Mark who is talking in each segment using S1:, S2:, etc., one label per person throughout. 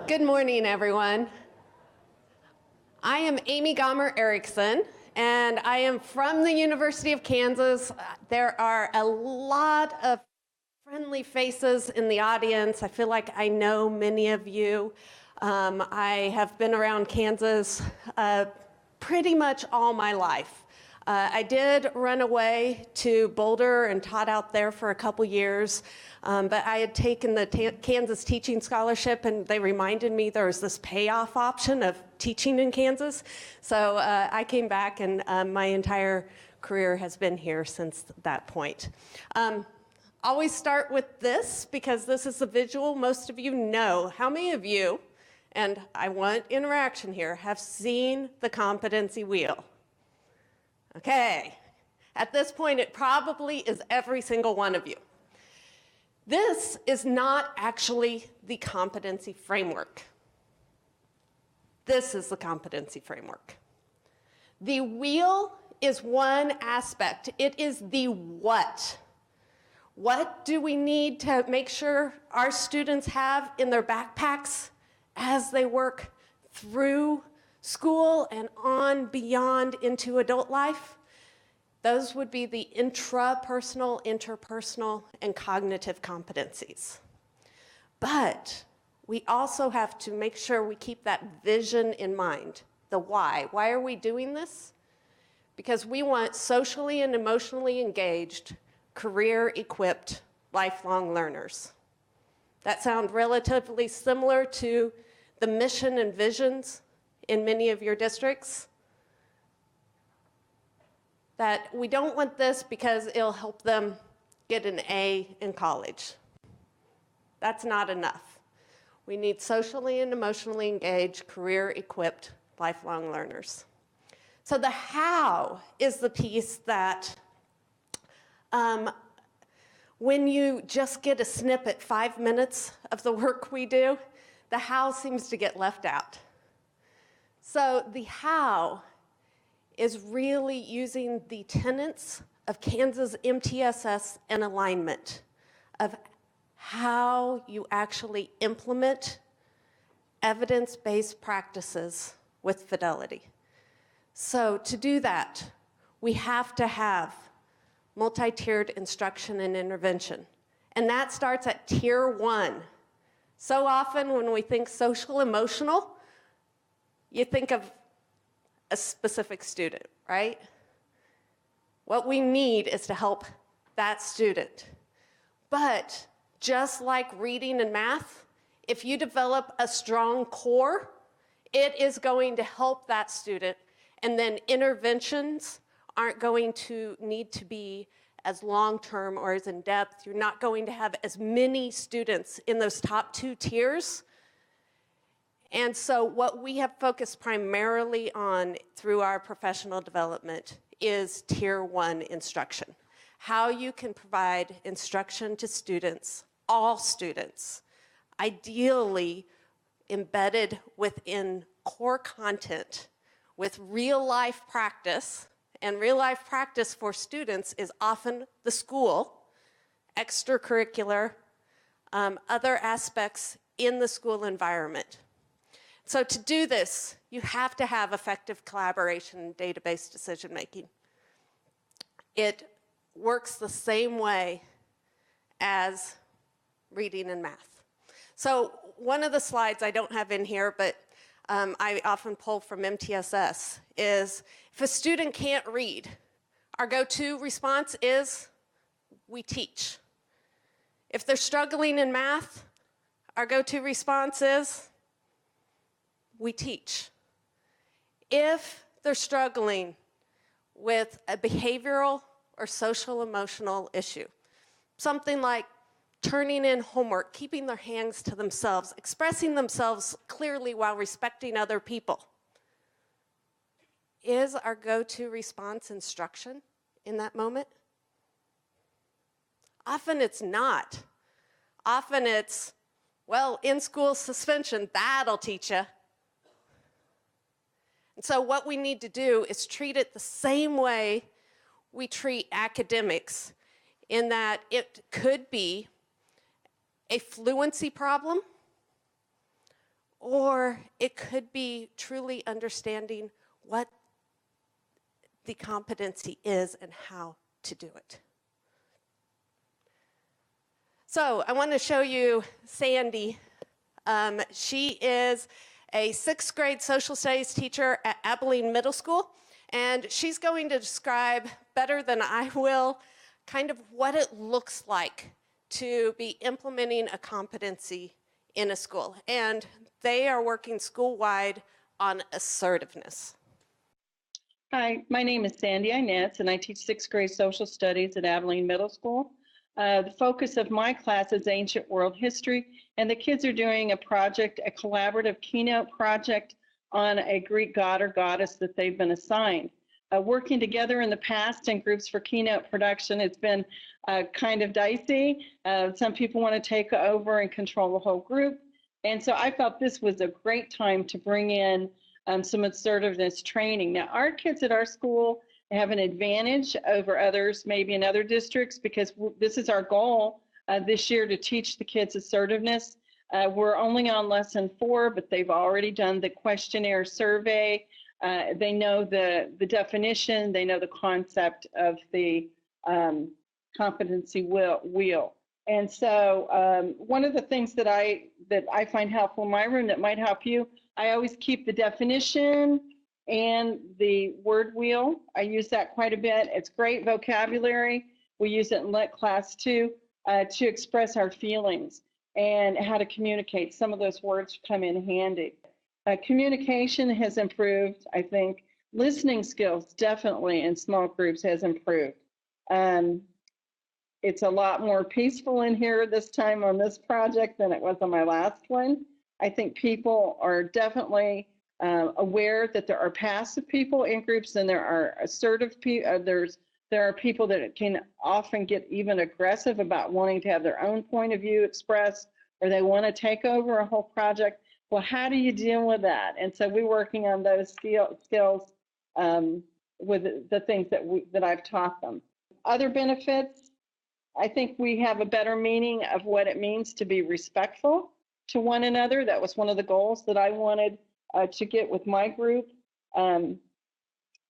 S1: Good morning, everyone. I am Amy Gomer Erickson, and I am from the University of Kansas. There are a lot of friendly faces in the audience. I feel like I know many of you. I have been around Kansas pretty much all my life. I did run away to Boulder and taught out there for a couple years, but I had taken the Kansas Teaching Scholarship, and they reminded me there was this payoff option of teaching in Kansas. So I came back, and my entire career has been here since that point. Always start with this, because this is a visual most of you know. How many of you, and I want interaction here, have seen the Competency Wheel? Okay, at this point, it probably is every single one of you. This is not actually the Competency Framework. This is the Competency Framework. The wheel is one aspect. It is the what. What do we need to make sure our students have in their backpacks as they work through school and on beyond into adult life? Those would be the intrapersonal, interpersonal, and cognitive competencies. But we also have to make sure we keep that vision in mind, the why. Why are we doing this? Because we want socially and emotionally engaged, career-equipped, lifelong learners. That sound relatively similar to the mission and visions in many of your districts? That we don't want this because it'll help them get an A in college. That's not enough. We need socially and emotionally engaged, career-equipped, lifelong learners. So the how is the piece that when you just get a snippet, 5 minutes of the work we do, the how seems to get left out. So the how is really using the tenets of Kansas MTSS and alignment of how you actually implement evidence-based practices with fidelity. So to do that, we have to have multi-tiered instruction and intervention. And that starts at tier 1. So often when we think social-emotional, you think of a specific student, right? What we need is to help that student. But just like reading and math, if you develop a strong core, it is going to help that student, and then interventions aren't going to need to be as long-term or as in-depth. You're not going to have as many students in those top 2 tiers. And so what we have focused primarily on through our professional development is tier 1 instruction. How you can provide instruction to students, all students, ideally embedded within core content with real-life practice. And real-life practice for students is often the school, extracurricular, other aspects in the school environment. So to do this, you have to have effective collaboration and database decision-making. It works the same way as reading and math. So one of the slides I don't have in here, but I often pull from MTSS, is if a student can't read, our go-to response is we teach. If they're struggling in math, our go-to response is we teach. If they're struggling with a behavioral or social-emotional issue, something like turning in homework, keeping their hands to themselves, expressing themselves clearly while respecting other people, is our go-to response instruction in that moment? Often it's not. Often it's, well, in-school suspension, that'll teach you. And so what we need to do is treat it the same way we treat academics, in that it could be a fluency problem or it could be truly understanding what the competency is and how to do it. So I want to show you Sandy. She is a 6th grade social studies teacher at Abilene Middle School, and she's going to describe better than I will kind of what it looks like to be implementing a competency in a school. And they are working school-wide on assertiveness.
S2: Hi, my name is Sandy Inetz, and I teach 6th grade social studies at Abilene Middle School. The focus of my class is ancient world history, and the kids are doing a project, a collaborative keynote project on a Greek god or goddess that they've been assigned. Working together in the past in groups for keynote production, it's been kind of dicey. Some people want to take over and control the whole group. And so I felt this was a great time to bring in some assertiveness training. Now, our kids at our school have an advantage over others, maybe in other districts, because this is our goal this year, to teach the kids assertiveness. We're only on lesson 4, but they've already done the questionnaire survey. They know the definition, they know the concept of the competency wheel. And so one of the things that I find helpful in my room that might help you, I always keep the definition and the word wheel. I use that quite a bit. It's great vocabulary. We use it in Lit class too, to express our feelings and how to communicate. Some of those words come in handy. Communication has improved, I think. Listening skills definitely in small groups has improved. It's a lot more peaceful in here this time on this project than it was on my last one. I think people are definitely aware that there are passive people in groups and there are assertive people. There are people that can often get even aggressive about wanting to have their own point of view expressed, or they want to take over a whole project. Well, how do you deal with that? And so we're working on those skills with the things that I've taught them. Other benefits, I think we have a better meaning of what it means to be respectful to one another. That was one of the goals that I wanted to get with my group, and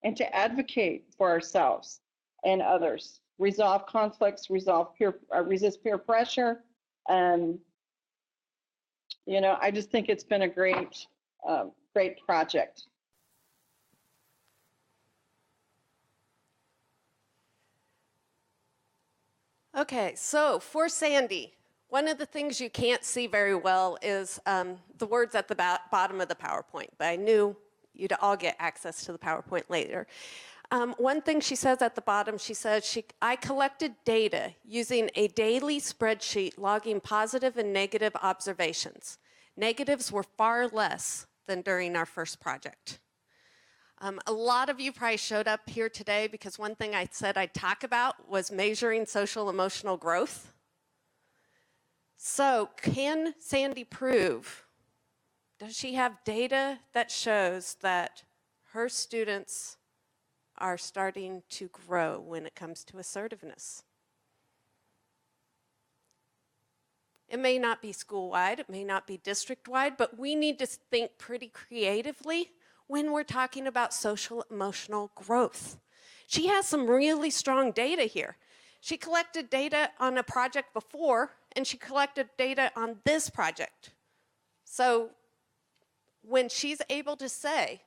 S2: to advocate for ourselves and others, resolve conflicts, resist peer pressure. You know, I just think it's been a great project.
S1: Okay, so for Sandy, one of the things you can't see very well is the words at the bottom of the PowerPoint, but I knew you'd all get access to the PowerPoint later. One thing she says at the bottom, she says, I collected data using a daily spreadsheet logging positive and negative observations. Negatives were far less than during our first project. A lot of you probably showed up here today because one thing I said I'd talk about was measuring social emotional growth. So can Sandy prove, does she have data that shows that her students are starting to grow when it comes to assertiveness? It may not be school-wide, it may not be district-wide, but we need to think pretty creatively when we're talking about social emotional growth. She has some really strong data here. She collected data on a project before, and she collected data on this project. So when she's able to say,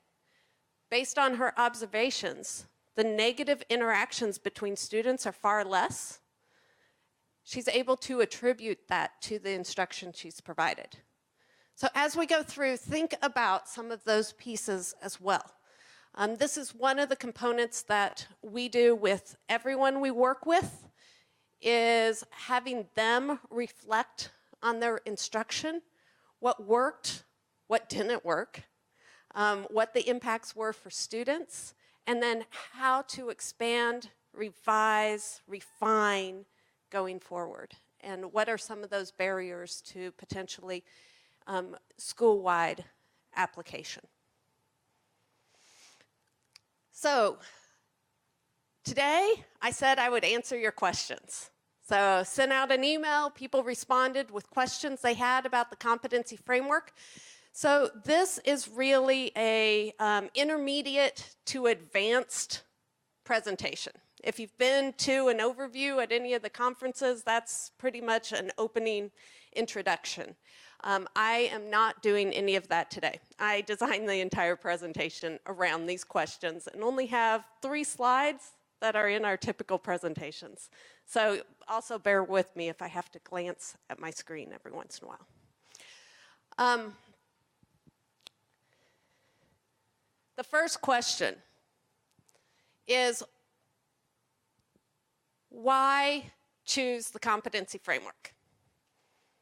S1: based on her observations, the negative interactions between students are far less, she's able to attribute that to the instruction she's provided. So as we go through, think about some of those pieces as well. This is one of the components that we do with everyone we work with, is having them reflect on their instruction, what worked, what didn't work, what the impacts were for students, and then how to expand, revise, refine going forward. And what are some of those barriers to potentially school-wide application? So today, I said I would answer your questions. So sent out an email, people responded with questions they had about the competency framework. So this is really a intermediate to advanced presentation. If you've been to an overview at any of the conferences, that's pretty much an opening introduction. I am not doing any of that today. I designed the entire presentation around these questions and only have 3 slides that are in our typical presentations. So also bear with me if I have to glance at my screen every once in a while. The first question is, why choose the competency framework?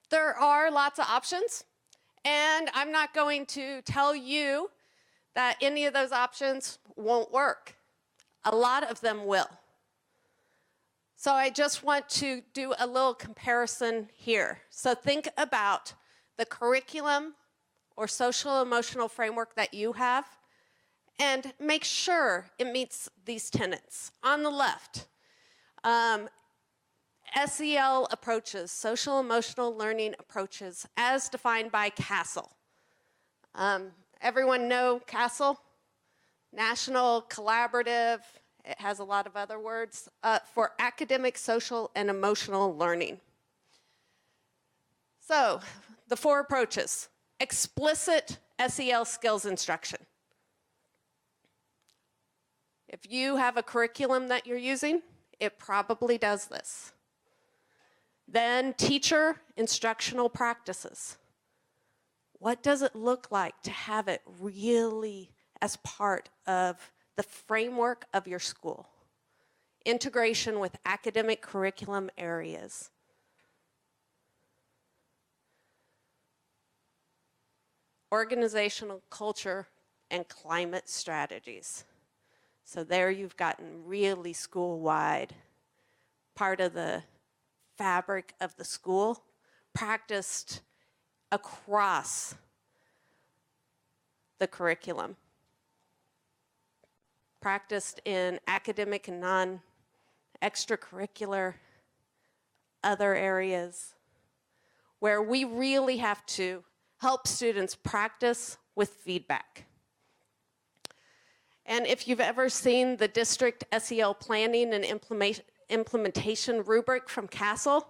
S1: There are lots of options, and I'm not going to tell you that any of those options won't work. A lot of them will. So I just want to do a little comparison here. So think about the curriculum or social-emotional framework that you have, and make sure it meets these tenets. On the left, SEL approaches, social-emotional learning approaches, as defined by CASEL. Everyone know CASEL? National Collaborative, it has a lot of other words, for academic, social, and emotional learning. So, the 4 approaches. Explicit SEL skills instruction. If you have a curriculum that you're using, it probably does this. Then teacher instructional practices. What does it look like to have it really as part of the framework of your school? Integration with academic curriculum areas. Organizational culture and climate strategies. So there you've gotten really school-wide, part of the fabric of the school, practiced across the curriculum. Practiced in academic and non-extracurricular other areas where we really have to help students practice with feedback. And if you've ever seen the district SEL planning and implementation rubric from CASEL,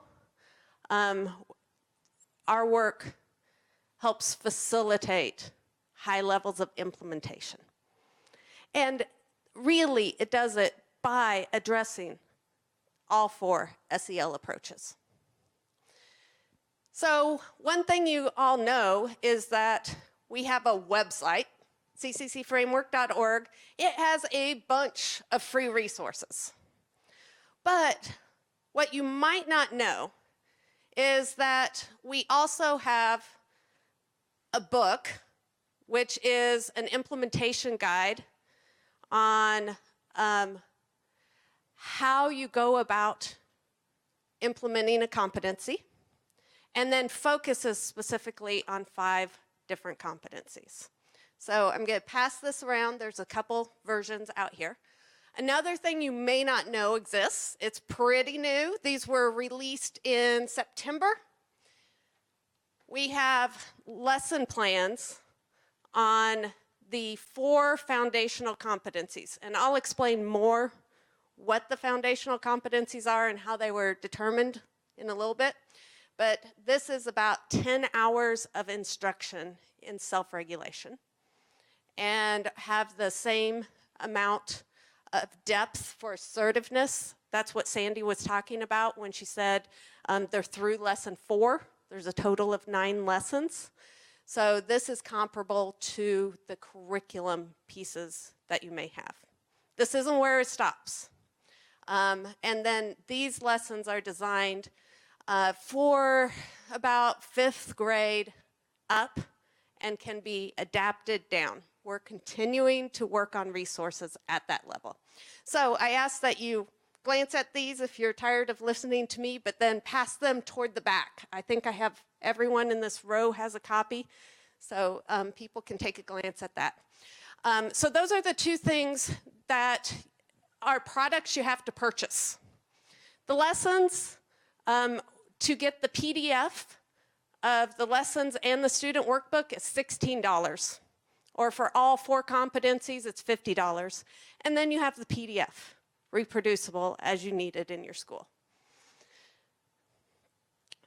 S1: our work helps facilitate high levels of implementation. And really, it does it by addressing all 4 SEL approaches. So one thing you all know is that we have a website, cccframework.org. It has a bunch of free resources. But what you might not know is that we also have a book, which is an implementation guide on how you go about implementing a competency, and then focuses specifically on 5 different competencies. So I'm going to pass this around. There's a couple versions out here. Another thing you may not know exists, it's pretty new. These were released in September. We have lesson plans on the 4 foundational competencies, and I'll explain more what the foundational competencies are and how they were determined in a little bit. But this is about 10 hours of instruction in self-regulation and have the same amount of depth for assertiveness. That's what Sandy was talking about when she said they're through lesson 4. There's a total of 9 lessons. So this is comparable to the curriculum pieces that you may have. This isn't where it stops. And then these lessons are designed for about 5th grade up and can be adapted down. We're continuing to work on resources at that level. So I ask that you glance at these if you're tired of listening to me, but then pass them toward the back. I think I have everyone in this row has a copy, so people can take a glance at that. So those are the 2 things that are products you have to purchase. The lessons, to get the PDF of the lessons and the student workbook is $16. Or for all 4 competencies, it's $50. And then you have the PDF, reproducible as you need it in your school.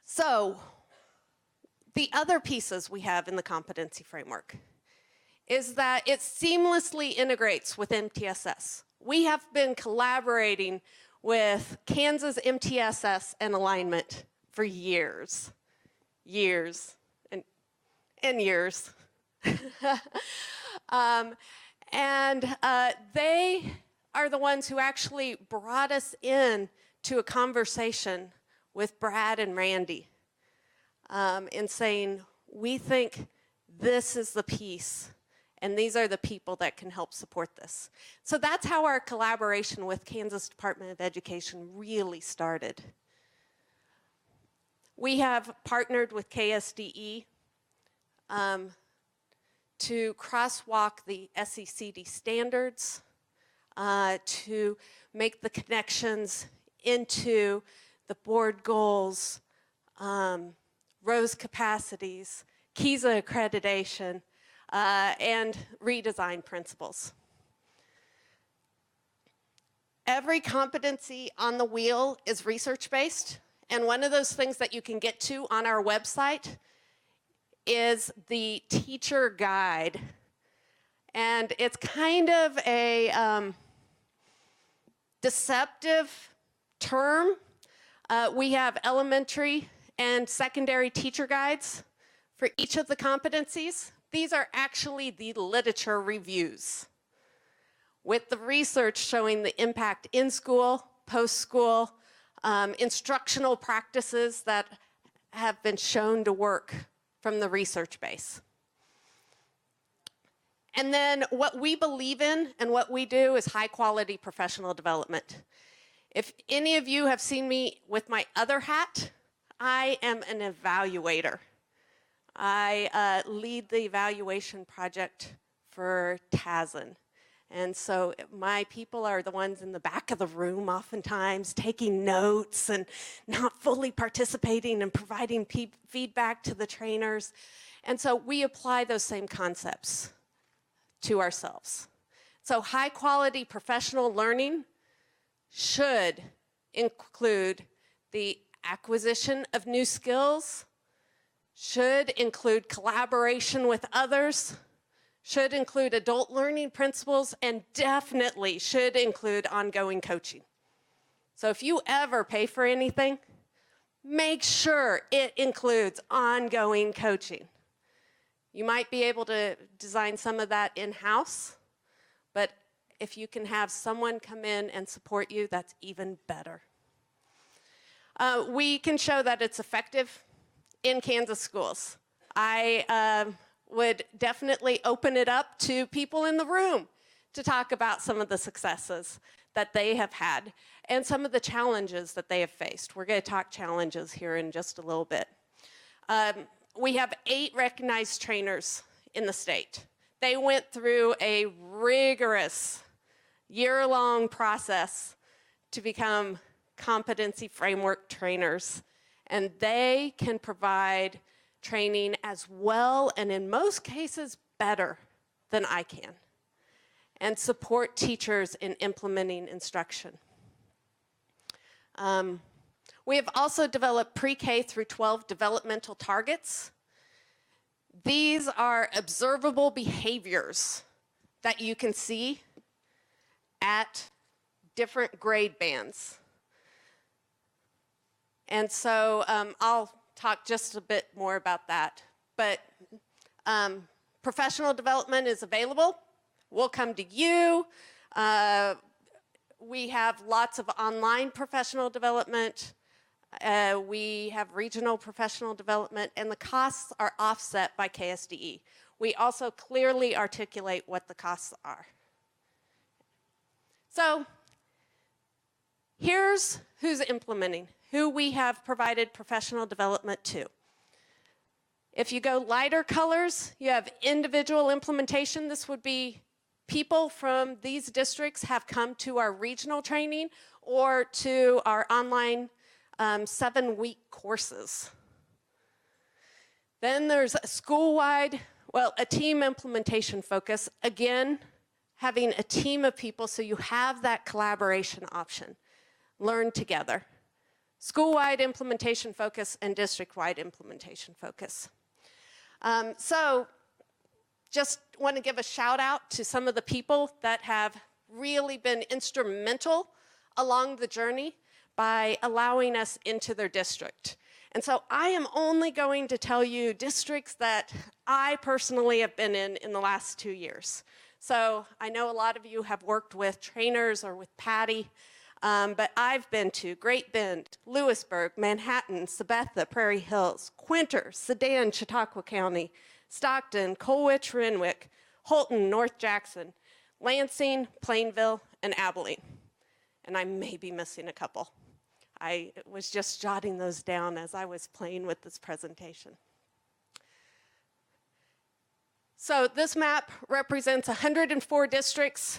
S1: So, the other pieces we have in the competency framework is that it seamlessly integrates with MTSS. We have been collaborating with Kansas MTSS and alignment for years, and years. They are the ones who actually brought us in to a conversation with Brad and Randy in saying, we think this is the piece, and these are the people that can help support this. So that's how our collaboration with Kansas Department of Education really started. We have partnered with KSDE to crosswalk the SECD standards, to make the connections into the board goals, ROSE capacities, KISA accreditation, and redesign principles. Every competency on the wheel is research-based, and one of those things that you can get to on our website is the teacher guide. And it's kind of a deceptive term. We have elementary and secondary teacher guides for each of the competencies. These are actually the literature reviews, with the research showing the impact in school, post-school, instructional practices that have been shown to work from the research base. And then what we believe in and what we do is high-quality professional development. If any of you have seen me with my other hat, I am an evaluator. I lead the evaluation project for TASN. And so my people are the ones in the back of the room oftentimes taking notes and not fully participating and providing feedback to the trainers. And so we apply those same concepts to ourselves. So high quality professional learning should include the acquisition of new skills, should include collaboration with others, should include adult learning principles, and definitely should include ongoing coaching. So if you ever pay for anything, make sure it includes ongoing coaching. You might be able to design some of that in-house, but if you can have someone come in and support you, that's even better. We can show that it's effective in Kansas schools. I would definitely open it up to people in the room to talk about some of the successes that they have had and some of the challenges that they have faced. We're going to talk challenges here in just a little bit. We have 8 recognized trainers in the state. They went through a rigorous year-long process to become Competency Framework trainers, and they can provide training as well, and in most cases better than I can, and support teachers in implementing instruction. We have also developed pre-K through 12 developmental targets. These are observable behaviors that you can see at different grade bands. And so I'll talk just a bit more about that. But professional development is available. We'll come to you. We have lots of online professional development. We have regional professional development, and the costs are offset by KSDE. We also clearly articulate what the costs are. So here's who's implementing, who we have provided professional development to. If you go lighter colors, you have individual implementation. This would be people from these districts have come to our regional training or to our online 7-week courses. Then there's a school-wide, well, a team implementation focus. Again, having a team of people so you have that collaboration option. Learn together. School-wide implementation focus and district-wide implementation focus. So just want to give a shout out to some of the people that have really been instrumental along the journey by allowing us into their district. And so I am only going to tell you districts that I personally have been in the last 2 years. So I know a lot of you have worked with trainers or with Patty, but I've been to Great Bend, Lewisburg, Manhattan, Sabetha, Prairie Hills, Quinter, Sedan, Chautauqua County, Stockton, Colwich, Renwick, Holton, North Jackson, Lansing, Plainville, and Abilene. And I may be missing a couple. I was just jotting those down as I was playing with this presentation. So this map represents 104 districts.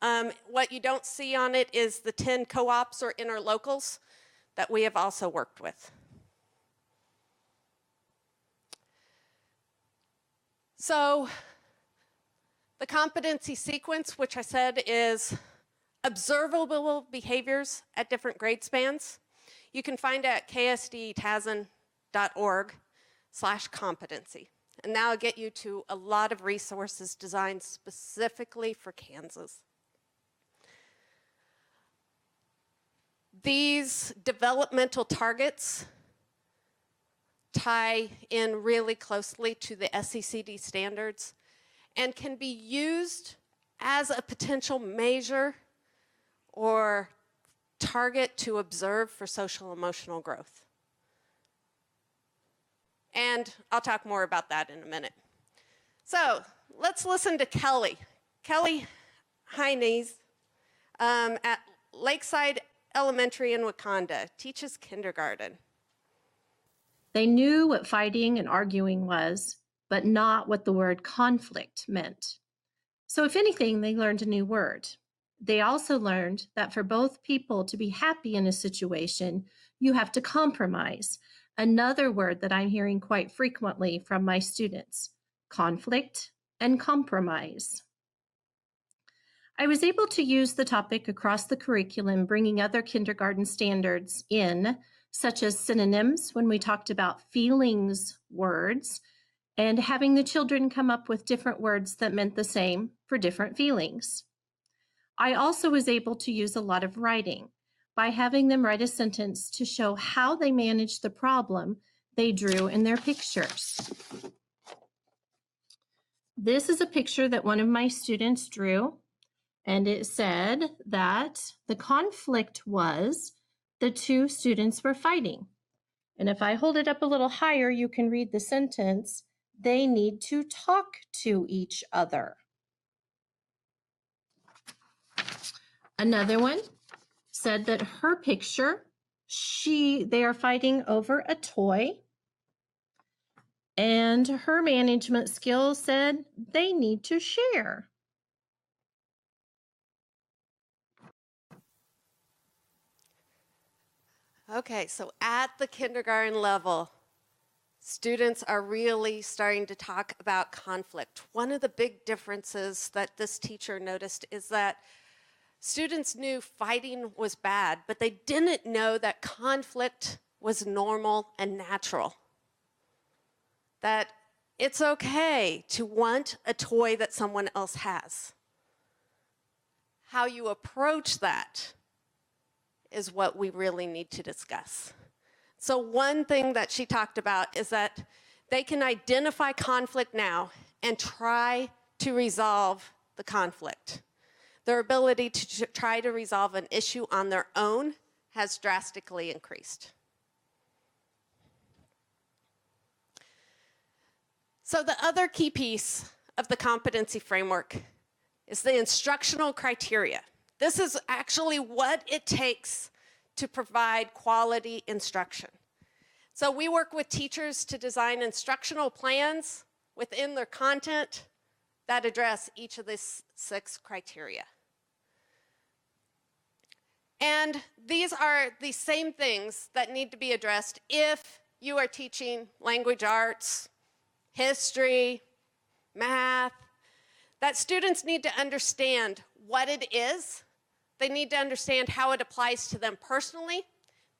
S1: What you don't see on it is the 10 co-ops or interlocals that we have also worked with. So the competency sequence, which I said is observable behaviors at different grade spans, you can find at ksdetazan.org/competency. And that'll get you to a lot of resources designed specifically for Kansas. These developmental targets tie in really closely to the SECD standards and can be used as a potential measure or target to observe for social emotional growth. And I'll talk more about that in a minute. So let's listen to Kelly. Kelly Heines at Lakeside Elementary in Wakanda, teaches kindergarten.
S3: They knew what fighting and arguing was, but not what the word conflict meant. So if anything, they learned a new word. They also learned that for both people to be happy in a situation, you have to compromise. Another word that I'm hearing quite frequently from my students, conflict and compromise. I was able to use the topic across the curriculum, bringing other kindergarten standards in, such as synonyms when we talked about feelings words, and having the children come up with different words that meant the same for different feelings. I also was able to use a lot of writing by having them write a sentence to show how they managed the problem they drew in their pictures. This is a picture that one of my students drew, and it said that the conflict was the two students were fighting. And if I hold it up a little higher, you can read the sentence, they need to talk to each other. Another one said that her picture, they are fighting over a toy. And her management skills said they need to share.
S1: Okay, so at the kindergarten level, students are really starting to talk about conflict. One of the big differences that this teacher noticed is that students knew fighting was bad, but they didn't know that conflict was normal and natural. That it's okay to want a toy that someone else has. How you approach that is what we really need to discuss. So one thing that she talked about is that they can identify conflict now and try to resolve the conflict. Their ability to try to resolve an issue on their own has drastically increased. So the other key piece of the competency framework is the instructional criteria. This is actually what it takes to provide quality instruction. So we work with teachers to design instructional plans within their content that address each of these 6 criteria. And these are the same things that need to be addressed if you are teaching language arts, history, math, that students need to understand what it is. They need to understand how it applies to them personally.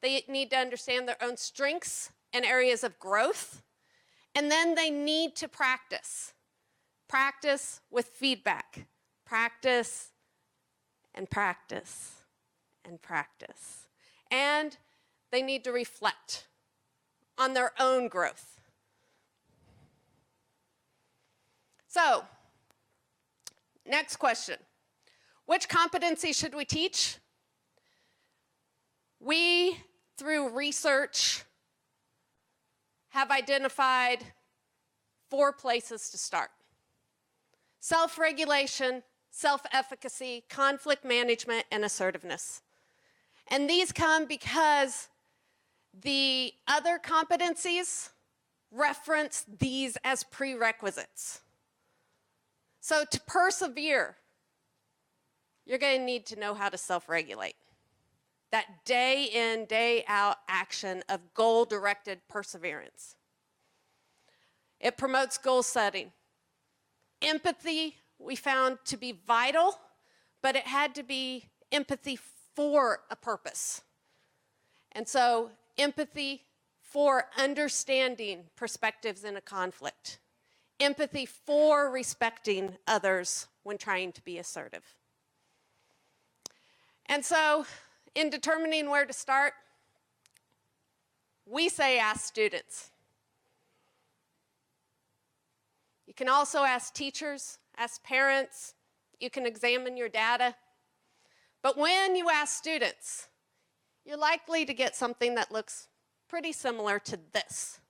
S1: They need to understand their own strengths and areas of growth. And then they need to practice. Practice with feedback. Practice and practice and practice. And they need to reflect on their own growth. So, next question. Which competency should we teach? We, through research, have identified 4 places to start. Self-regulation, self-efficacy, conflict management, and assertiveness. And these come because the other competencies reference these as prerequisites. So to persevere, you're going to need to know how to self-regulate. That day in, day out action of goal-directed perseverance. It promotes goal setting. Empathy we found to be vital, but it had to be empathy for a purpose. And so empathy for understanding perspectives in a conflict. Empathy for respecting others when trying to be assertive. And so, in determining where to start, we say ask students. You can also ask teachers, ask parents, you can examine your data. But when you ask students, you're likely to get something that looks pretty similar to this.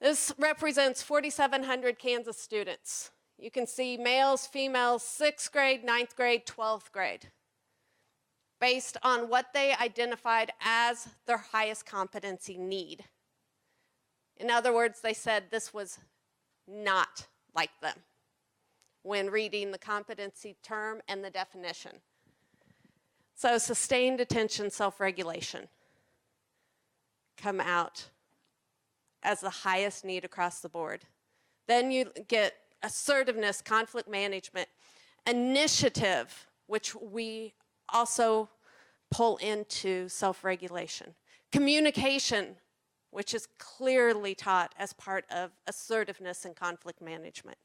S1: This represents 4,700 Kansas students. You can see males, females, 6th grade, 9th grade, 12th grade, based on what they identified as their highest competency need. In other words, they said this was not like them when reading the competency term and the definition. So sustained attention, self-regulation come out as the highest need across the board. Then you get assertiveness, conflict management, initiative, which we also pull into self-regulation. Communication, which is clearly taught as part of assertiveness and conflict management.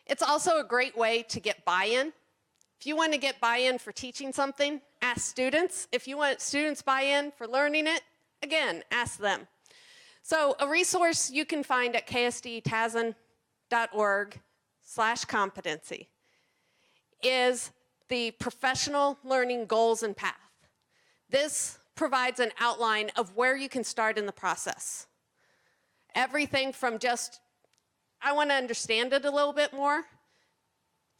S1: It's also a great way to get buy-in. If you want to get buy-in for teaching something, ask students. If you want students buy-in for learning it, again, ask them. So a resource you can find at ksdetasn.org/competency is the Professional Learning Goals and Path. This provides an outline of where you can start in the process. Everything from just, I want to understand it a little bit more,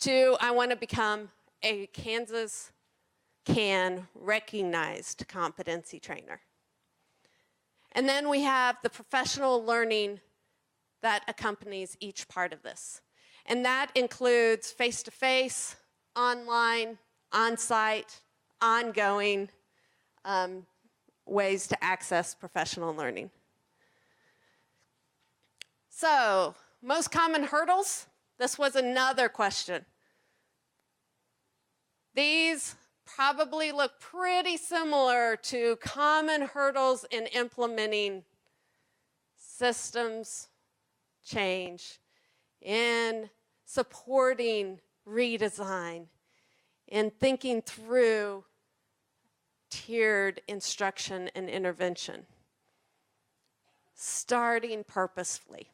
S1: to I want to become a Kansas CAN recognized competency trainer. And then we have the professional learning that accompanies each part of this. And that includes face-to-face, online, on-site, ongoing ways to access professional learning. So, most common hurdles. This was another question. These probably look pretty similar to common hurdles in implementing systems change, in supporting redesign, in thinking through tiered instruction and intervention. Starting purposefully.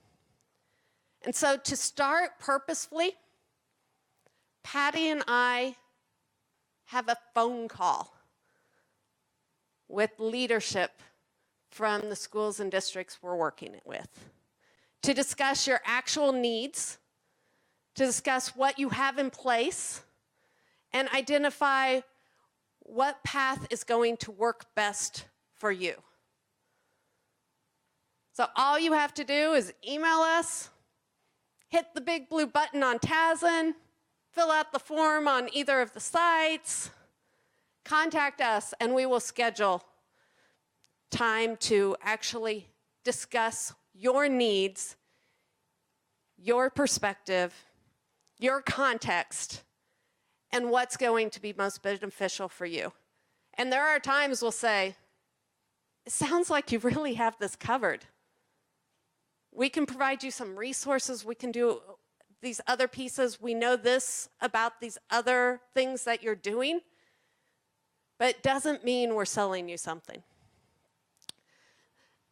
S1: And so to start purposefully, Patty and I have a phone call with leadership from the schools and districts we're working with to discuss your actual needs, to discuss what you have in place, and identify what path is going to work best for you. So all you have to do is email us, hit the big blue button on TASN, fill out the form on either of the sites, contact us, and we will schedule time to actually discuss your needs, your perspective, your context, and what's going to be most beneficial for you. And there are times we'll say, it sounds like you really have this covered. We can provide you some resources, we can do these other pieces, we know this about these other things that you're doing, but it doesn't mean we're selling you something.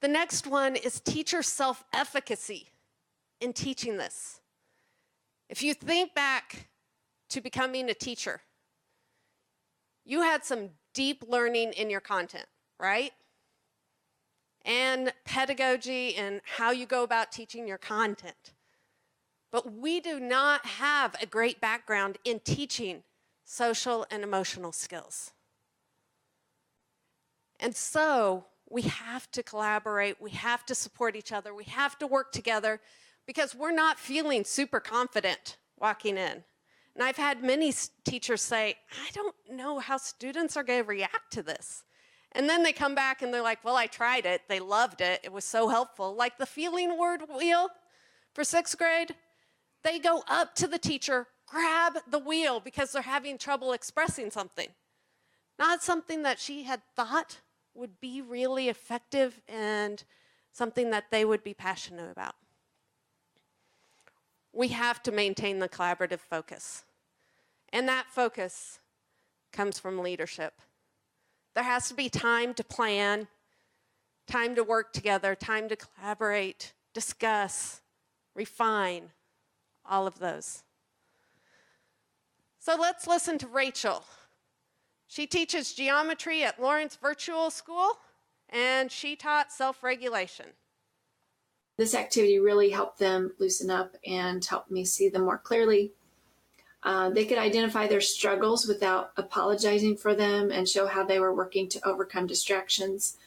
S1: The next one is teacher self-efficacy in teaching this. If you think back to becoming a teacher, you had some deep learning in your content, right? And pedagogy and how you go about teaching your content. But we do not have a great background in teaching social and emotional skills. And so we have to collaborate, we have to support each other, we have to work together because we're not feeling super confident walking in. And I've had many teachers say, I don't know how students are going to react to this. And then they come back and they're like, well, I tried it, they loved it, it was so helpful. Like the feeling word wheel for 6th grade, they go up to the teacher, grab the wheel because they're having trouble expressing something. Not something that she had thought would be really effective and something that they would be passionate about. We have to maintain the collaborative focus. And that focus comes from leadership. There has to be time to plan, time to work together, time to collaborate, discuss, refine, all of those. So let's listen to Rachel. She teaches geometry at Lawrence Virtual School, and she taught self-regulation.
S4: This activity really helped them loosen up and helped me see them more clearly. They could identify their struggles without apologizing for them and show how they were working to overcome distractions,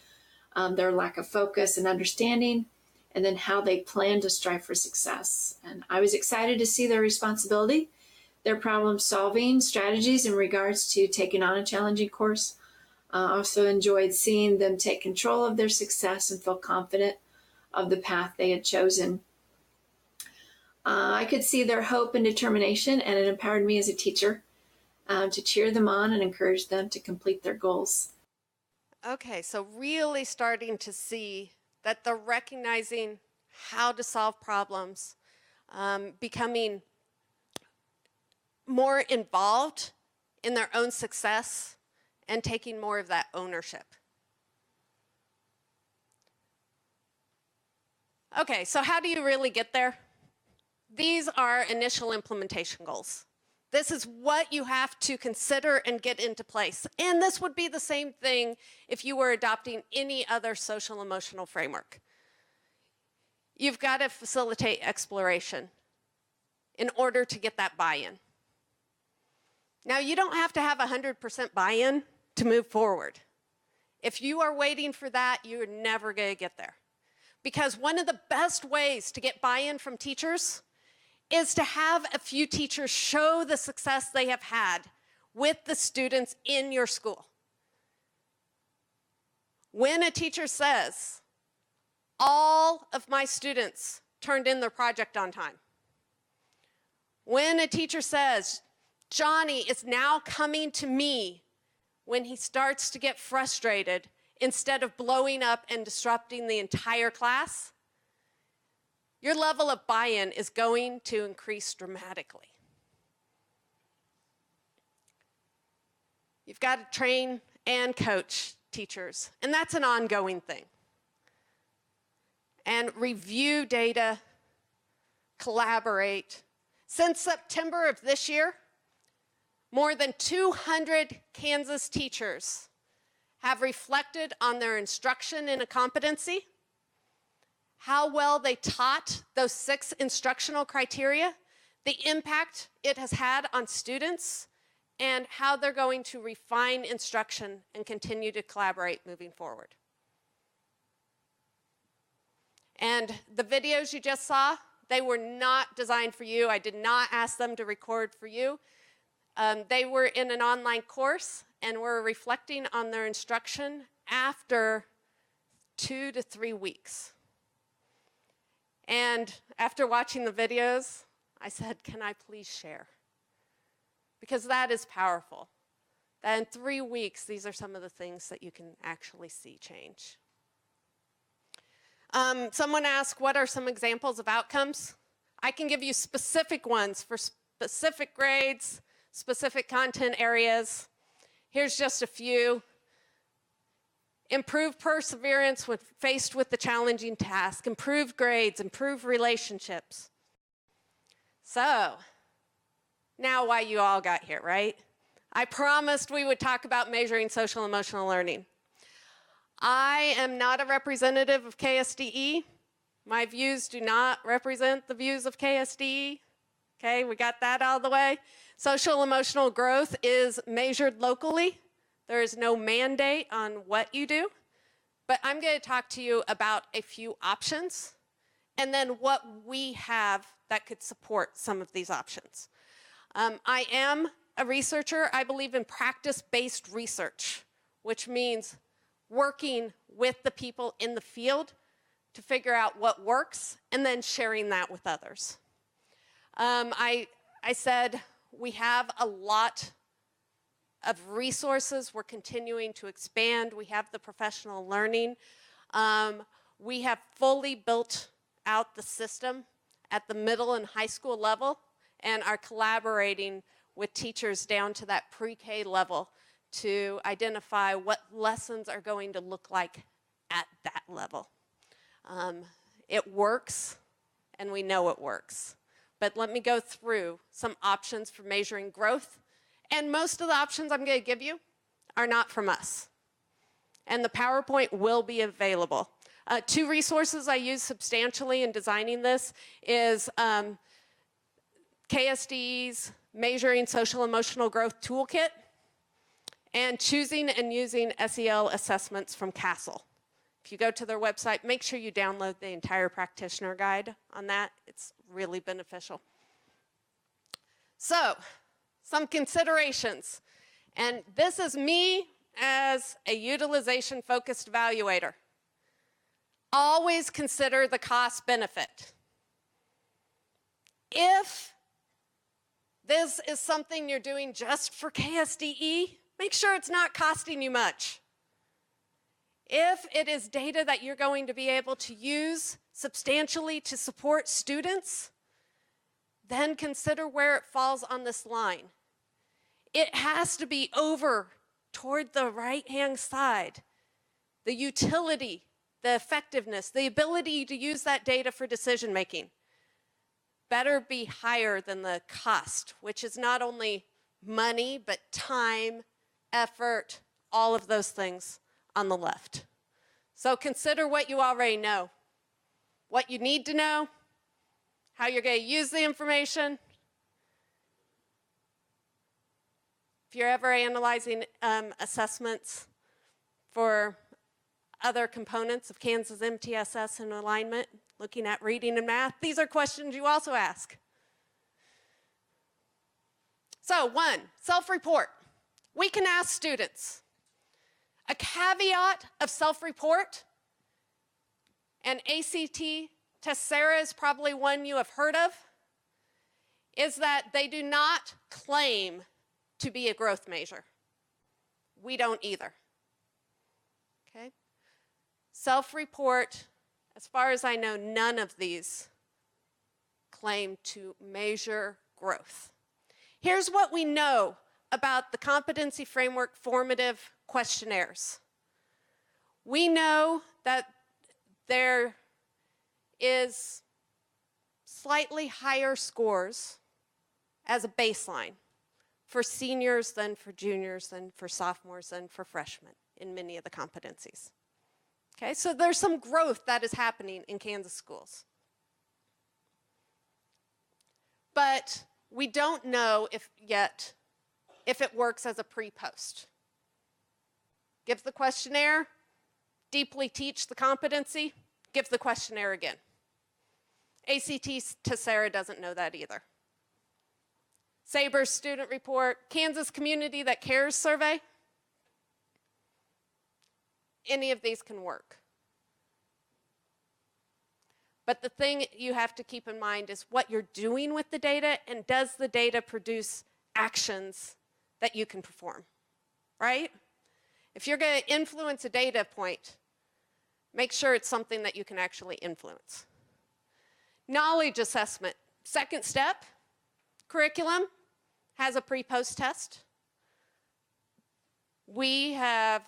S4: their lack of focus and understanding, and then how they plan to strive for success. And I was excited to see their responsibility, their problem-solving strategies in regards to taking on a challenging course. I also enjoyed seeing them take control of their success and feel confident of the path they had chosen. I could see their hope and determination, and it empowered me as a teacher to cheer them on and encourage them to complete their goals.
S1: Okay, so really starting to see that they're recognizing how to solve problems, becoming more involved in their own success, and taking more of that ownership. Okay, so how do you really get there? These are initial implementation goals. This is what you have to consider and get into place. And this would be the same thing if you were adopting any other social emotional framework. You've got to facilitate exploration in order to get that buy-in. Now, you don't have to have 100% buy-in to move forward. If you are waiting for that, you're never going to get there. Because one of the best ways to get buy-in from teachers is to have a few teachers show the success they have had with the students in your school. When a teacher says, all of my students turned in their project on time. When a teacher says, Johnny is now coming to me when he starts to get frustrated instead of blowing up and disrupting the entire class, your level of buy-in is going to increase dramatically. You've got to train and coach teachers, and that's an ongoing thing. And review data, collaborate. Since September of this year, more than 200 Kansas teachers have reflected on their instruction in a competency, how well they taught those 6 instructional criteria, the impact it has had on students, and how they're going to refine instruction and continue to collaborate moving forward. And the videos you just saw, they were not designed for you. I did not ask them to record for you. They were in an online course and were reflecting on their instruction after 2 to 3 weeks. And after watching the videos, I said, can I please share? Because that is powerful. That in 3 weeks, these are some of the things that you can actually see change. Someone asked, what are some examples of outcomes? I can give you specific ones for specific grades, specific content areas. Here's just a few. Improved perseverance when faced with the challenging task, improved grades, improved relationships. So, now why you all got here, right? I promised we would talk about measuring social emotional learning. I am not a representative of KSDE. My views do not represent the views of KSDE. Okay, we got that out of the way. Social emotional growth is measured locally. There is no mandate on what you do. But I'm going to talk to you about a few options and then what we have that could support some of these options. I am a researcher. I believe in practice-based research, which means working with the people in the field to figure out what works and then sharing that with others. I said we have a lot of resources. We're continuing to expand. We have the professional learning. We have fully built out the system at the middle and high school level and are collaborating with teachers down to that pre-K level to identify what lessons are going to look like at that level. It works, and we know it works. But let me go through some options for measuring growth. And most of the options I'm going to give you are not from us. And the PowerPoint will be available. 2 resources I use substantially in designing this is KSDE's Measuring Social Emotional Growth Toolkit and Choosing and Using SEL Assessments from CASEL. If you go to their website, make sure you download the entire practitioner guide on that. It's really beneficial. So, some considerations. And this is me as a utilization-focused evaluator. Always consider the cost-benefit. If this is something you're doing just for KSDE, make sure it's not costing you much. If it is data that you're going to be able to use substantially to support students, then consider where it falls on this line. It has to be over toward the right-hand side. The utility, the effectiveness, the ability to use that data for decision-making better be higher than the cost, which is not only money, but time, effort, all of those things on the left. So consider what you already know, what you need to know, how you're going to use the information. If you're ever analyzing assessments for other components of Kansas MTSS and alignment, looking at reading and math, these are questions you also ask. So 1, self-report. We can ask students. A caveat of self-report, and ACT Tessera is probably one you have heard of, is that they do not claim to be a growth measure. We don't either. Okay? Self-report, as far as I know, none of these claim to measure growth. Here's what we know about the Competency Framework formative questionnaires. We know that there is slightly higher scores as a baseline for seniors than for juniors, than for sophomores, than for freshmen in many of the competencies. Okay, so there's some growth that is happening in Kansas schools. But we don't know yet if it works as a pre-post. Give the questionnaire, deeply teach the competency, give the questionnaire again. ACT Tessera doesn't know that either. Saber's student report, Kansas Community That Cares survey, any of these can work. But the thing you have to keep in mind is what you're doing with the data, and does the data produce actions that you can perform, right? If you're going to influence a data point, make sure it's something that you can actually influence. Knowledge assessment. Second step, curriculum has a pre-post test. We have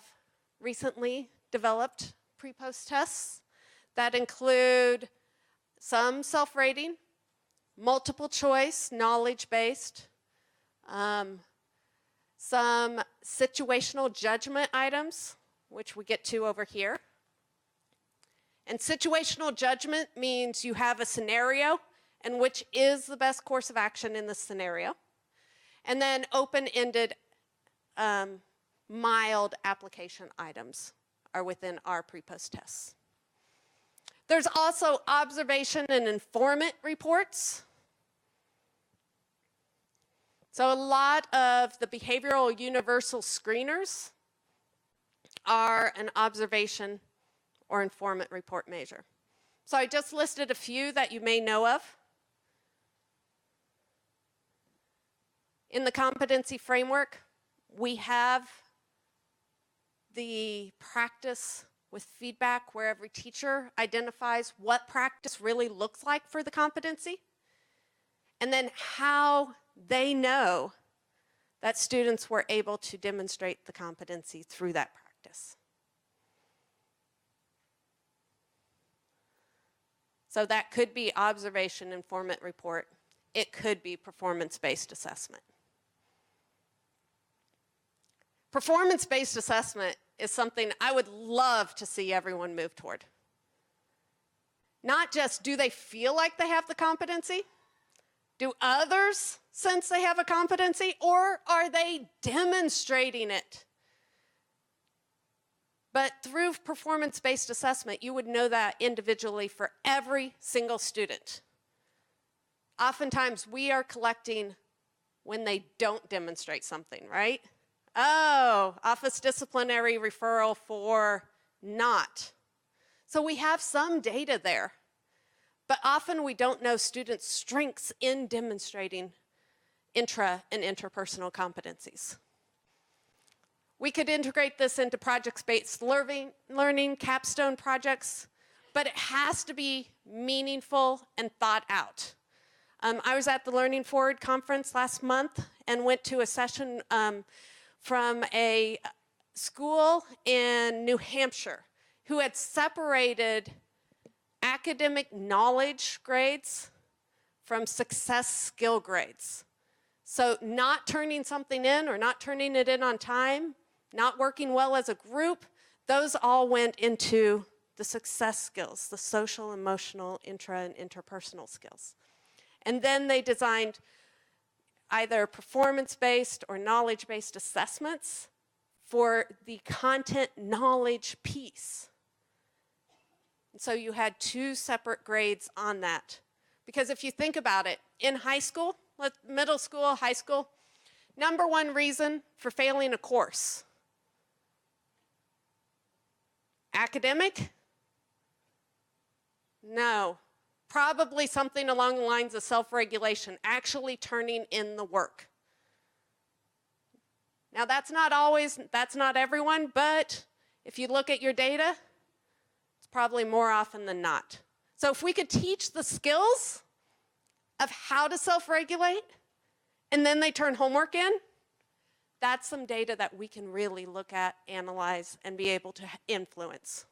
S1: recently developed pre-post tests that include some self-rating, multiple choice, knowledge-based, some situational judgment items, which we get to over here. And situational judgment means you have a scenario and which is the best course of action in this scenario. And then open-ended, mild application items are within our pre-post tests. There's also observation and informant reports. So a lot of the behavioral universal screeners are an observation or informant report measure. So I just listed a few that you may know of. In the Competency Framework, we have the practice with feedback where every teacher identifies what practice really looks like for the competency, and then how they know that students were able to demonstrate the competency through that practice. So that could be observation, informant report. It could be performance-based assessment. Performance-based assessment is something I would love to see everyone move toward. Not just do they feel like they have the competency, do others sense they have a competency, or are they demonstrating it? But through performance-based assessment, you would know that individually for every single student. Oftentimes, we are collecting when they don't demonstrate something, right? Oh, office disciplinary referral for not. So we have some data there, but often we don't know students' strengths in demonstrating intra and interpersonal competencies. We could integrate this into project-based learning, capstone projects, but it has to be meaningful and thought out. I was at the Learning Forward conference last month and went to a session from a school in New Hampshire who had separated academic knowledge grades from success skill grades. So not turning something in or not turning it in on time, not working well as a group, those all went into the success skills, the social, emotional, intra, and interpersonal skills. And then they designed either performance-based or knowledge-based assessments for the content knowledge piece. And so you had two separate grades on that. Because if you think about it, in high school, middle school, high school, number one reason for failing a course: academic? No. Probably something along the lines of self-regulation, actually turning in the work. Now that's not everyone, but if you look at your data, it's probably more often than not. So if we could teach the skills of how to self-regulate, and then they turn homework in, that's some data that we can really look at, analyze, and be able to influence.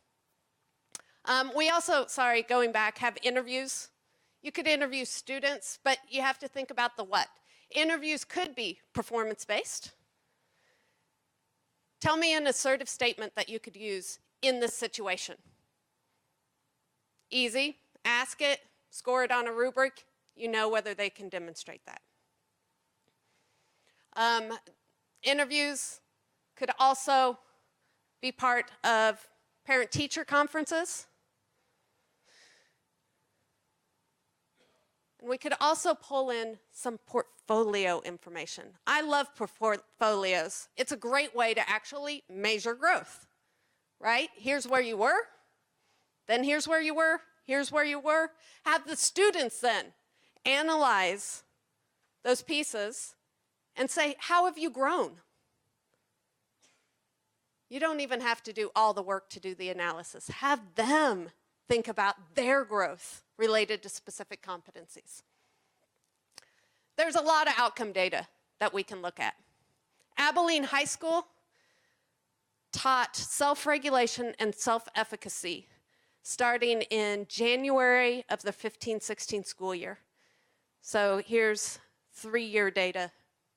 S1: We also, going back, have interviews. You could interview students, but you have to think about the what. Interviews could be performance-based. Tell me an assertive statement that you could use in this situation. Easy. Ask it, score it on a rubric. You know whether they can demonstrate that. Interviews could also be part of parent-teacher conferences. And we could also pull in some portfolio information. I love portfolios. It's a great way to actually measure growth, right? Here's where you were, then here's where you were here's where you were. Have the students then analyze those pieces and say, how have you grown? You don't even have to do all the work to do the analysis. Have them think about their growth related to specific competencies. There's a lot of outcome data that we can look at. Abilene High School taught self-regulation and self-efficacy starting in January of the 15-16 school year. So here's 3-year data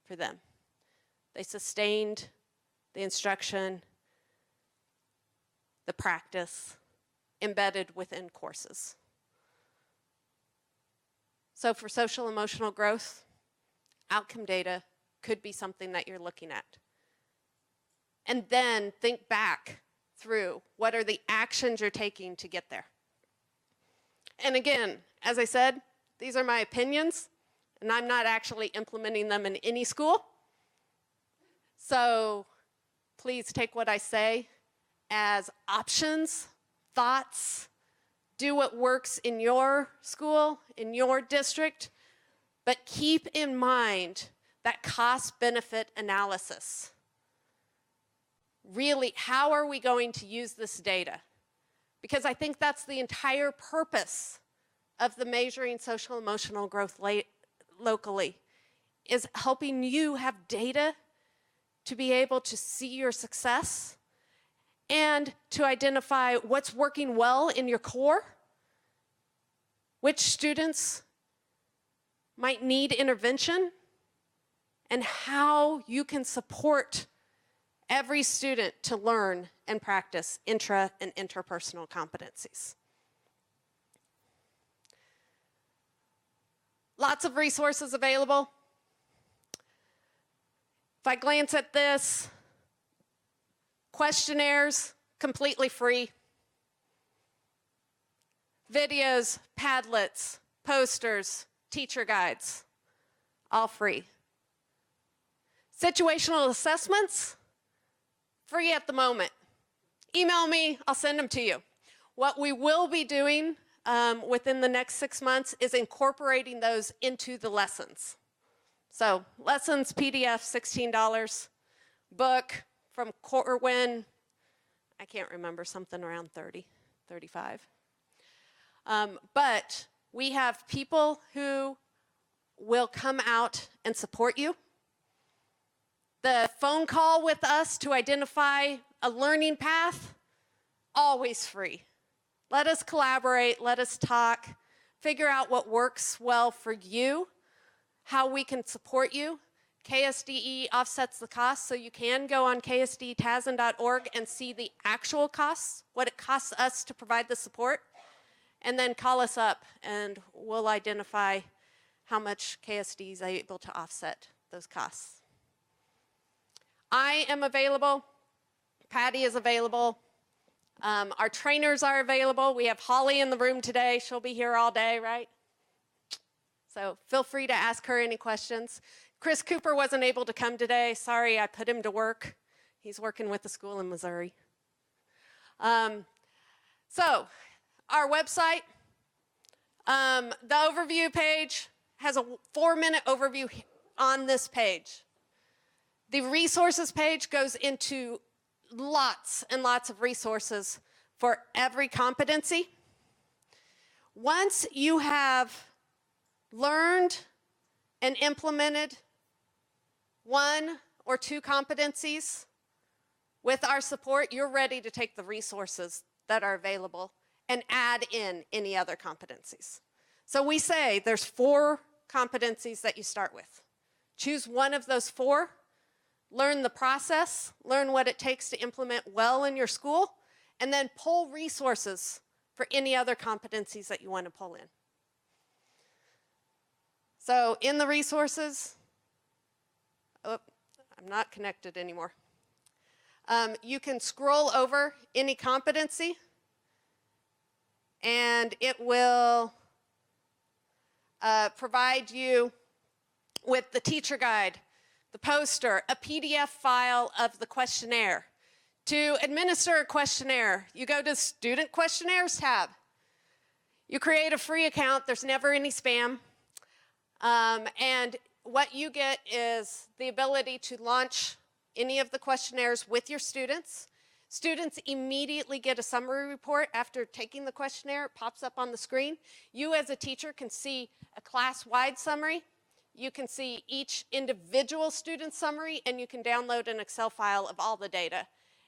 S1: for them. They sustained the instruction, the practice, embedded within courses. So for social emotional growth, outcome data could be something that you're looking at. And then think back through what are the actions you're taking to get there. And again, as I said, these are my opinions, and I'm not actually implementing them in any school. So please take what I say as options, thoughts, do what works in your school, in your district, but keep in mind that cost-benefit analysis. Really, how are we going to use this data? Because I think that's the entire purpose of the measuring social emotional growth locally, is helping you have data to be able to see your success and to identify what's working well in your core, which students might need intervention, and how you can support every student to learn and practice intra and interpersonal competencies. Lots of resources available. If I glance at this, questionnaires, completely free. Videos, Padlets, posters, teacher guides, all free. Situational assessments, free at the moment. Email me, I'll send them to you. What we will be doing within the next 6 months is incorporating those into the lessons. So lessons, PDF, $16. Book from Corwin, I can't remember, something around 30, 35. But we have people who will come out and support you. The phone call with us to identify a learning path, always free. Let us collaborate, let us talk, figure out what works well for you, how we can support you. KSDE offsets the cost, so you can go on ksdetasn.org and see the actual costs, what it costs us to provide the support, and then call us up and we'll identify how much KSD is able to offset those costs. I am available, Patty is available, our trainers are available. We have Holly in the room today, she'll be here all day, right? So feel free to ask her any questions. Chris Cooper wasn't able to come today. Sorry, I put him to work. He's working with the school in Missouri. So, our website, the overview page has a 4-minute overview on this page. The resources page goes into lots and lots of resources for every competency. Once you have learned and implemented 1 or 2 competencies with our support, you're ready to take the resources that are available and add in any other competencies. So we say there's 4 competencies that you start with. Choose one of those 4, learn the process, learn what it takes to implement well in your school, and then pull resources for any other competencies that you want to pull in. So in the resources, oh, I'm not connected anymore. You can scroll over any competency and it will provide you with the teacher guide, the poster, a PDF file of the questionnaire. To administer a questionnaire, you go to Student Questionnaires tab. You create a free account. There's never any spam. And what you get is the ability to launch any of the questionnaires with your students. Students immediately get a summary report after taking the questionnaire. It pops up on the screen. You as a teacher can see a class-wide summary. You can see each individual student summary, and you can download an Excel file of all the data.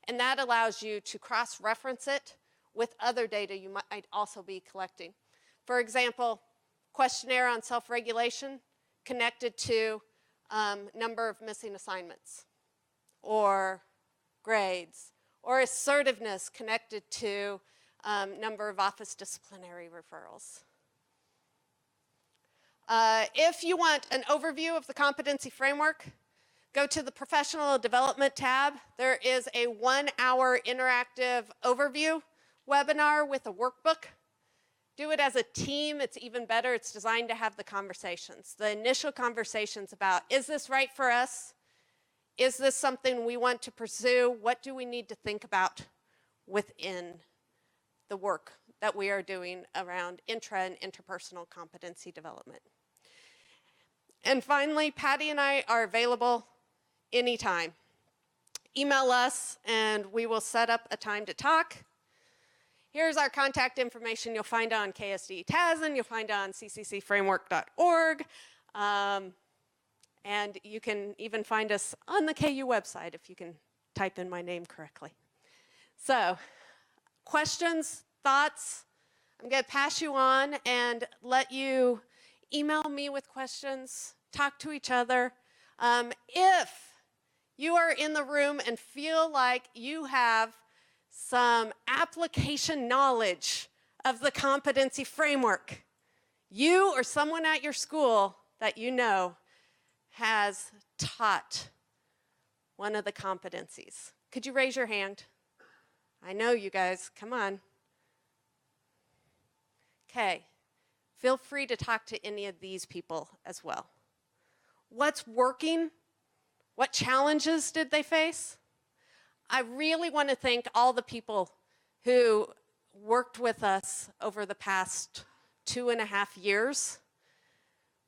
S1: And that allows you to cross-reference it with other data you might also be collecting. For example, questionnaire on self-regulation connected to number of missing assignments, or grades, or assertiveness connected to number of office disciplinary referrals. If you want an overview of the competency framework, go to the Professional Development tab. There is a 1-hour interactive overview webinar with a workbook. Do it as a team. It's even better. It's designed to have the conversations. The initial conversations about, is this right for us? Is this something we want to pursue? What do we need to think about within the work that we are doing around intra and interpersonal competency development? And finally, Patty and I are available anytime. Email us and we will set up a time to talk. Here's our contact information you'll find on KSDE TASN, you'll find on cccframework.org, and you can even find us on the KU website if you can type in my name correctly. So, questions, thoughts? I'm going to pass you on and let you email me with questions, talk to each other. If you are in the room and feel like you have some application knowledge of the competency framework, you or someone at your school that you know has taught one of the competencies. Could you raise your hand? I know you guys, come on. Okay, feel free to talk to any of these people as well. What's working? What challenges did they face? I really want to thank all the people who worked with us over the past 2.5 years,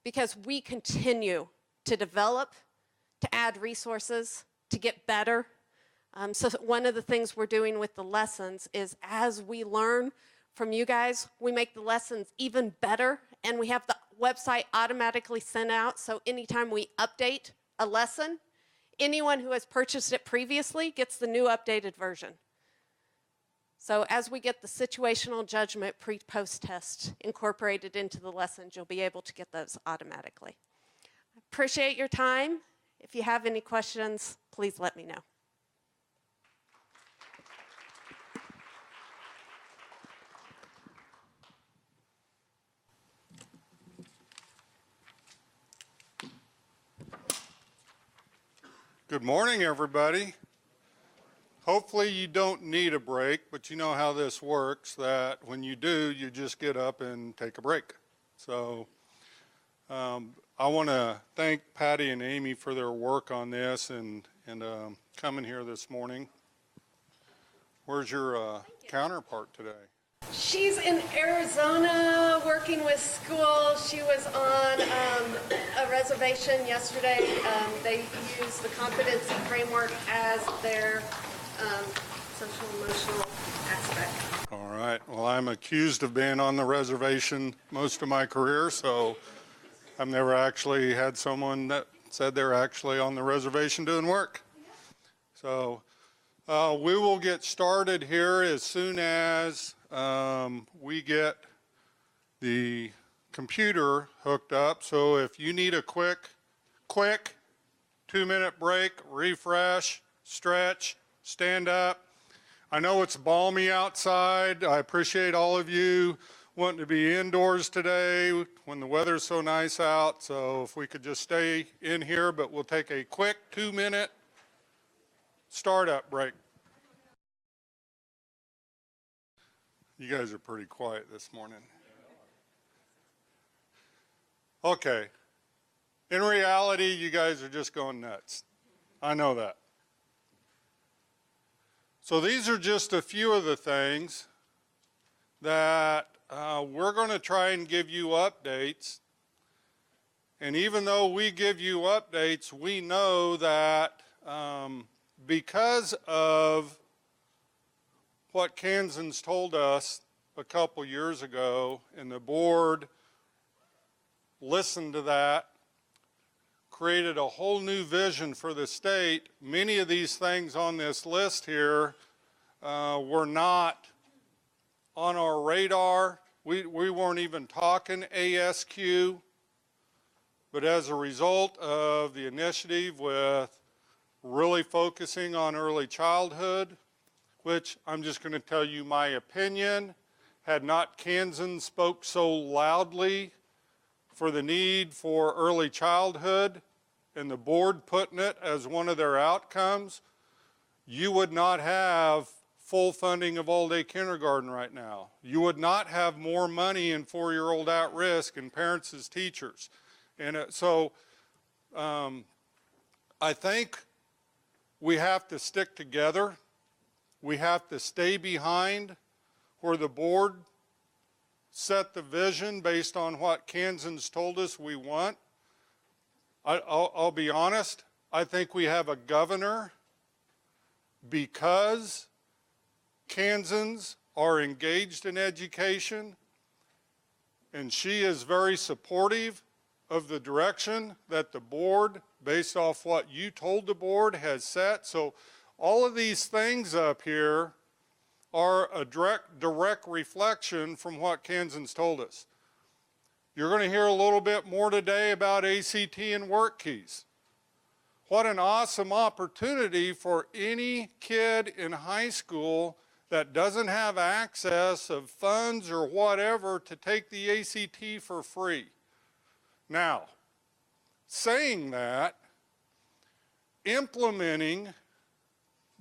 S1: because we continue to develop, to add resources, to get better. So one of the things we're doing with the lessons is, as we learn from you guys, we make the lessons even better, and we have the website automatically sent out, so anytime we update a lesson, anyone who has purchased it previously gets the new updated version. So as we get the situational judgment pre-post test incorporated into the lessons, you'll be able to get those automatically. I appreciate your time. If you have any questions, please let me know.
S5: Good morning, everybody. Hopefully you don't need a break, but you know how this works, that when you do, you just get up and take a break. So I want to thank Patty and Amy for their work on this and coming here this morning. Where's your counterpart today?
S1: She's in Arizona working with school. She was on a reservation yesterday. They use the Competency Framework as their social-emotional aspect.
S5: All right. Well, I'm accused of being on the reservation most of my career, so I've never actually had someone that said they're actually on the reservation doing work. So we will get started here as soon as we get the computer hooked up. So if you need a quick 2-minute break, refresh, stretch, stand up. I know it's balmy outside. I appreciate all of you wanting to be indoors today when the weather's so nice out. So if we could just stay in here, but we'll take a quick 2-minute startup break. You guys are pretty quiet this morning. Okay. In reality, you guys are just going nuts. I know that. So these are just a few of the things that we're going to try and give you updates. And even though we give you updates, we know that because of what Kansans told us a couple years ago, and the board listened to that, created a whole new vision for the state. Many of these things on this list here were not on our radar. We weren't even talking ASQ, but as a result of the initiative with really focusing on early childhood, which I'm just going to tell you my opinion, had not Kansans spoke so loudly for the need for early childhood and the board putting it as one of their outcomes, you would not have full funding of all-day kindergarten right now. You would not have more money in four-year-old at risk and parents as teachers. And so I think we have to stick together. We have to stay behind where the board set the vision based on what Kansans told us we want. I'll be honest, I think we have a governor because Kansans are engaged in education, and she is very supportive of the direction that the board, based off what you told the board, has set. So all of these things up here are a direct reflection from what Kansans told us. You're going to hear a little bit more today about ACT and work keys. What an awesome opportunity for any kid in high school that doesn't have access of funds or whatever to take the ACT for free. Now, saying that, implementing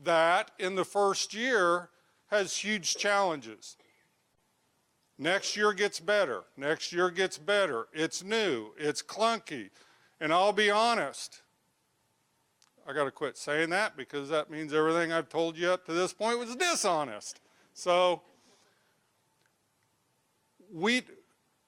S5: that in the first year has huge challenges. Next year gets better. Next year gets better. It's new. It's clunky. And I'll be honest, I got to quit saying that because that means everything I've told you up to this point was dishonest. So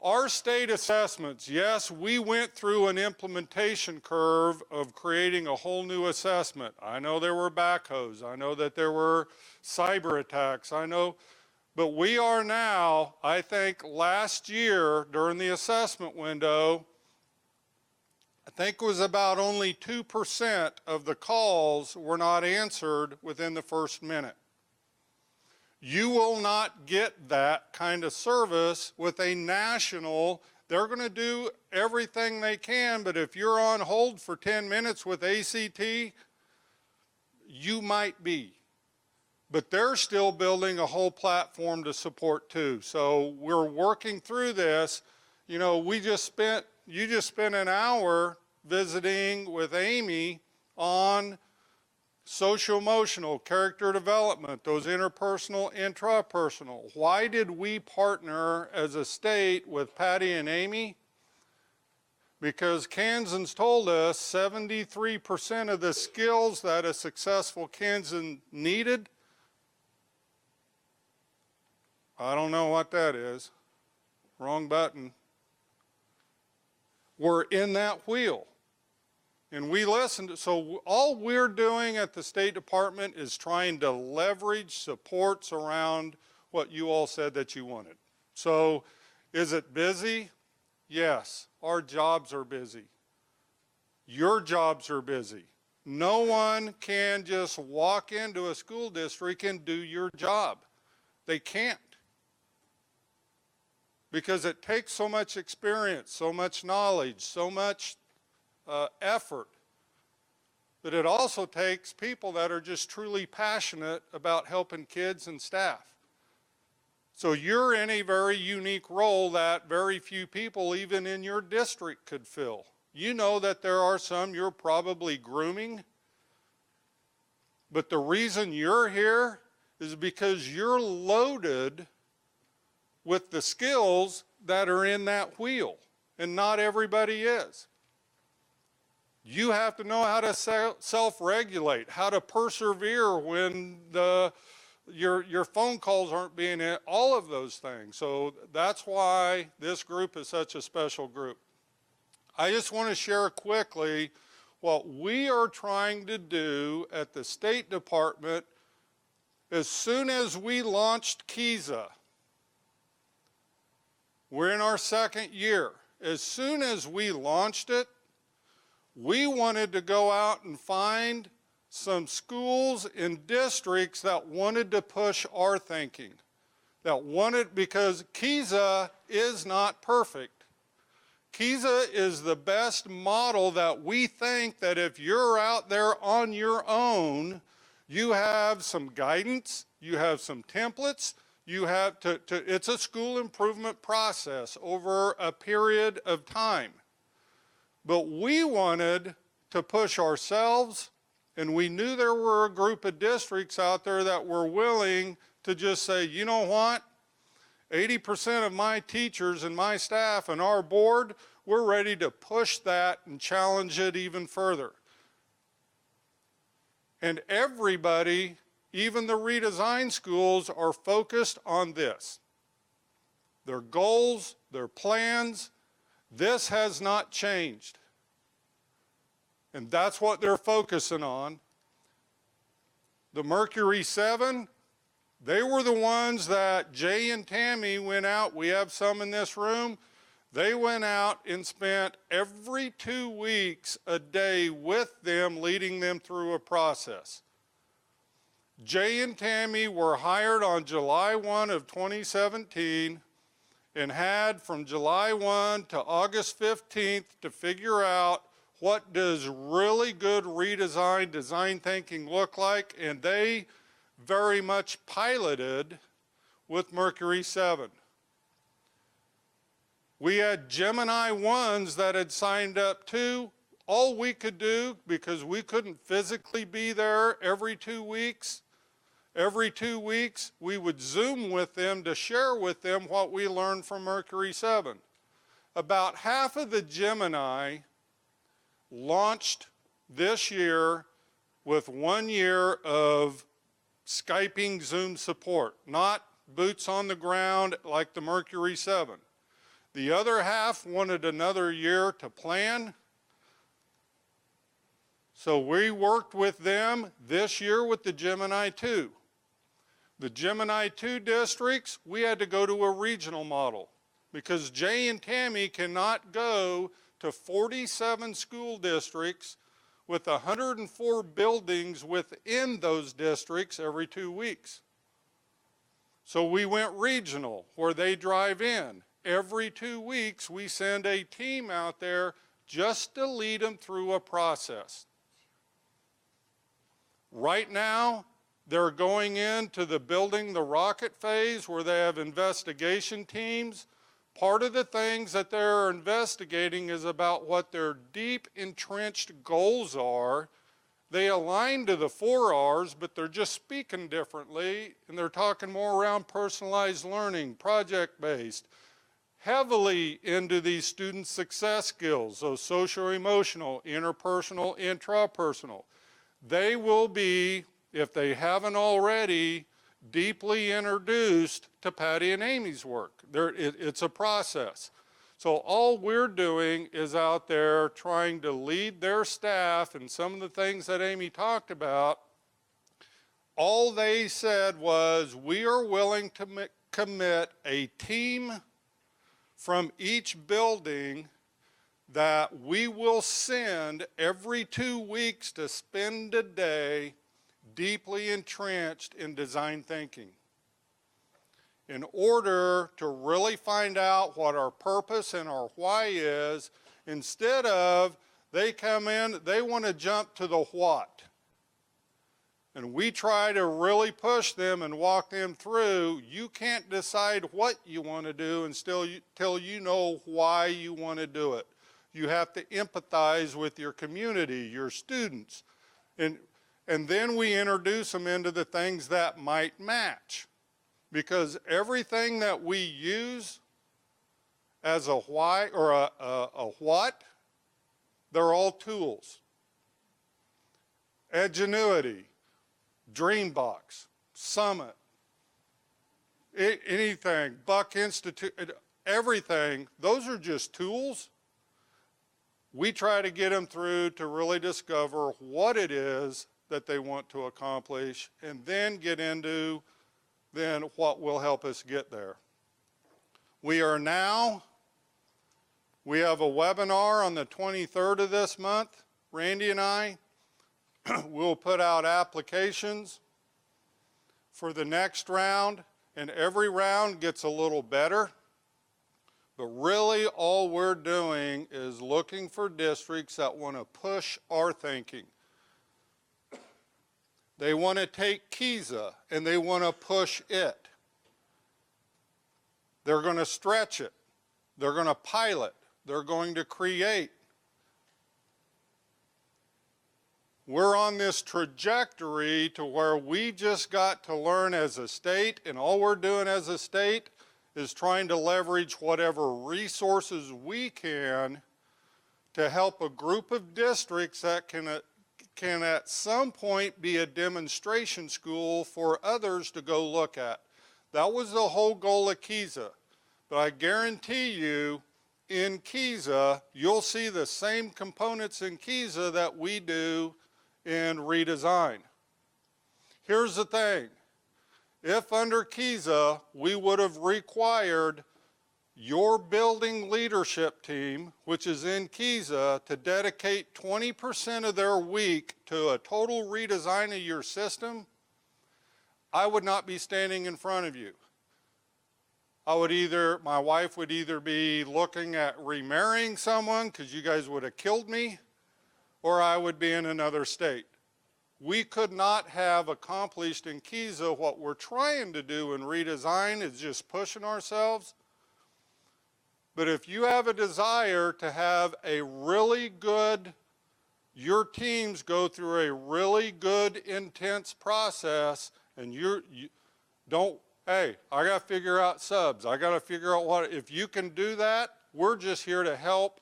S5: our state assessments, yes, we went through an implementation curve of creating a whole new assessment. I know there were backhoes. I know that there were cyber attacks. I know, but we are now, I think last year during the assessment window, I think it was about only 2% of the calls were not answered within the first minute. You will not get that kind of service with a national. They're going to do everything they can, but if you're on hold for 10 minutes with ACT, you might be. But they're still building a whole platform to support too. So we're working through this. You know, you just spent an hour visiting with Amy on SocialEmotional, character development, those interpersonal, intrapersonal. Why did we partner as a state with Patty and Amy? Because Kansans told us 73% of the skills that a successful Kansan needed, I don't know what that is, wrong button, were in that wheel. And we listened. So all we're doing at the State Department is trying to leverage supports around what you all said that you wanted. So is it busy? Yes, our jobs are busy. Your jobs are busy. No one can just walk into a school district and do your job. They can't. Because it takes so much experience, so much knowledge, so much effort. But it also takes people that are just truly passionate about helping kids and staff. So you're in a very unique role that very few people even in your district could fill. You know that there are some you're probably grooming, but the reason you're here is because you're loaded with the skills that are in that wheel, and not everybody is. You have to know how to self-regulate, how to persevere when the your phone calls aren't being in, all of those things. So that's why this group is such a special group. I just want to share quickly what we are trying to do at the State Department. As soon as we launched KISA, we're in our second year. As soon as we launched it, we wanted to go out and find some schools and districts that wanted to push our thinking, because KISA is not perfect. KISA is the best model that we think that if you're out there on your own, you have some guidance, you have some templates, you have it's a school improvement process over a period of time. But we wanted to push ourselves, and we knew there were a group of districts out there that were willing to just say, you know what, 80% of my teachers and my staff and our board, we're ready to push that and challenge it even further. And everybody, even the redesigned schools, are focused on this. Their goals, their plans, this has not changed. And that's what they're focusing on. The Mercury 7, they were the ones that Jay and Tammy went out, we have some in this room, they went out and spent every 2 weeks a day with them, leading them through a process. Jay and Tammy were hired on July 1 of 2017 and had from July 1 to August 15th to figure out what does really good redesign, design thinking look like, and they very much piloted with Mercury 7. We had Gemini 1s that had signed up too. All we could do, because we couldn't physically be there every 2 weeks, we would Zoom with them to share with them what we learned from Mercury 7. About half of the Gemini launched this year with 1 year of Skyping Zoom support, not boots on the ground like the Mercury 7. The other half wanted another year to plan. So we worked with them this year with the Gemini 2. The Gemini 2 districts, we had to go to a regional model because Jay and Tammy cannot go to 47 school districts with 104 buildings within those districts every 2 weeks. So we went regional, where they drive in. Every 2 weeks, we send a team out there just to lead them through a process. Right now, they're going into the building the rocket phase where they have investigation teams. Part of the things that they're investigating is about what their deep entrenched goals are. They align to the 4 R's, but they're just speaking differently, and they're talking more around personalized learning, project-based, heavily into these student success skills, so social-emotional, interpersonal, intrapersonal. They will be, if they haven't already, deeply introduced to Patty and Amy's work. It's a process. So all we're doing is out there trying to lead their staff, and some of the things that Amy talked about, all they said was, we are willing to commit a team from each building that we will send every 2 weeks to spend a day deeply entrenched in design thinking, in order to really find out what our purpose and our why is, instead of they come in, they want to jump to the what. And we try to really push them and walk them through. You can't decide what you want to do until you know why you want to do it. You have to empathize with your community, your students. And then we introduce them into the things that might match. Because everything that we use as a why or a what, they're all tools. Edgenuity, Dreambox, Summit, anything, Buck Institute, everything, those are just tools. We try to get them through to really discover what it is that they want to accomplish and then get into then what will help us get there. We have a webinar on the 23rd of this month. Randy and I will put out applications for the next round, and every round gets a little better. But really all we're doing is looking for districts that want to push our thinking. They want to take KESA and they want to push it. They're going to stretch it. They're going to pilot. They're going to create. We're on this trajectory to where we just got to learn as a state, and all we're doing as a state is trying to leverage whatever resources we can to help a group of districts that can at some point be a demonstration school for others to go look at. That was the whole goal of KESA. But I guarantee you, in KESA, you'll see the same components in KESA that we do in redesign. Here's the thing. If under KESA, we would have required your building leadership team, which is in KESA, to dedicate 20% of their week to a total redesign of your system, I would not be standing in front of you. My wife would either be looking at remarrying someone because you guys would have killed me, or I would be in another state. We could not have accomplished in KESA what we're trying to do in redesign is just pushing ourselves. But if you have a desire to have a really good, your teams go through a really good, intense process, and hey, I got to figure out subs. I got to figure out what, if you can do that, we're just here to help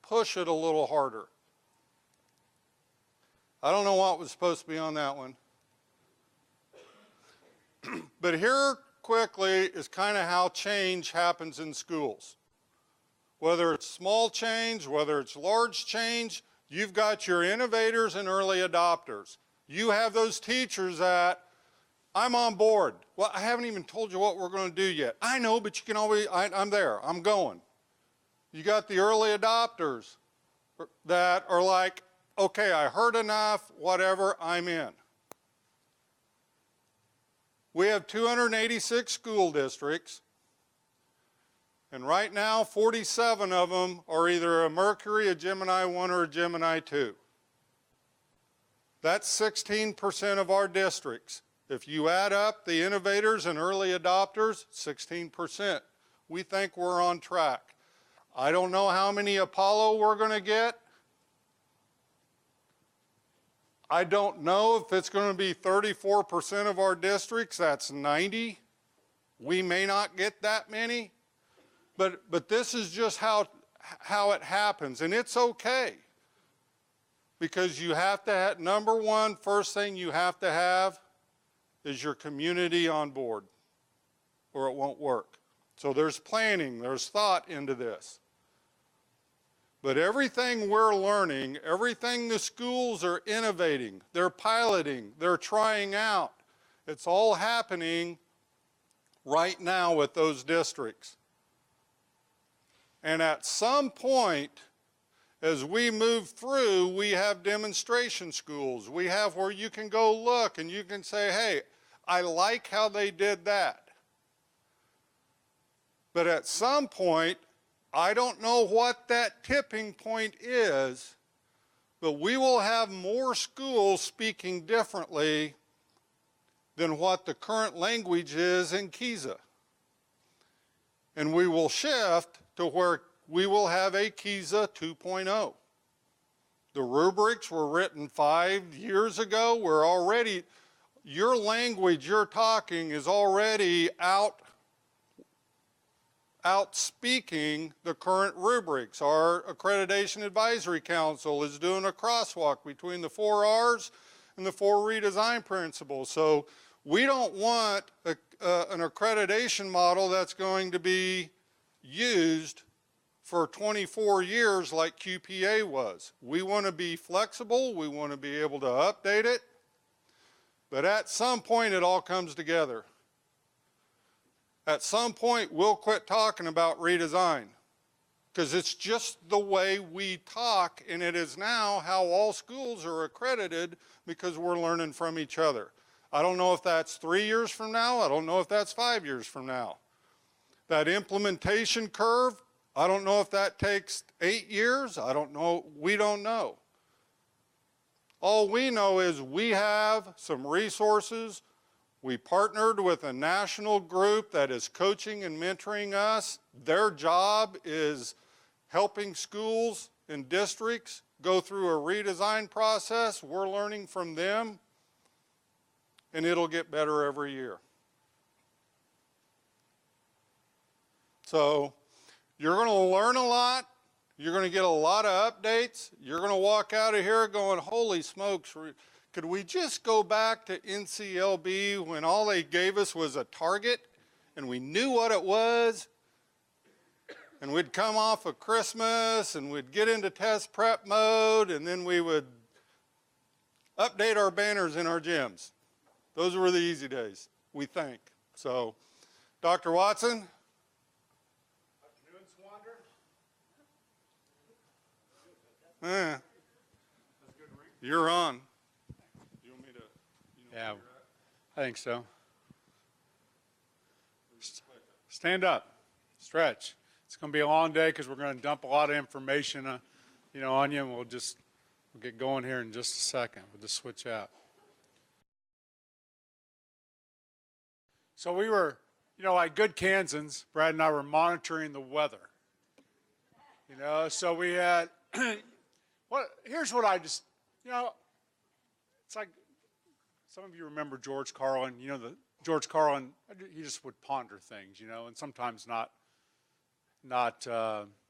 S5: push it a little harder. I don't know what was supposed to be on that one. But here quickly is kind of how change happens in schools. Whether it's small change, whether it's large change, you've got your innovators and early adopters. You have those teachers that, I'm on board. Well, I haven't even told you what we're going to do yet. I know, but you can always, I'm there, I'm going. You got the early adopters that are like, okay, I heard enough, whatever, I'm in. We have 286 school districts, and right now 47 of them are either a Mercury, a Gemini 1, or a Gemini 2. That's 16% of our districts. If you add up the innovators and early adopters, 16%. We think we're on track. I don't know how many Apollo we're going to get. I don't know if it's going to be 34% of our districts, that's 90. We may not get that many, but this is just how it happens, and it's okay. Because you have to have, number one, first thing you have to have is your community on board, or it won't work. So there's planning, there's thought into this. But everything we're learning, everything the schools are innovating, they're piloting, they're trying out, it's all happening right now with those districts. And at some point, as we move through, we have demonstration schools. We have where you can go look and you can say, hey, I like how they did that. But at some point, I don't know what that tipping point is, but we will have more schools speaking differently than what the current language is in KESA. And we will shift to where we will have a KESA 2.0. The rubrics were written 5 years ago. We're already, your language you're talking is already outspeaking the current rubrics. Our Accreditation Advisory Council is doing a crosswalk between the 4 R's and the 4 redesign principles. So We don't want an accreditation model that's going to be used for 24 years like QPA was. We want to be flexible. We want to be able to update it. But at some point, it all comes together. At some point, we'll quit talking about redesign because it's just the way we talk, and it is now how all schools are accredited because we're learning from each other. I don't know if that's 3 years from now. I don't know if that's 5 years from now. That implementation curve, I don't know if that takes 8 years. I don't know. We don't know. All we know is we have some resources. We partnered with a national group that is coaching and mentoring us. Their job is helping schools and districts go through a redesign process. We're learning from them, and it'll get better every year. So you're going to learn a lot. You're going to get a lot of updates. You're going to walk out of here going, holy smokes, could we just go back to NCLB when all they gave us was a target and we knew what it was? And we'd come off of Christmas and we'd get into test prep mode, and then we would update our banners in our gyms. Those were the easy days, we think. So, Dr. Watson? You're on. You want me to?
S6: Yeah, I think so. Stand up, stretch. It's going to be a long day because we're going to dump a lot of information, on you, and we'll get going here in just a second. We'll just switch out. So we were, like good Kansans, Brad and I were monitoring the weather. So we had. Here's what I just, it's like some of you remember George Carlin. George Carlin, he just would ponder things, and sometimes not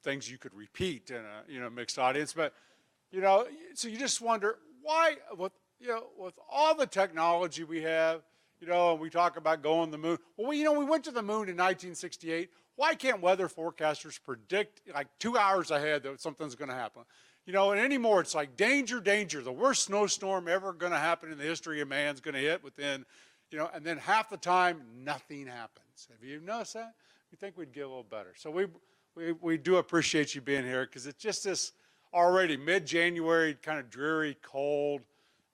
S6: things you could repeat in a mixed audience. But so you just wonder why, with all the technology we have, and we talk about going to the moon. Well, we went to the moon in 1968. Why can't weather forecasters predict like 2 hours ahead that something's going to happen? And anymore, it's like danger, danger. The worst snowstorm ever going to happen in the history of man's going to hit within, and then half the time, nothing happens. Have you noticed that? We think we'd get a little better. So we do appreciate you being here because it's just this already mid-January kind of dreary, cold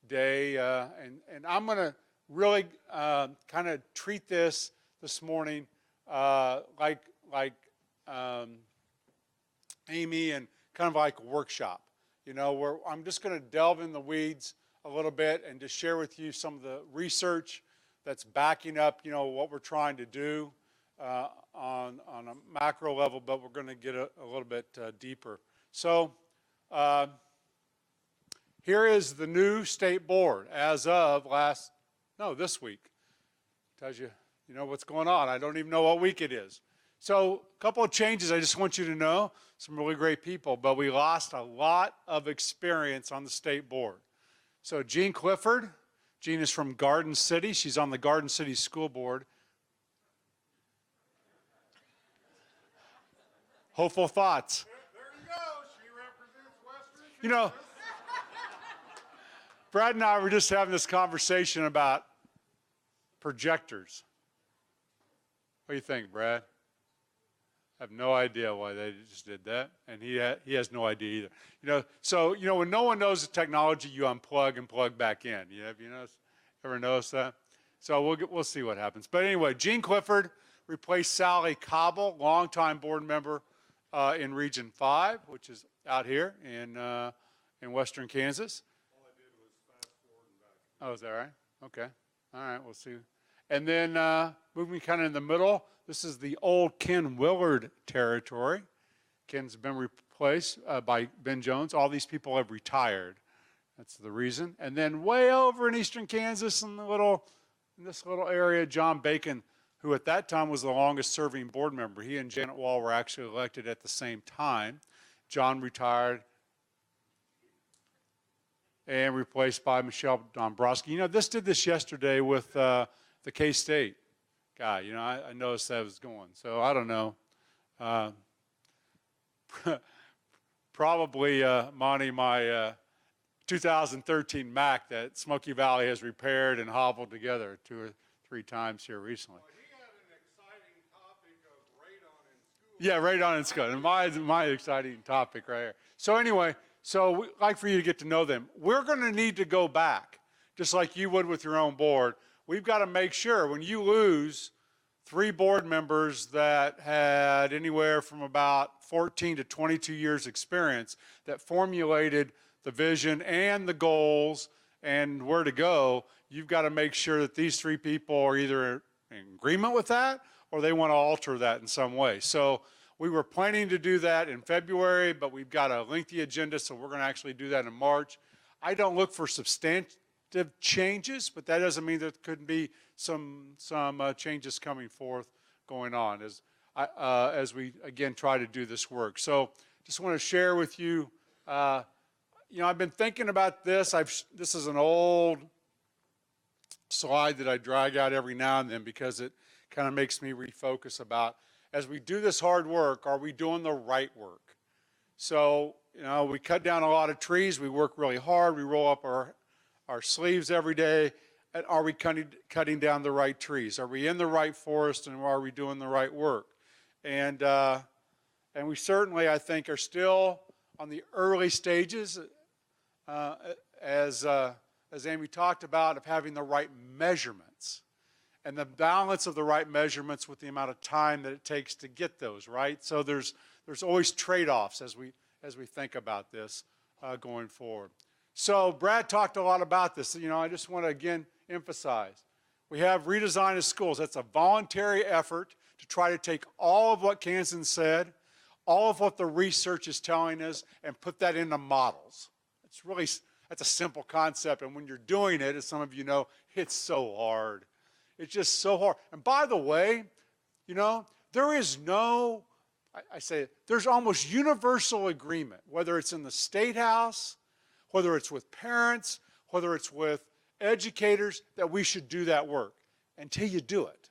S6: day. And I'm going to really kind of treat this morning like Amy, and kind of like a workshop, where I'm just going to delve in the weeds a little bit and just share with you some of the research that's backing up, what we're trying to do on a macro level, but we're going to get a little bit deeper. So here is the new state board as of this week. Tells you, what's going on. I don't even know what week it is. So a couple of changes I just want you to know. Some really great people, but we lost a lot of experience on the state board. So Jean Clifford, Jean is from Garden City. She's on the Garden City School Board. Hopeful thoughts.
S5: There you go. She represents Western.
S6: Brad and I were just having this conversation about projectors. What do you think, Brad? I have no idea why they just did that, and he has no idea either. So when no one knows the technology, you unplug and plug back in. Have you ever noticed that? So we'll see what happens. But anyway, Jean Clifford replaced Sally Cobble, longtime board member in Region 5, which is out here in western Kansas.
S5: All I did was fast forward and back.
S6: Oh, is that right? Okay. All right, we'll see. And then moving kind of in the middle, this is the old Ken Willard territory. Ken's been replaced by Ben Jones. All these people have retired. That's the reason. And then way over in eastern Kansas in this little area, John Bacon, who at that time was the longest serving board member. He and Janet Wall were actually elected at the same time. John retired and replaced by Michelle Dombrowski. This did this yesterday with the K-State guy. You know, I noticed that was going. So I don't know. Probably, Monty, my 2013 Mac that Smoky Valley has repaired and hobbled together 2 or 3 times here recently.
S5: Well, he had an exciting topic of radon in school.
S6: Yeah, radon in school. And my exciting topic right here. So anyway, we'd like for you to get to know them. We're going to need to go back, just like you would with your own board. We've got to make sure when you lose 3 board members that had anywhere from about 14 to 22 years experience that formulated the vision and the goals and where to go, you've got to make sure that these 3 people are either in agreement with that or they want to alter that in some way. So we were planning to do that in February, but we've got a lengthy agenda, so we're going to actually do that in March. I don't look for substantive changes, but that doesn't mean there couldn't be some changes coming forth going on as we, again, try to do this work. So just want to share with you, you know, I've been thinking about this. This is an old slide that I drag out every now and then because it kind of makes me refocus about, as we do this hard work, are we doing the right work? So, you know, we cut down a lot of trees. We work really hard. We roll up our sleeves every day. And are we cutting down the right trees? Are we in the right forest, and are we doing the right work? And we certainly, I think, are still on the early stages, as Amy talked about, of having the right measurements and the balance of the right measurements with the amount of time that it takes to get those, right? So there's always trade-offs as we think about this going forward. So Brad talked a lot about this. You know, I just want to again emphasize, we have redesign of schools. That's a voluntary effort to try to take all of what Kansan said, all of what the research is telling us, and put that into models. That's a simple concept, and when you're doing it, as some of you know, it's so hard. It's just so hard. And by the way, you know, there is no, I say, there's almost universal agreement, whether it's in the State House, whether it's with parents, whether it's with educators, that we should do that work until you do it,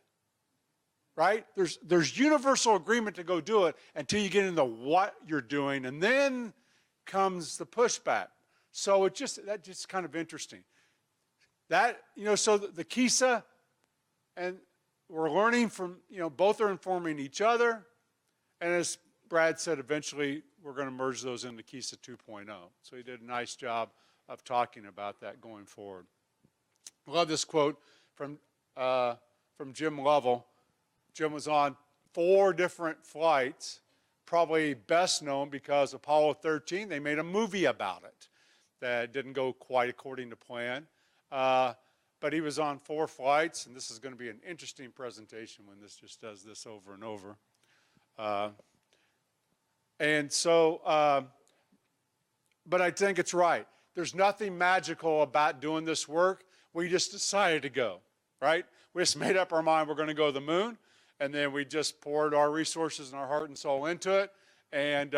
S6: right? There's universal agreement to go do it until you get into what you're doing, and then comes the pushback. So that's just kind of interesting. That, you know, so the KISA, and we're learning from, you know, both are informing each other, and as Brad said, eventually we're going to merge those into KISA 2.0. So he did a nice job of talking about that going forward. I love this quote from Jim Lovell. Jim was on 4 different flights, probably best known because Apollo 13, they made a movie about it that didn't go quite according to plan. But he was on 4 flights, and this is going to be an interesting presentation when this just does this over and over. But I think it's right. There's nothing magical about doing this work. We just decided to go, right? We just made up our mind we're going to go to the moon, and then we just poured our resources and our heart and soul into it. And,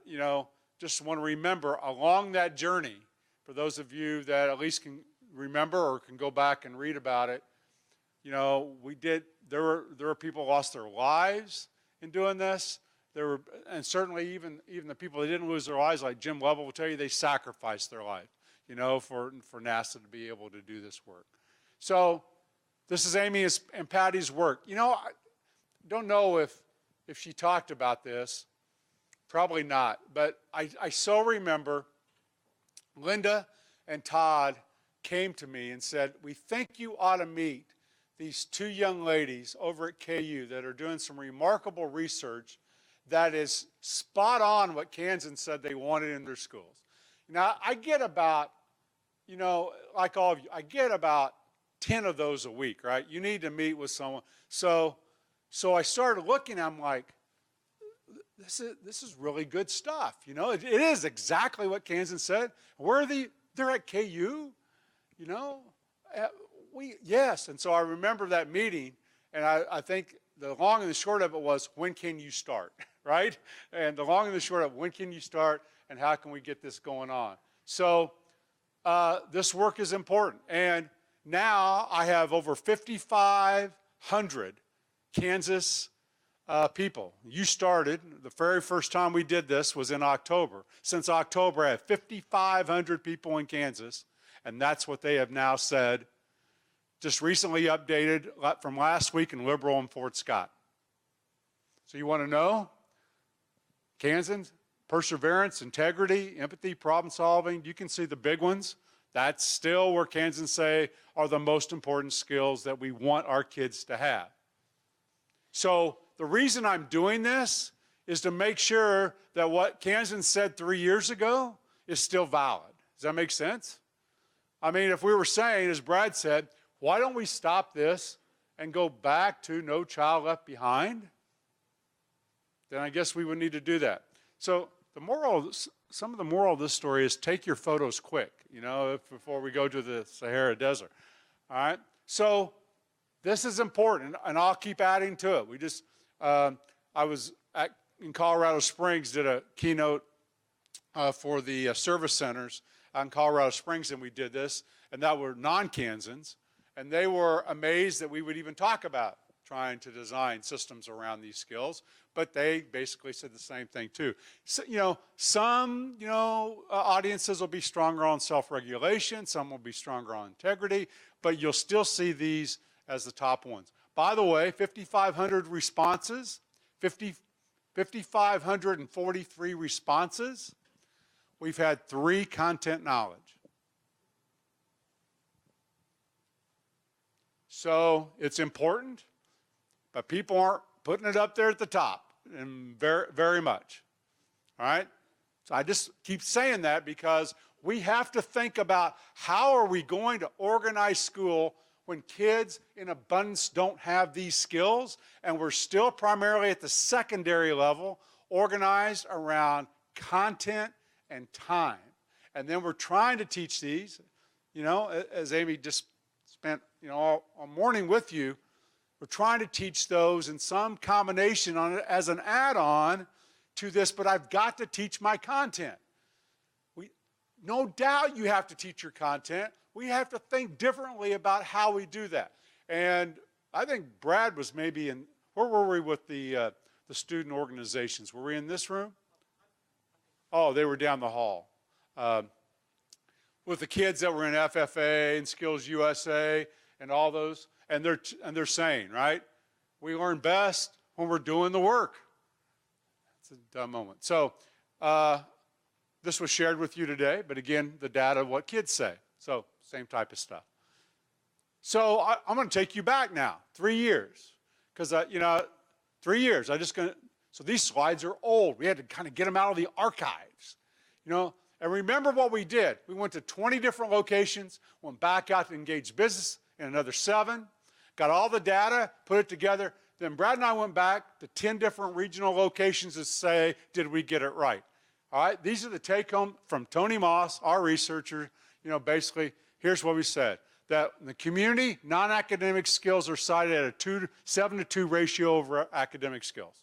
S6: you know, just want to remember along that journey, for those of you that at least can remember or can go back and read about it, you know, there were people who lost their lives in doing this. And certainly even the people that didn't lose their lives, like Jim Lovell will tell you, they sacrificed their life, you know, for NASA to be able to do this work. So this is Amy and Patty's work. You know, I don't know if she talked about this, probably not, but I so remember Linda and Todd came to me and said, we think you ought to meet these 2 young ladies over at KU that are doing some remarkable research that is spot on what Kansan said they wanted in their schools. Now, I get about, you know, like all of you, I get about 10 of those a week, right? You need to meet with someone. So I started looking, I'm like, this is really good stuff. You know, it is exactly what Kansan said. They're at KU, you know? Yes, and so I remember that meeting, and I think the long and the short of it was, when can you start, right? And the long and the short of it, when can you start, and how can we get this going on? So this work is important, and Now I have over 5,500 Kansas people. You started, the very first time we did this was in October. Since October, I have 5,500 people in Kansas, and that's what they have now said, just recently updated from last week in Liberal and Fort Scott. So you want to know? Kansans, perseverance, integrity, empathy, problem solving, you can see the big ones. That's still where Kansans say are the most important skills that we want our kids to have. So the reason I'm doing this is to make sure that what Kansans said 3 years ago is still valid. Does that make sense? I mean, if we were saying, as Brad said, why don't we stop this and go back to No Child Left Behind? Then I guess we would need to do that. So the moral, some of the moral of this story is take your photos quick, you know, before we go to the Sahara Desert. All right? So this is important, and I'll keep adding to it. We just, I was in Colorado Springs, did a keynote for the service centers in Colorado Springs, and we did this, and that were non-Kansans, and they were amazed that we would even talk about trying to design systems around these skills, but they basically said the same thing too. So, you know, some, audiences will be stronger on self-regulation, some will be stronger on integrity, but you'll still see these as the top ones. By the way, 5,500 responses, 5,543 responses. We've had 3 content knowledge. So it's important, but people aren't putting it up there at the top, and very, very much. All right? So I just keep saying that because we have to think about how are we going to organize school when kids in abundance don't have these skills, and we're still primarily at the secondary level organized around content and time. And then we're trying to teach these, as Amy just spent, all morning with you, we're trying to teach those in some combination on it as an add-on to this, but I've got to teach my content. No doubt you have to teach your content. We have to think differently about how we do that. And I think Brad was maybe in, where were we with the student organizations? Were we in this room? Oh, they were down the hall. With the kids that were in FFA and Skills USA and all those, and they're saying, right, we learn best when we're doing the work. It's a dumb moment. So this was shared with you today, but again, the data of what kids say. So same type of stuff. So I'm going to take you back now, 3 years, because 3 years. So these slides are old. We had to kind of get them out of the archives, And remember what we did. We went to 20 different locations, went back out to engage business in another 7, got all the data, put it together. Then Brad and I went back to 10 different regional locations to say, did we get it right? All right, these are the take-home from Tony Moss, our researcher. Basically, here's what we said. That in the community, non-academic skills are cited at a 7-to-2 ratio over academic skills.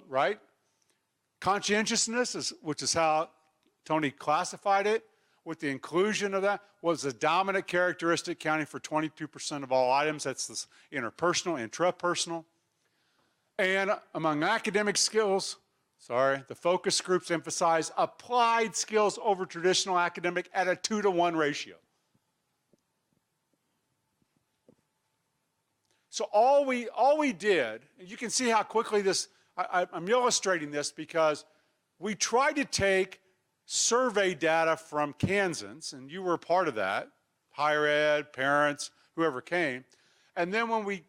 S6: Right? Conscientiousness, which is how Tony classified it, with the inclusion of that, was a dominant characteristic, accounting for 22% of all items. That's this interpersonal, intrapersonal. And among academic skills, the focus groups emphasize applied skills over traditional academic at a 2-to-1 ratio. So all we did, and you can see how quickly this, I'm illustrating this because we tried to take survey data from Kansans, and you were a part of that, higher ed, parents, whoever came, and then when we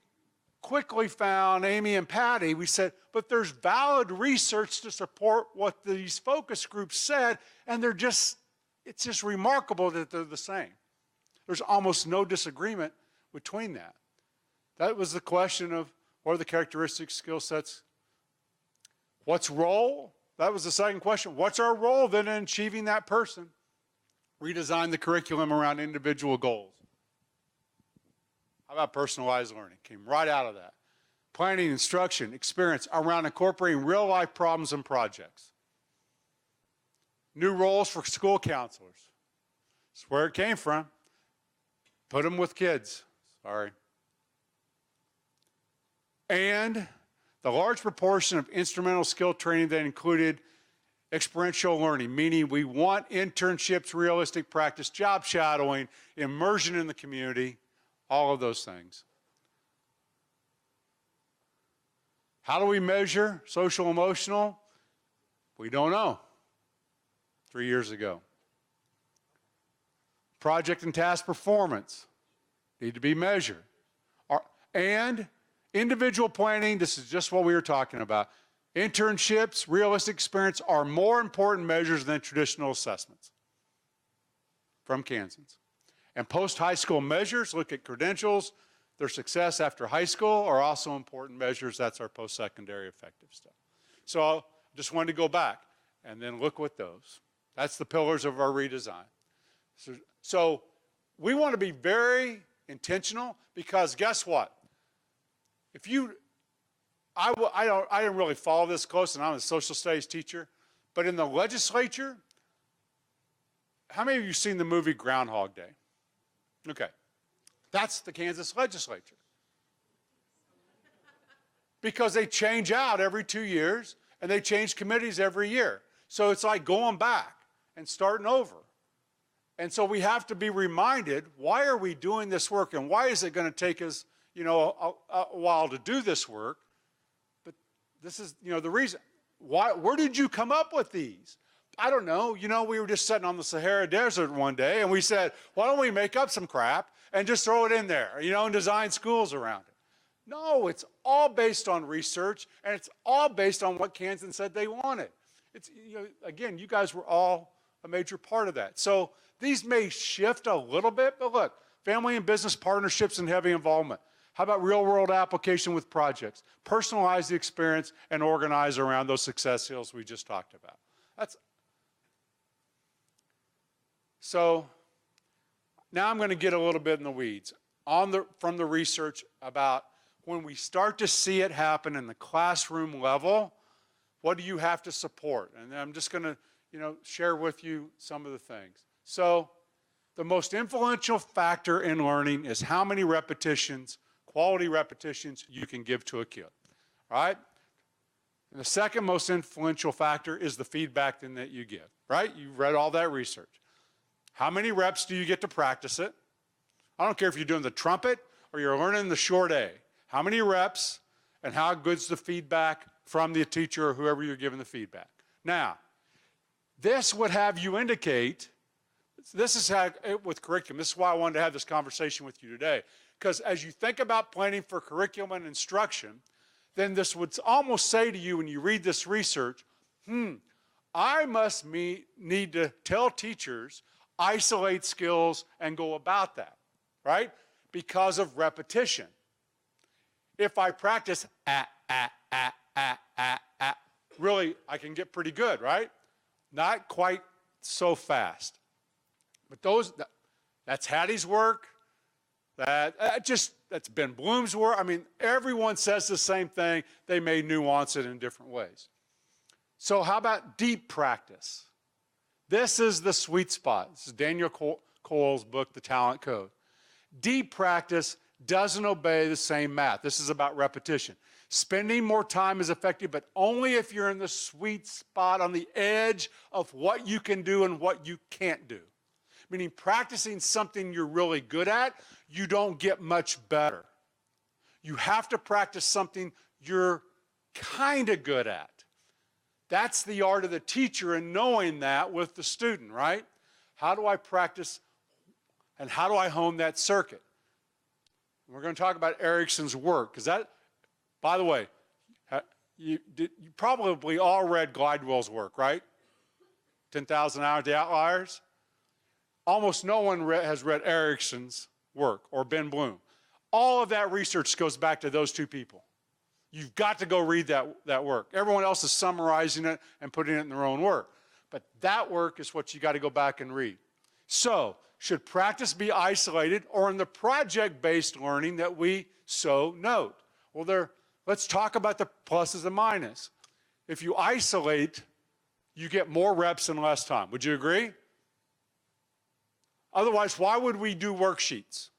S6: quickly found Amy and Patty, we said, but there's valid research to support what these focus groups said, and it's just remarkable that they're the same. There's almost no disagreement between that. That was the question of what are the characteristics, skill sets, what's role? That was the second question. What's our role then in achieving that person? Redesign the curriculum around individual goals. How about personalized learning? Came right out of that. Planning, instruction, experience around incorporating real-life problems and projects. New roles for school counselors. It's where it came from. Put them with kids. Sorry. And the large proportion of instrumental skill training that included experiential learning, meaning we want internships, realistic practice, job shadowing, immersion in the community, all of those things. How do we measure social emotional? We don't know. 3 years ago. Project and task performance need to be measured. And individual planning, this is just what we were talking about. Internships, realistic experience are more important measures than traditional assessments from Kansans. And post-high school measures, look at credentials, their success after high school are also important measures. That's our post-secondary effective stuff. So I just wanted to go back and then look with those. That's the pillars of our redesign. So we want to be very intentional because guess what? If you, I didn't really follow this close, and I'm a social studies teacher, but in the legislature, how many of you seen the movie Groundhog Day? Okay. That's the Kansas legislature. Because they change out every 2 years, and they change committees every year. So it's like going back and starting over. And so we have to be reminded, why are we doing this work, and why is it going to take us, you know, a while to do this work? But this is, you know, the reason. Why? Where did you come up with these? I don't know. You know, we were just sitting on the Sahara Desert one day, and we said, why don't we make up some crap and just throw it in there, you know, and design schools around it? No, it's all based on research, and it's all based on what Kansas said they wanted. It's, you know, again, you guys were all a major part of that. So these may shift a little bit, but look, family and business partnerships and heavy involvement. How about real-world application with projects? Personalize the experience and organize around those success hills we just talked about. So now I'm going to get a little bit in the weeds from the research about when we start to see it happen in the classroom level, what do you have to support? And I'm just going to, you know, share with you some of the things. So the most influential factor in learning is how many repetitions, quality repetitions, you can give to a kid, all right? And the second most influential factor is the feedback that you give, right? You read all that research. How many reps do you get to practice it? I don't care if you're doing the trumpet or you're learning the short A. How many reps and how good's the feedback from the teacher or whoever you're giving the feedback? Now, this would have you indicate, this is how, with curriculum, this is why I wanted to have this conversation with you today. Because as you think about planning for curriculum and instruction, then this would almost say to you when you read this research, I must need to tell teachers, isolate skills and go about that, right? Because of repetition. If I practice really, I can get pretty good, right? Not quite so fast. But that's Hattie's work. That's Ben Bloom's work. I mean, everyone says the same thing. They may nuance it in different ways. So how about deep practice? This is the sweet spot. This is Daniel Cole's book, The Talent Code. Deep practice doesn't obey the same math. This is about repetition. Spending more time is effective, but only if you're in the sweet spot on the edge of what you can do and what you can't do. Meaning practicing something you're really good at, you don't get much better. You have to practice something you're kind of good at. That's the art of the teacher and knowing that with the student, right? How do I practice and how do I hone that circuit? We're going to talk about Erickson's work, because that, by the way, you probably all read Glidewell's work, right? 10,000 Hours, The Outliers. Almost no one has read Erickson's work or Ben Bloom. All of that research goes back to those two people. You've got to go read that work. Everyone else is summarizing it and putting it in their own work. But that work is what you got to go back and read. So, should practice be isolated or in the project-based learning that we so note? Well, let's talk about the pluses and minuses. If you isolate, you get more reps in less time. Would you agree? Otherwise, why would we do worksheets?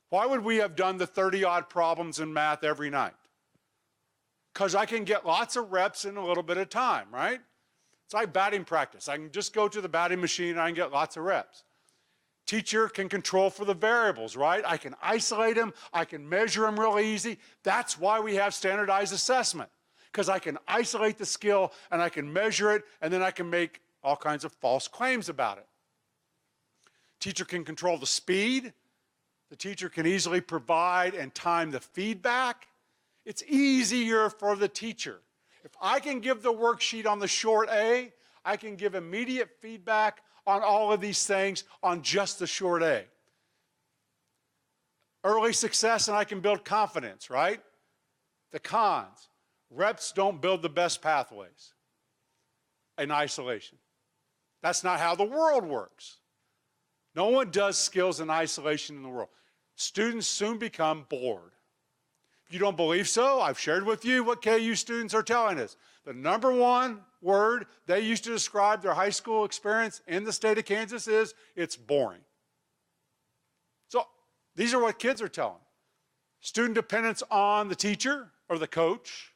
S6: Why would we have done the 30-odd problems in math every night? Because I can get lots of reps in a little bit of time, right? It's like batting practice. I can just go to the batting machine and I can get lots of reps. Teacher can control for the variables, right? I can isolate them. I can measure them really easy. That's why we have standardized assessment, because I can isolate the skill and I can measure it, and then I can make all kinds of false claims about it. Teacher can control the speed. The teacher can easily provide and time the feedback. It's easier for the teacher. If I can give the worksheet on the short A, I can give immediate feedback on all of these things on just the short A. Early success, and I can build confidence, right? The cons. Reps don't build the best pathways in isolation. That's not how the world works. No one does skills in isolation in the world. Students soon become bored. If you don't believe so, I've shared with you what KU students are telling us. The number one word they used to describe their high school experience in the state of Kansas is, it's boring. So these are what kids are telling. Student dependence on the teacher or the coach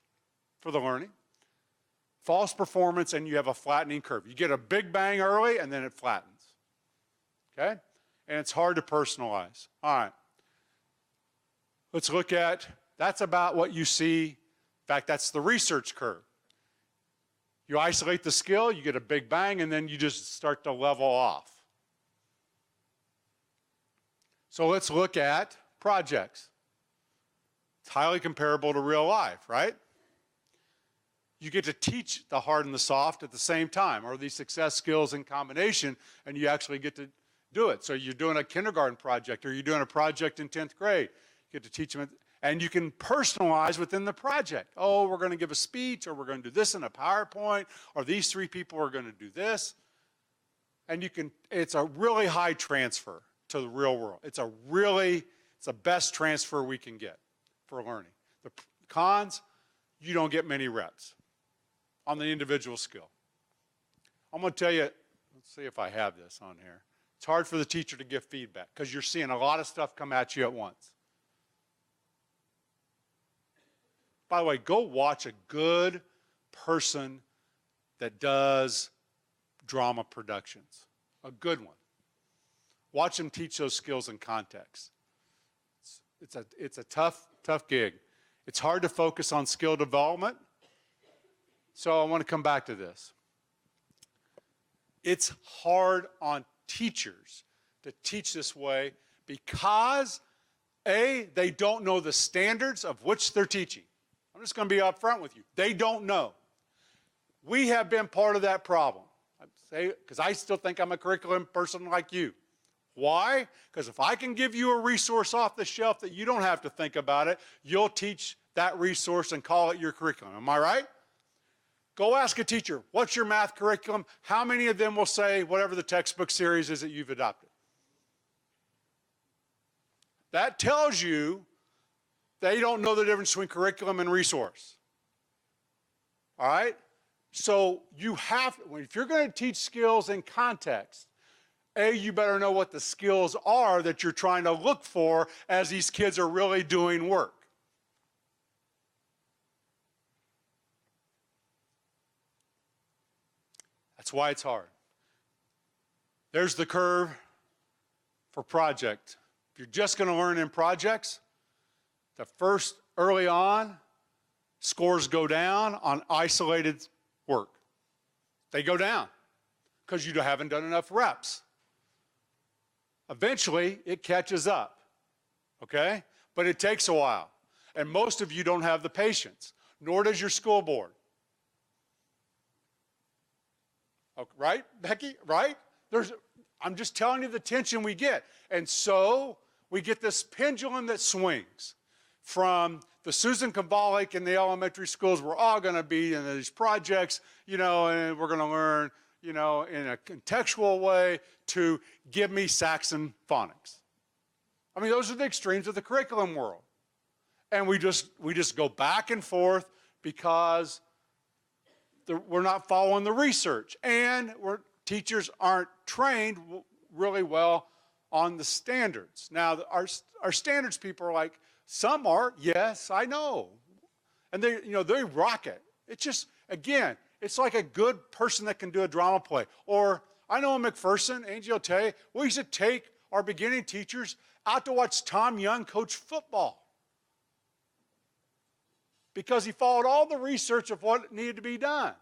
S6: for the learning. False performance, and you have a flattening curve. You get a big bang early, and then it flattens. Okay? And it's hard to personalize. All right. Let's look at, that's about what you see. In fact, that's the research curve. You isolate the skill, you get a big bang, and then you just start to level off. So let's look at projects. It's highly comparable to real life, right? You get to teach the hard and the soft at the same time, or these success skills in combination, and you actually get to do it. So you're doing a kindergarten project, or you're doing a project in 10th grade. You get to teach them, and you can personalize within the project. Oh, we're going to give a speech, or we're going to do this in a PowerPoint, or these three people are going to do this. And you can, it's a really high transfer to the real world. It's the best transfer we can get for learning. The cons, you don't get many reps on the individual skill. I'm going to tell you, let's see if I have this on here. It's hard for the teacher to give feedback because you're seeing a lot of stuff come at you at once. By the way, go watch a good person that does drama productions, a good one. Watch them teach those skills in context. It's a tough gig. It's hard to focus on skill development, so I want to come back to this. It's hard on teachers to teach this way because, A, they don't know the standards of which they're teaching. I'm just going to be upfront with you. They don't know. We have been part of that problem. I say because I still think I'm a curriculum person like you. Why? Because if I can give you a resource off the shelf that you don't have to think about it, you'll teach that resource and call it your curriculum. Am I right? Go ask a teacher, what's your math curriculum? How many of them will say whatever the textbook series is that you've adopted? That tells you they don't know the difference between curriculum and resource. All right? So you have, if you're going to teach skills in context, A, you better know what the skills are that you're trying to look for as these kids are really doing work. That's why it's hard. There's the curve for project. If you're just going to learn in projects, the first, early on, scores go down on isolated work. They go down because you haven't done enough reps. Eventually, it catches up, okay? But it takes a while. And most of you don't have the patience, nor does your school board. Okay, right, Becky? Right? I'm just telling you the tension we get. And so we get this pendulum that swings from the Susan Kovalik in the elementary schools, we're all going to be in these projects, you know, and we're going to learn, you know, in a contextual way, to give me Saxon phonics. I mean, those are the extremes of the curriculum world. And we just go back and forth because we're not following the research. And teachers aren't trained really well on the standards. Now, our standards people are like, some are, yes, I know. And they rock it. It's just, again, it's like a good person that can do a drama play. Or I know in McPherson, Angie will tell you, we used to take our beginning teachers out to watch Tom Young coach football, because he followed all the research of what needed to be done.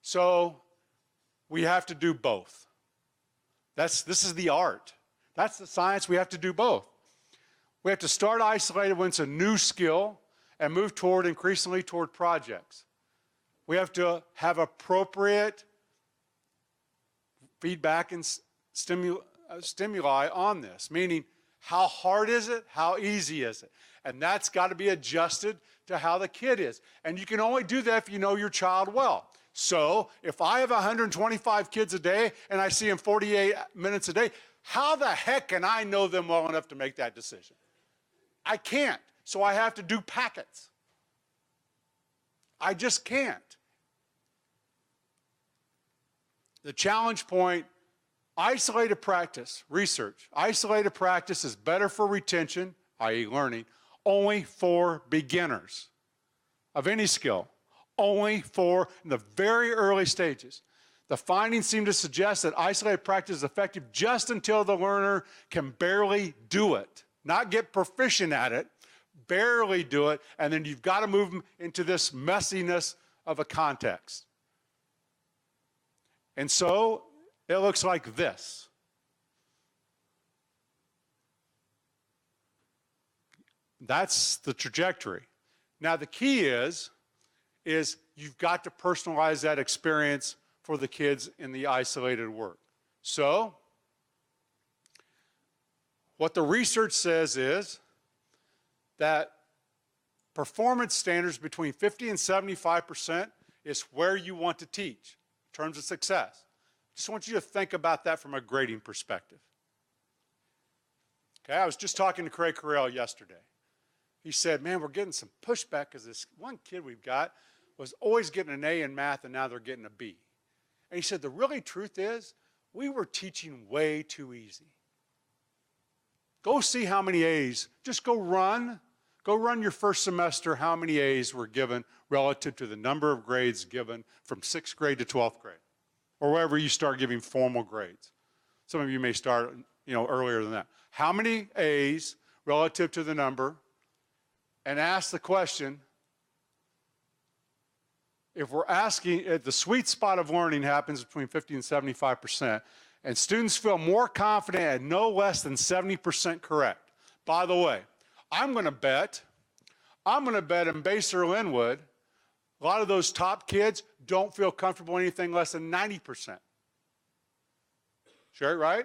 S6: So we have to do both. This is the art. That's the science. We have to do both. We have to start isolated when it's a new skill and move increasingly toward projects. We have to have appropriate feedback and stimuli on this, meaning how hard is it, how easy is it? And that's got to be adjusted to how the kid is. And you can only do that if you know your child well. So if I have 125 kids a day and I see them 48 minutes a day, how the heck can I know them well enough to make that decision? I can't. So I have to do packets. I just can't. The challenge point, isolated practice, research. Isolated practice is better for retention, i.e. learning, only for beginners of any skill, only for in the very early stages. The findings seem to suggest that isolated practice is effective just until the learner can barely do it, not get proficient at it, barely do it, and then you've got to move them into this messiness of a context. And so it looks like this. That's the trajectory. Now the key is you've got to personalize that experience for the kids in the isolated work. So what the research says is that performance standards between 50 and 75% is where you want to teach in terms of success. Just want you to think about that from a grading perspective. Okay, I was just talking to Craig Carell yesterday. He said, man, we're getting some pushback because this one kid we've got was always getting an A in math and now they're getting a B. And he said, the really truth is, we were teaching way too easy. Go see how many A's. Just go run your first semester how many A's were given relative to the number of grades given from 6th grade to 12th grade, or wherever you start giving formal grades. Some of you may start, earlier than that. How many A's relative to the number? And ask the question, if we're asking, if the sweet spot of learning happens between 50 and 75%, and students feel more confident at no less than 70% correct. By the way, I'm going to bet in Baser Linwood, a lot of those top kids don't feel comfortable anything less than 90%. Sure, right?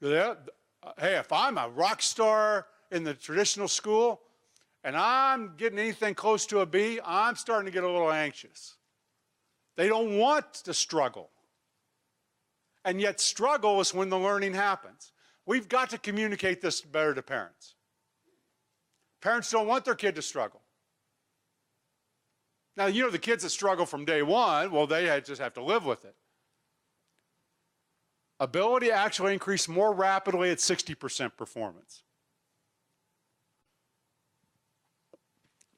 S6: Yeah. Hey, if I'm a rock star in the traditional school and I'm getting anything close to a B, I'm starting to get a little anxious. They don't want to struggle. And yet struggle is when the learning happens. We've got to communicate this better to parents. Parents don't want their kid to struggle. Now, the kids that struggle from day one, well, they just have to live with it. Ability actually increased more rapidly at 60% performance.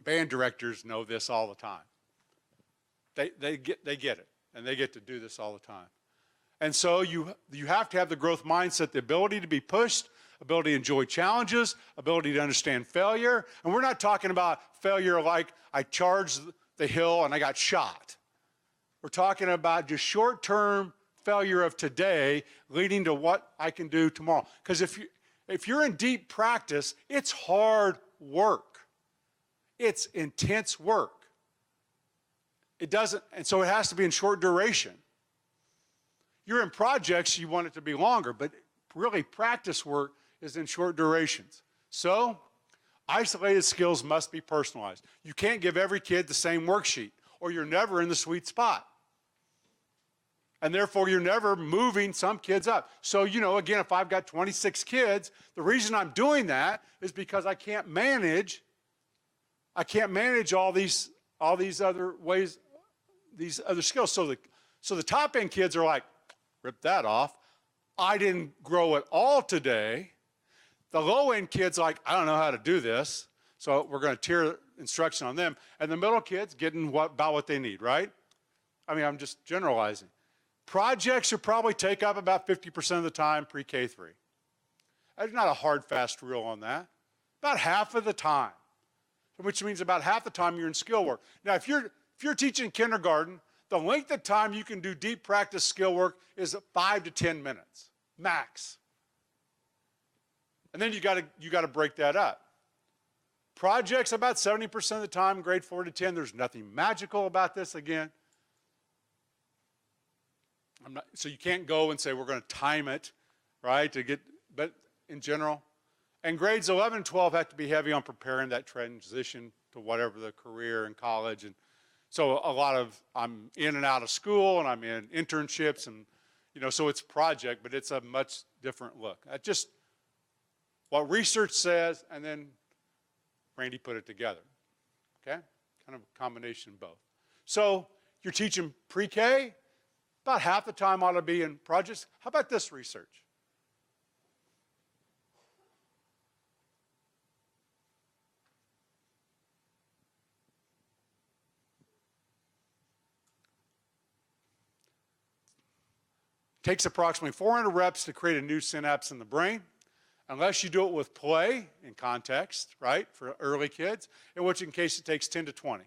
S6: Band directors know this all the time. They get it, and they get to do this all the time. And so you have to have the growth mindset, the ability to be pushed, ability to enjoy challenges, ability to understand failure. And we're not talking about failure like I charged the hill and I got shot. We're talking about just short-term failure of today leading to what I can do tomorrow. Because if you're in deep practice, it's hard work. It's intense work. And so it has to be in short duration. You're in projects, you want it to be longer, but really practice work is in short durations. So isolated skills must be personalized. You can't give every kid the same worksheet, or you're never in the sweet spot. And therefore, you're never moving some kids up. So, again, if I've got 26 kids, the reason I'm doing that is because I can't manage all these other ways, these other skills. So the top end kids are like, rip that off. I didn't grow at all today. The low-end kid's like, I don't know how to do this, so we're going to tier instruction on them. And the middle kids getting about what they need, right? I mean, I'm just generalizing. Projects should probably take up about 50% of the time pre-K 3. There's not a hard, fast rule on that. About half of the time, which means about half the time you're in skill work. Now, if you're teaching kindergarten, the length of time you can do deep practice skill work is 5 to 10 minutes, max. And then you got to break that up. Projects about 70% of the time, grade 4 to 10. There's nothing magical about this again. So you can't go and say we're going to time it, right, but in general. And grades 11 and 12 have to be heavy on preparing that transition to whatever the career in college. And so I'm in and out of school, and I'm in internships, and, so it's project, but it's a much different look. That's just what research says, and then Randy put it together, okay? Kind of a combination of both. So you're teaching pre-K, about half the time ought to be in projects. How about this research? Takes approximately 400 reps to create a new synapse in the brain, unless you do it with play in context, right, for early kids, in which case it takes 10 to 20.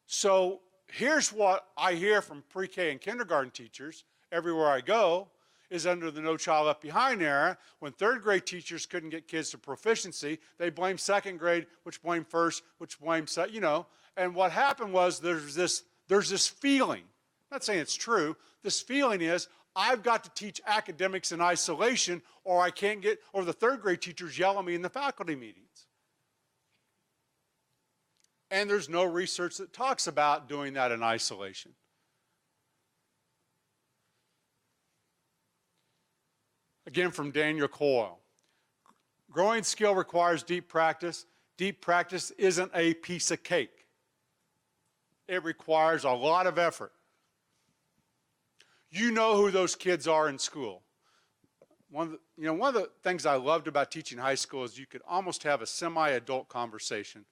S6: So here's what I hear from pre-K and kindergarten teachers everywhere I go, is under the No Child Left Behind era, when third grade teachers couldn't get kids to proficiency, they blamed second grade, which blamed first, which blamed, and what happened was there's this feeling, I'm not saying it's true, this feeling is, I've got to teach academics in isolation, or the third grade teachers yell at me in the faculty meetings. And there's no research that talks about doing that in isolation. Again, from Daniel Coyle. Growing skill requires deep practice. Deep practice isn't a piece of cake. It requires a lot of effort. You know who those kids are in school. One of the things I loved about teaching high school is you could almost have a semi-adult conversation,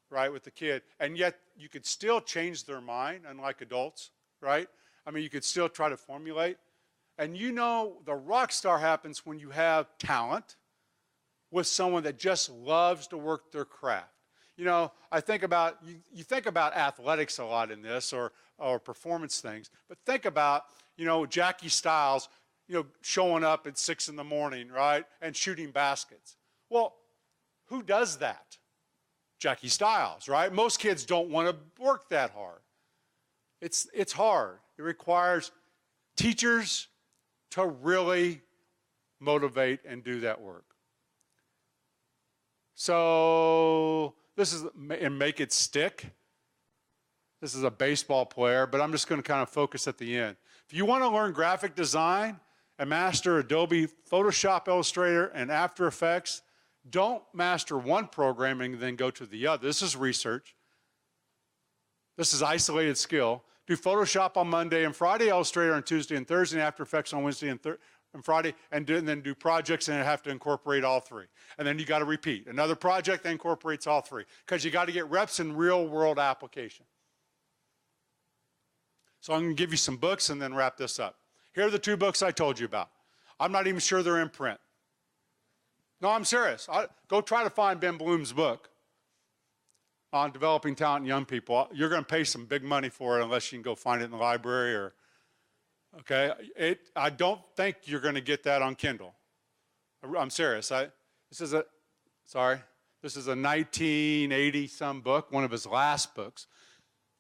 S6: right, with the kid, and yet you could still change their mind, unlike adults, right? I mean, you could still try to formulate. And the rock star happens when you have talent with someone that just loves to work their craft. I think about, you think about athletics a lot in this, or performance things, but think about, Jackie Stiles, showing up at 6 in the morning, right, and shooting baskets. Well, who does that? Jackie Stiles, right? Most kids don't want to work that hard. It's hard. It requires teachers to really motivate and do that work. So this is, and make it stick. This is a baseball player, but I'm just going to kind of focus at the end. If you want to learn graphic design and master Adobe Photoshop, Illustrator, and After Effects, don't master one programming and then go to the other. This is research. This is isolated skill. Do Photoshop on Monday and Friday, Illustrator on Tuesday and Thursday, and After Effects on Wednesday and Friday, and then do projects and have to incorporate all three. And then you got to repeat. Another project that incorporates all three, because you got to get reps in real world application. So I'm going to give you some books and then wrap this up. Here are the 2 books I told you about. I'm not even sure they're in print. No, I'm serious. Go try to find Ben Bloom's book on developing talent in young people. You're going to pay some big money for it unless you can go find it in the library or, okay? I don't think you're going to get that on Kindle. I'm serious. This is a 1980-some book, one of his last books.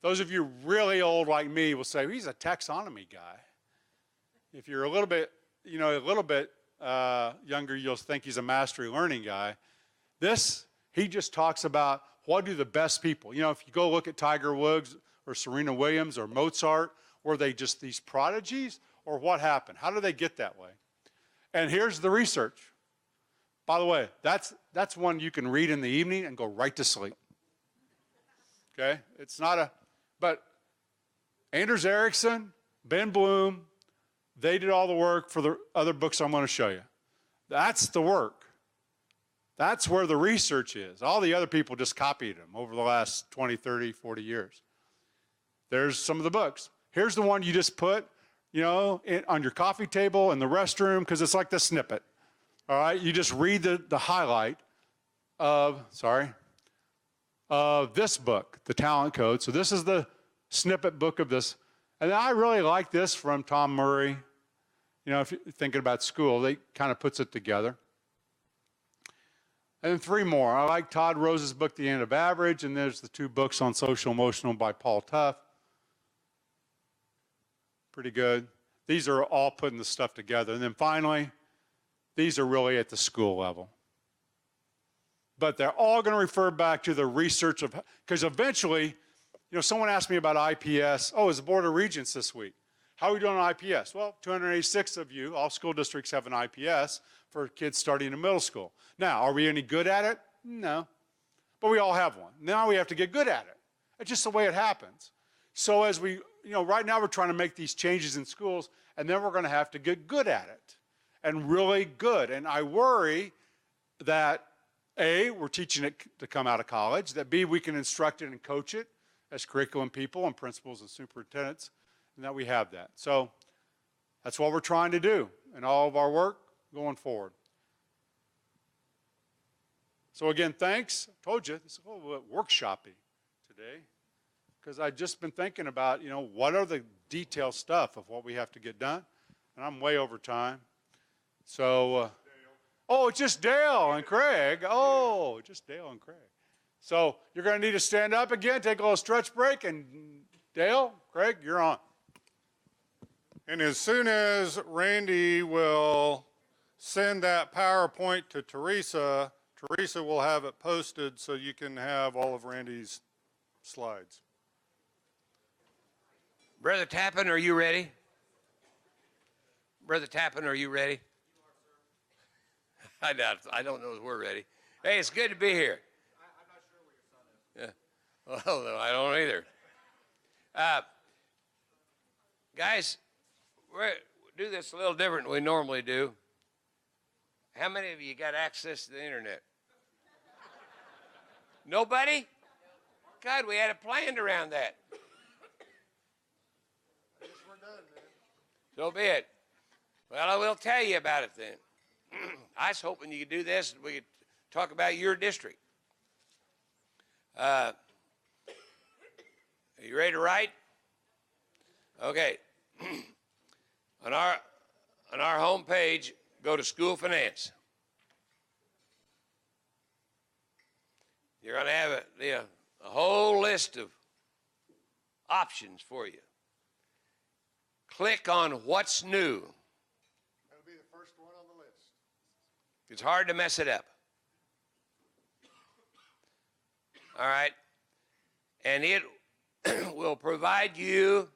S6: Those of you really old like me will say, he's a taxonomy guy. If you're a little bit younger, you'll think he's a mastery learning guy. He just talks about what do the best people, if you go look at Tiger Woods or Serena Williams or Mozart, were they just these prodigies, or what happened? How did they get that way? And here's the research. By the way, that's one you can read in the evening and go right to sleep. Okay? It's not but Anders Ericsson, Ben Bloom, They did all the work for the other books I'm going to show you. That's the work. That's where the research is. All the other people just copied them over the last 20, 30, 40 years. There's some of the books. Here's the one you just put, on your coffee table in the restroom, because it's like the snippet. All right, you just read the highlight of this book, The Talent Code. So this is the snippet book of this. And I really like this from Tom Murray. If you're thinking about school, they kind of puts it together. And then 3 more. I like Todd Rose's book, The End of Average, and there's the 2 books on SocialEmotional by Paul Tuff. Pretty good. These are all putting the stuff together. And then finally, these are really at the school level. But they're all going to refer back to the research of, because eventually, someone asked me about IPS. Oh, it's the Board of Regents this week. How are we doing on IPS? Well, 286 of you, all school districts have an IPS for kids starting in middle school. Now, are we any good at it? No. But we all have one. Now we have to get good at it. It's just the way it happens. So as we, right now we're trying to make these changes in schools, and then we're going to have to get good at it, and really good. And I worry that, A, we're teaching it to come out of college, that B, we can instruct it and coach it as curriculum people and principals and superintendents, and that we have that. So that's what we're trying to do in all of our work going forward. So again, thanks. I told you, this is a little bit workshop-y today, because I've just been thinking about, what are the detailed stuff of what we have to get done, and I'm way over time. So, oh, it's just Dale and Craig. Oh, just Dale and Craig. So you're going to need to stand up again, take a little stretch break, and Dale, Craig, you're on.
S5: And as soon as Randy will send that PowerPoint to Teresa, Teresa will have it posted so you can have all of Randy's slides.
S7: Brother Tappan, are you ready? Brother Tappan, are you ready? I don't know if we're ready. Hey, it's good to be here.
S8: I'm not sure where your son is.
S7: Yeah. Well, no, I don't either. Guys, we'll do this a little different than we normally do. How many of you got access to the internet? Nobody? God, we had it planned around that.
S8: I guess we're done, man.
S7: So be it. Well, I will tell you about it then. I was hoping you could do this and we could talk about your district. Are you ready to write? Okay. On our home page, go to School Finance. You're going to have a whole list of options for you. Click on What's New.
S8: That'll be the first one on the list.
S7: It's hard to mess it up. All right. And it will provide you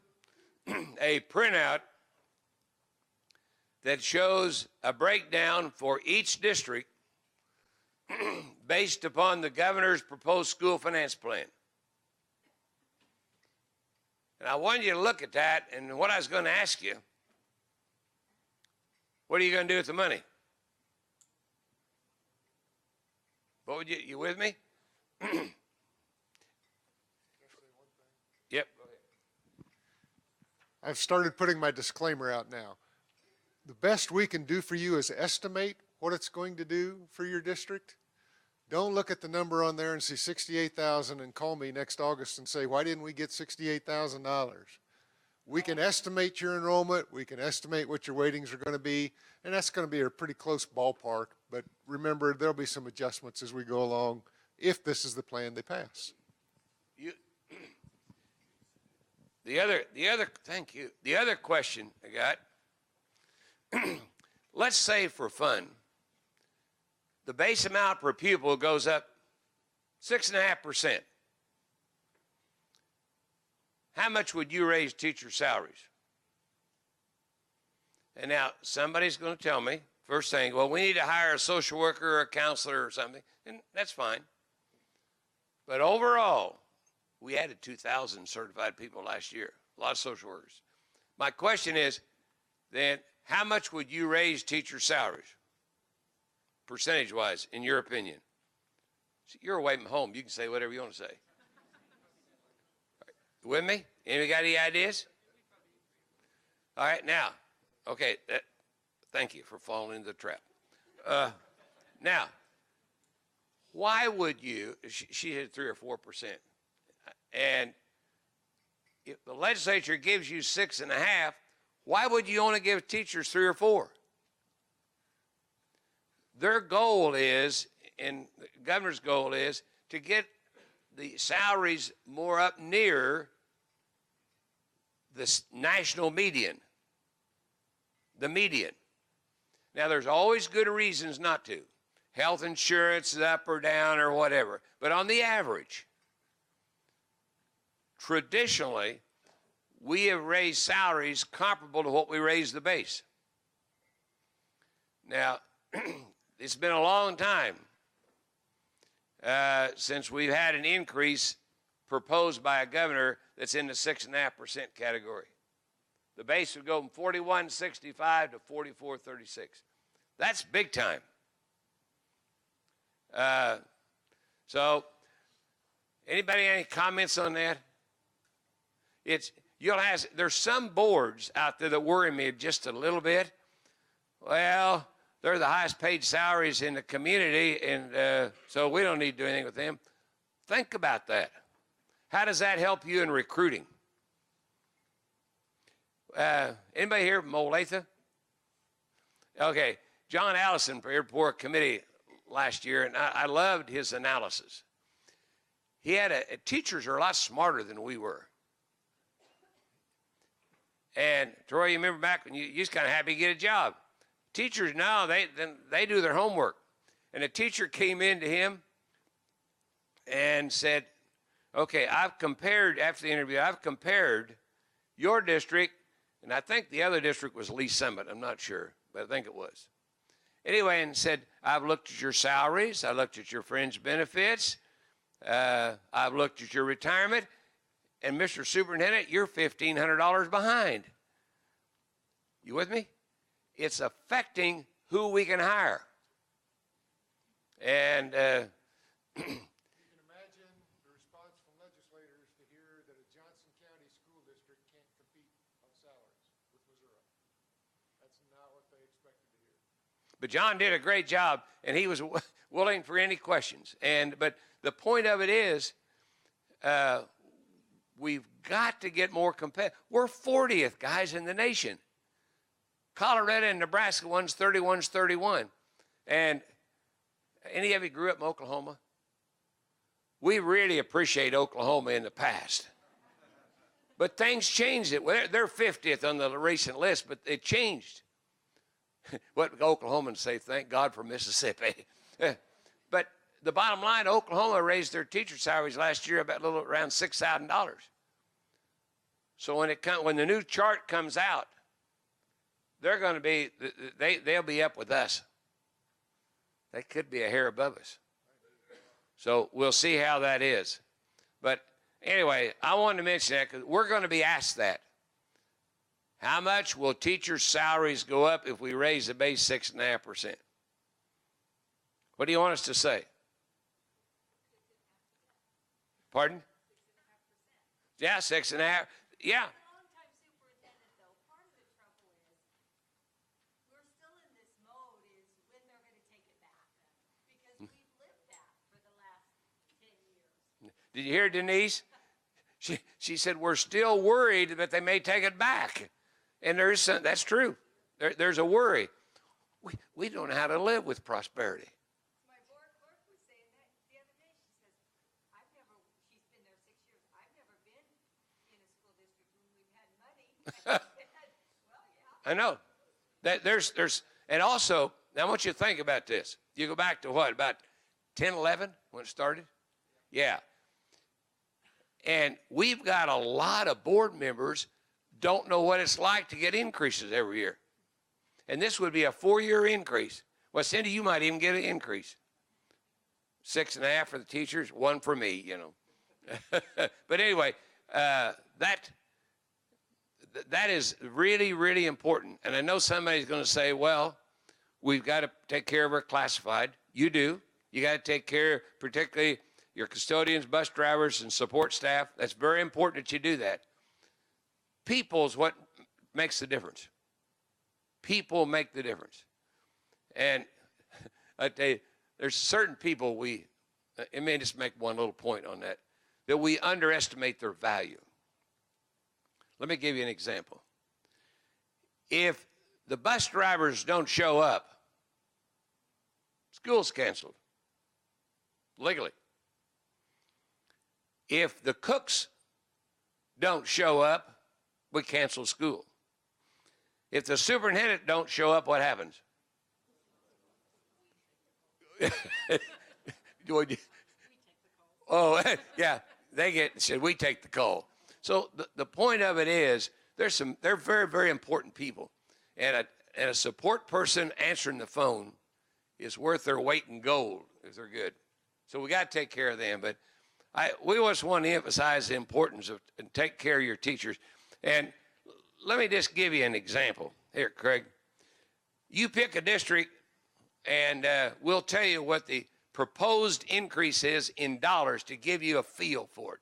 S7: a printout that shows a breakdown for each district based upon the governor's proposed school finance plan. And I wanted you to look at that, and what I was going to ask you, what are you going to do with the money? What would you with me? Yep. Go ahead.
S8: I've started putting my disclaimer out now. The best we can do for you is estimate what it's going to do for your district. Don't look at the number on there and see 68,000 and call me next August and say, why didn't we get $68,000? We can estimate your enrollment, we can estimate what your weightings are going to be, and that's going to be a pretty close ballpark. But remember, there'll be some adjustments as we go along if this is the plan they pass.
S7: Thank you. The other question I got, let's say for fun, the base amount per pupil goes up 6.5%. How much would you raise teacher salaries? And now somebody's going to tell me, first thing, well, we need to hire a social worker or a counselor or something, and that's fine. But overall, we added 2,000 certified people last year, a lot of social workers. My question is, then how much would you raise teacher salaries, percentage-wise, in your opinion? See, you're away from home. You can say whatever you want to say. With me? Anybody got any ideas? All right, now, okay, thank you for falling into the trap. Now, why would you, she had 3 or 4%, and if the legislature gives you 6.5%, why would you only give teachers 3 or 4? Their goal is, and the governor's goal is, to get the salaries more up near the national median, the median. Now, there's always good reasons not to. Health insurance is up or down or whatever. But on the average, traditionally, we have raised salaries comparable to what we raised the base. Now, it's been a long time since we've had an increase proposed by a governor that's in the 6.5% category. The base would go from 41.65 to 44.36. That's big time. So, anybody any comments on that? There's some boards out there that worry me just a little bit. Well, they're the highest paid salaries in the community, and so we don't need to do anything with them. Think about that. How does that help you in recruiting? Anybody here from Olathe? Okay, John Allison prepared for a committee last year, and I loved his analysis. He had teachers are a lot smarter than we were. And Troy, you remember back when you was kind of happy to get a job. Teachers now, they do their homework. And a teacher came in to him and said, okay, after the interview, I've compared your district, and I think the other district was Lee Summit, I'm not sure, but I think it was. Anyway, and said, I've looked at your salaries, I looked at your fringe benefits, I've looked at your retirement, and Mr. Superintendent, you're $1,500 behind. You with me? It's affecting who we can hire. And
S8: You can imagine the response from legislators to hear that a Johnson County school district can't compete on salaries with Missouri. That's not what they expected to hear.
S7: But John did a great job, and he was willing for any questions. But the point of it is, we've got to get more competitive. We're 40th, guys, in the nation. Colorado and Nebraska, one's 30, one's 31. And any of you grew up in Oklahoma? We really appreciate Oklahoma in the past. But things changed it. Well, they're 50th on the recent list, but it changed. What Oklahomans say, thank God for Mississippi. But the bottom line, Oklahoma raised their teacher salaries last year about around $6,000. So when the new chart comes out, they're going to be, they'll be up with us. They could be a hair above us. So we'll see how that is. But anyway, I wanted to mention that because we're going to be asked that. How much will teachers' salaries go up if we raise the base 6.5%? What do you want us to say? Pardon? 6.5%. Yeah, 6.5%. Yeah. Did you hear Denise? She said, we're still worried that they may take it back. And that's true. There's a worry. We don't know how to live with prosperity.
S9: My board clerk was saying that the other day. She says, she's been there 6 years. I've never been in a school district when we've had money. I said, well, yeah.
S7: I know. And also, now I want you to think about this. You go back to what, about 10, 11 when it started? Yeah. And we've got a lot of board members don't know what it's like to get increases every year. And this would be a 4-year increase. Well, Cindy, you might even get an increase. 6.5 for the teachers, 1 for me, you know. But anyway, that is really, really important. And I know somebody's going to say, well, we've got to take care of our classified. You do. You got to take care, particularly your custodians, bus drivers, and support staff. That's very important that you do that. People is what makes the difference. People make the difference. And I tell you, there's certain people it may just make one little point on that we underestimate their value. Let me give you an example. If the bus drivers don't show up, school's canceled, legally. If the cooks don't show up, we cancel school. If the superintendent don't show up, what happens? Oh, yeah, we take the call. So the point of it is, they're very, very important people. And a support person answering the phone is worth their weight in gold if they're good. So we got to take care of them. But we always want to emphasize the importance of and take care of your teachers. And let me just give you an example. Here, Craig. You pick a district, and we'll tell you what the proposed increase is in dollars to give you a feel for it,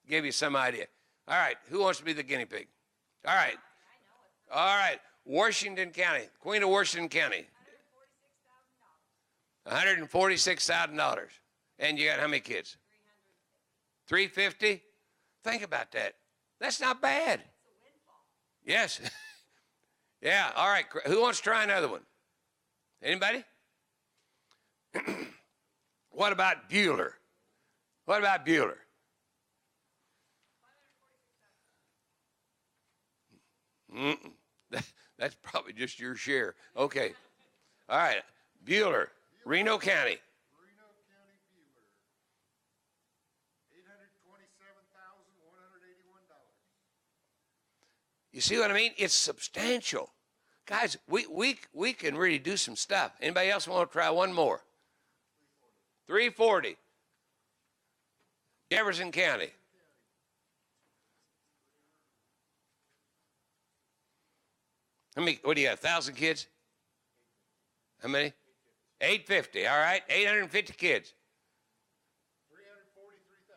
S7: give you some idea. All right, who wants to be the guinea pig? All right. All right, Washington County, Queen of Washington County. $146,000. And you got how many kids? 350. Think about that. That's not bad. Yes. Yeah, all right. Who wants to try another one? Anybody? What about Bueller? What about Bueller? That's probably just your share. Okay. All right. Bueller, Reno County.
S8: Reno County, Bueller, $827,181.
S7: You see what I mean? It's substantial. Guys, we can really do some stuff. Anybody else want to try one more? 340. Jefferson County. How many, what do you got, 1,000 kids? How many? 850, all right, 850 kids.
S8: 343,000.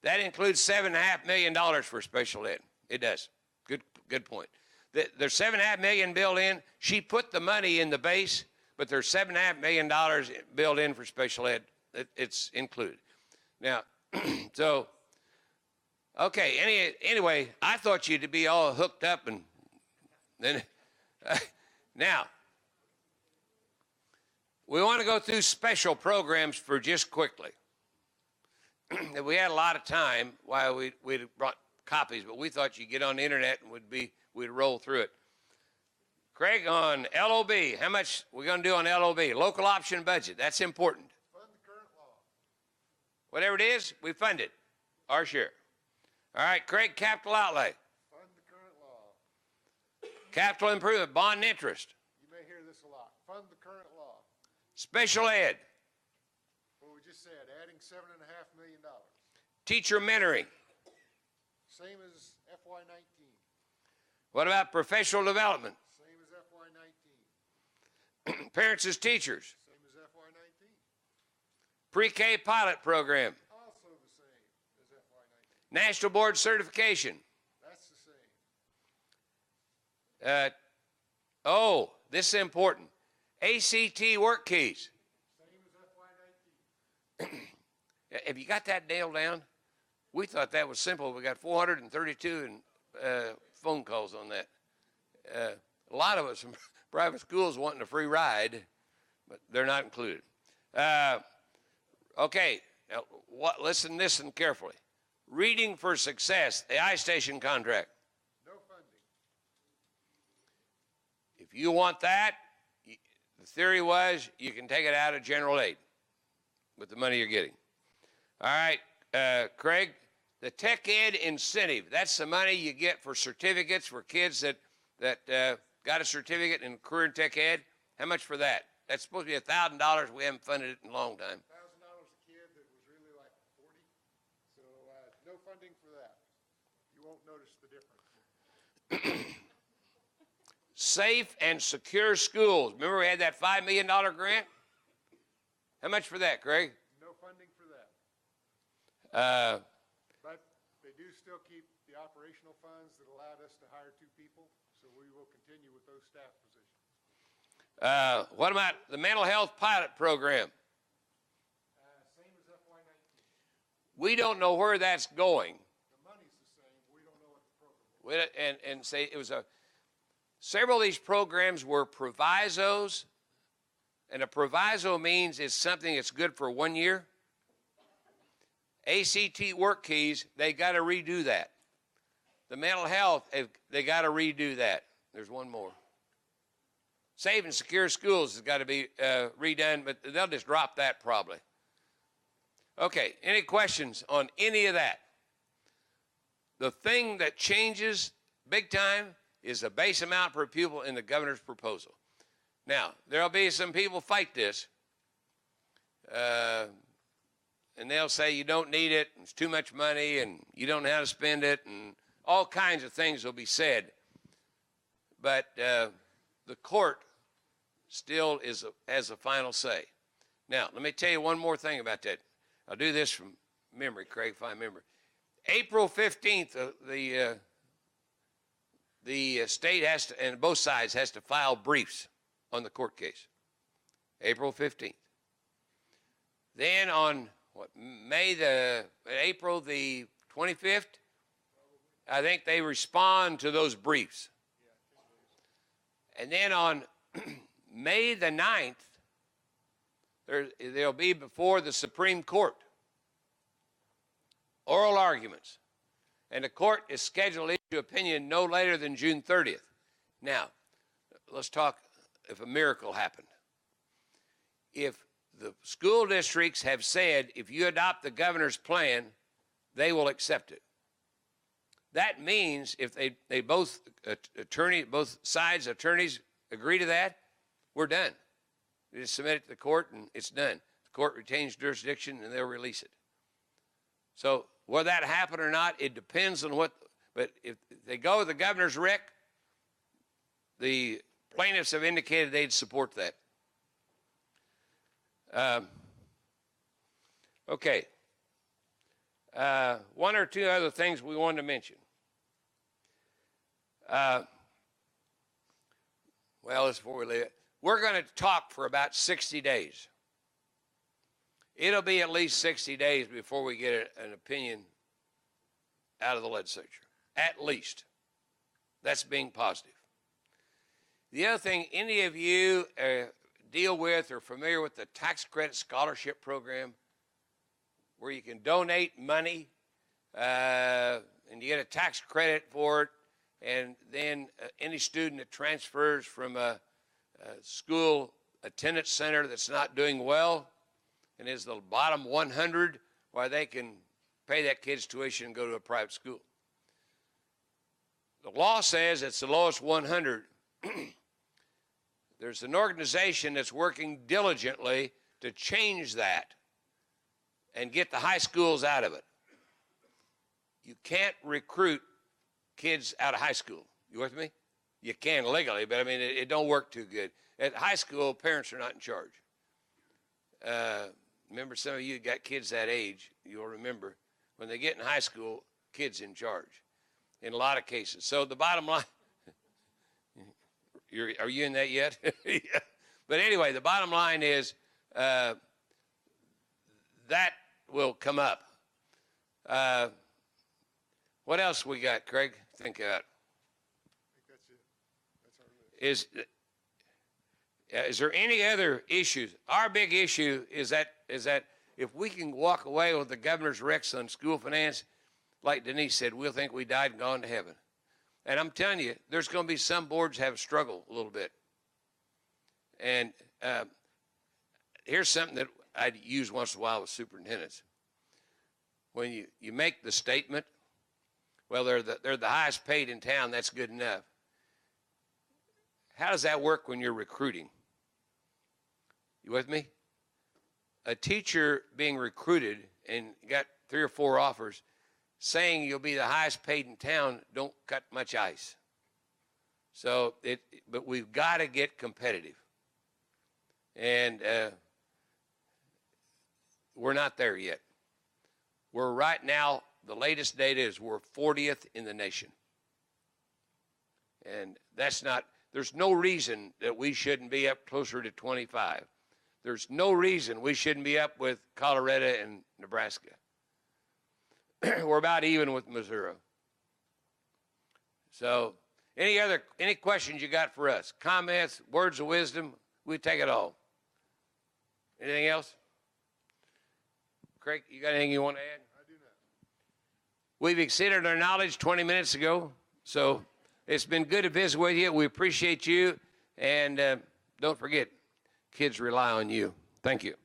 S7: That includes $7.5 million for special ed. It does. Good point. There's $7.5 million built in. She put the money in the base, but there's $7.5 million built in for special ed. It's included. Now, so, okay, anyway, I thought you'd be all hooked up and then, now, we want to go through special programs for just quickly. We had a lot of time while we brought copies, but we thought you'd get on the internet and we'd roll through it. Craig, on LOB, how much we going to do on LOB? Local option budget, that's important.
S8: Fund the current law.
S7: Whatever it is, we fund it, our share. All right, Craig, capital outlay.
S8: Fund the current law.
S7: Capital improvement, bond and interest.
S8: You may hear this a lot. Fund the current law.
S7: Special ed.
S8: What we just said, adding $7.5 million.
S7: Teacher mentoring.
S8: Same as FY19.
S7: What about professional development?
S8: Same as FY19.
S7: Parents as teachers.
S8: Same as FY19.
S7: Pre-K pilot program.
S8: Also the same as FY19.
S7: National board certification.
S8: That's the same.
S7: Oh, this is important. ACT work keys.
S8: Same as FY19.
S7: Have you got that nailed down? We thought that was simple. We got 432 phone calls on that. A lot of us from private schools wanting a free ride, but they're not included. Okay, now, listen carefully. Reading for Success, the iStation contract.
S8: No funding.
S7: If you want that, the theory was you can take it out of general aid with the money you're getting. All right, Craig, the tech ed incentive, that's the money you get for certificates for kids that got a certificate in career and tech ed. How much for that? That's supposed to be $1,000. We haven't funded it in a long time.
S8: $1,000 a kid that was really like 40. So no funding for that.
S7: Safe and secure schools. Remember we had that $5 million grant? How much for that, Craig?
S8: No funding for that.
S7: Uh,
S8: But they do still keep the operational funds that allowed us to hire 2 people, so we will continue with those staff positions.
S7: what about the mental health pilot program?
S8: Same as FY19.
S7: We don't know where that's going.
S8: The money's the same, we don't know what the program is.
S7: And say it was several of these programs were provisos, and a proviso means it's something that's good for 1 year. ACT work keys, they got to redo that. The mental health, they got to redo that. There's one more. Safe and secure schools has got to be redone, but they'll just drop that probably. Okay, any questions on any of that? The thing that changes big time is the base amount per pupil in the governor's proposal. Now, there'll be some people fight this, and they'll say you don't need it, it's too much money, and you don't know how to spend it, and all kinds of things will be said. But the court still has a final say. Now, let me tell you one more thing about that. I'll do this from memory, Craig, if I remember. April 15th, the state has to, and both sides has to file briefs on the court case. April 15th. Then on April the 25th, I think they respond to those briefs. And then on May the 9th, they'll be before the Supreme Court. Oral arguments. And the court is scheduled to issue opinion no later than June 30th. Now, let's talk if a miracle happened. If the school districts have said, if you adopt the governor's plan, they will accept it. That means if they both sides attorneys agree to that, we're done. We just submit it to the court and it's done. The court retains jurisdiction and they'll release it. So whether that happen or not, it depends on what, but if they go with the governor's rec, the plaintiffs have indicated they'd support that. Okay. One or two other things we wanted to mention. Well, before we leave it, we're going to talk for about 60 days. It'll be at least 60 days before we get an opinion out of the legislature. At least. That's being positive. The other thing, any of you deal with or familiar with the tax credit scholarship program where you can donate money and you get a tax credit for it, and then any student that transfers from a school attendance center that's not doing well and is the bottom 100, why they can pay that kid's tuition and go to a private school. The law says it's the lowest 100. There's an organization that's working diligently to change that and get the high schools out of it. You can't recruit kids out of high school. You with me? You can legally, but I mean, it don't work too good. At high school, parents are not in charge. Remember, some of you got kids that age, you'll remember, when they get in high school, kids in charge in a lot of cases. So the bottom line, are you in that yet? Yeah. But anyway, the bottom line is that will come up. What else we got, Craig? Think about.
S8: I think that's it. That's our list.
S7: Is there any other issues? Our big issue is that if we can walk away with the governor's recs on school finance, like Denise said, we'll think we died and gone to heaven. And I'm telling you, there's going to be some boards have struggle a little bit. And here's something that I'd use once in a while with superintendents. When you make the statement, well, they're the highest paid in town, that's good enough. How does that work when you're recruiting? You with me? A teacher being recruited and got 3 or 4 offers, saying you'll be the highest paid in town, don't cut much ice. So but we've got to get competitive. And we're not there yet. We're right now, the latest data is we're 40th in the nation. And that's not, there's no reason that we shouldn't be up closer to 25. There's no reason we shouldn't be up with Colorado and Nebraska. We're about even with Missouri. So any questions you got for us? Comments, words of wisdom, we take it all. Anything else? Craig, you got anything you want to add? I do not. We've exceeded our knowledge 20 minutes ago, so it's been good to visit with you. We appreciate you, and don't forget, kids rely on you. Thank you.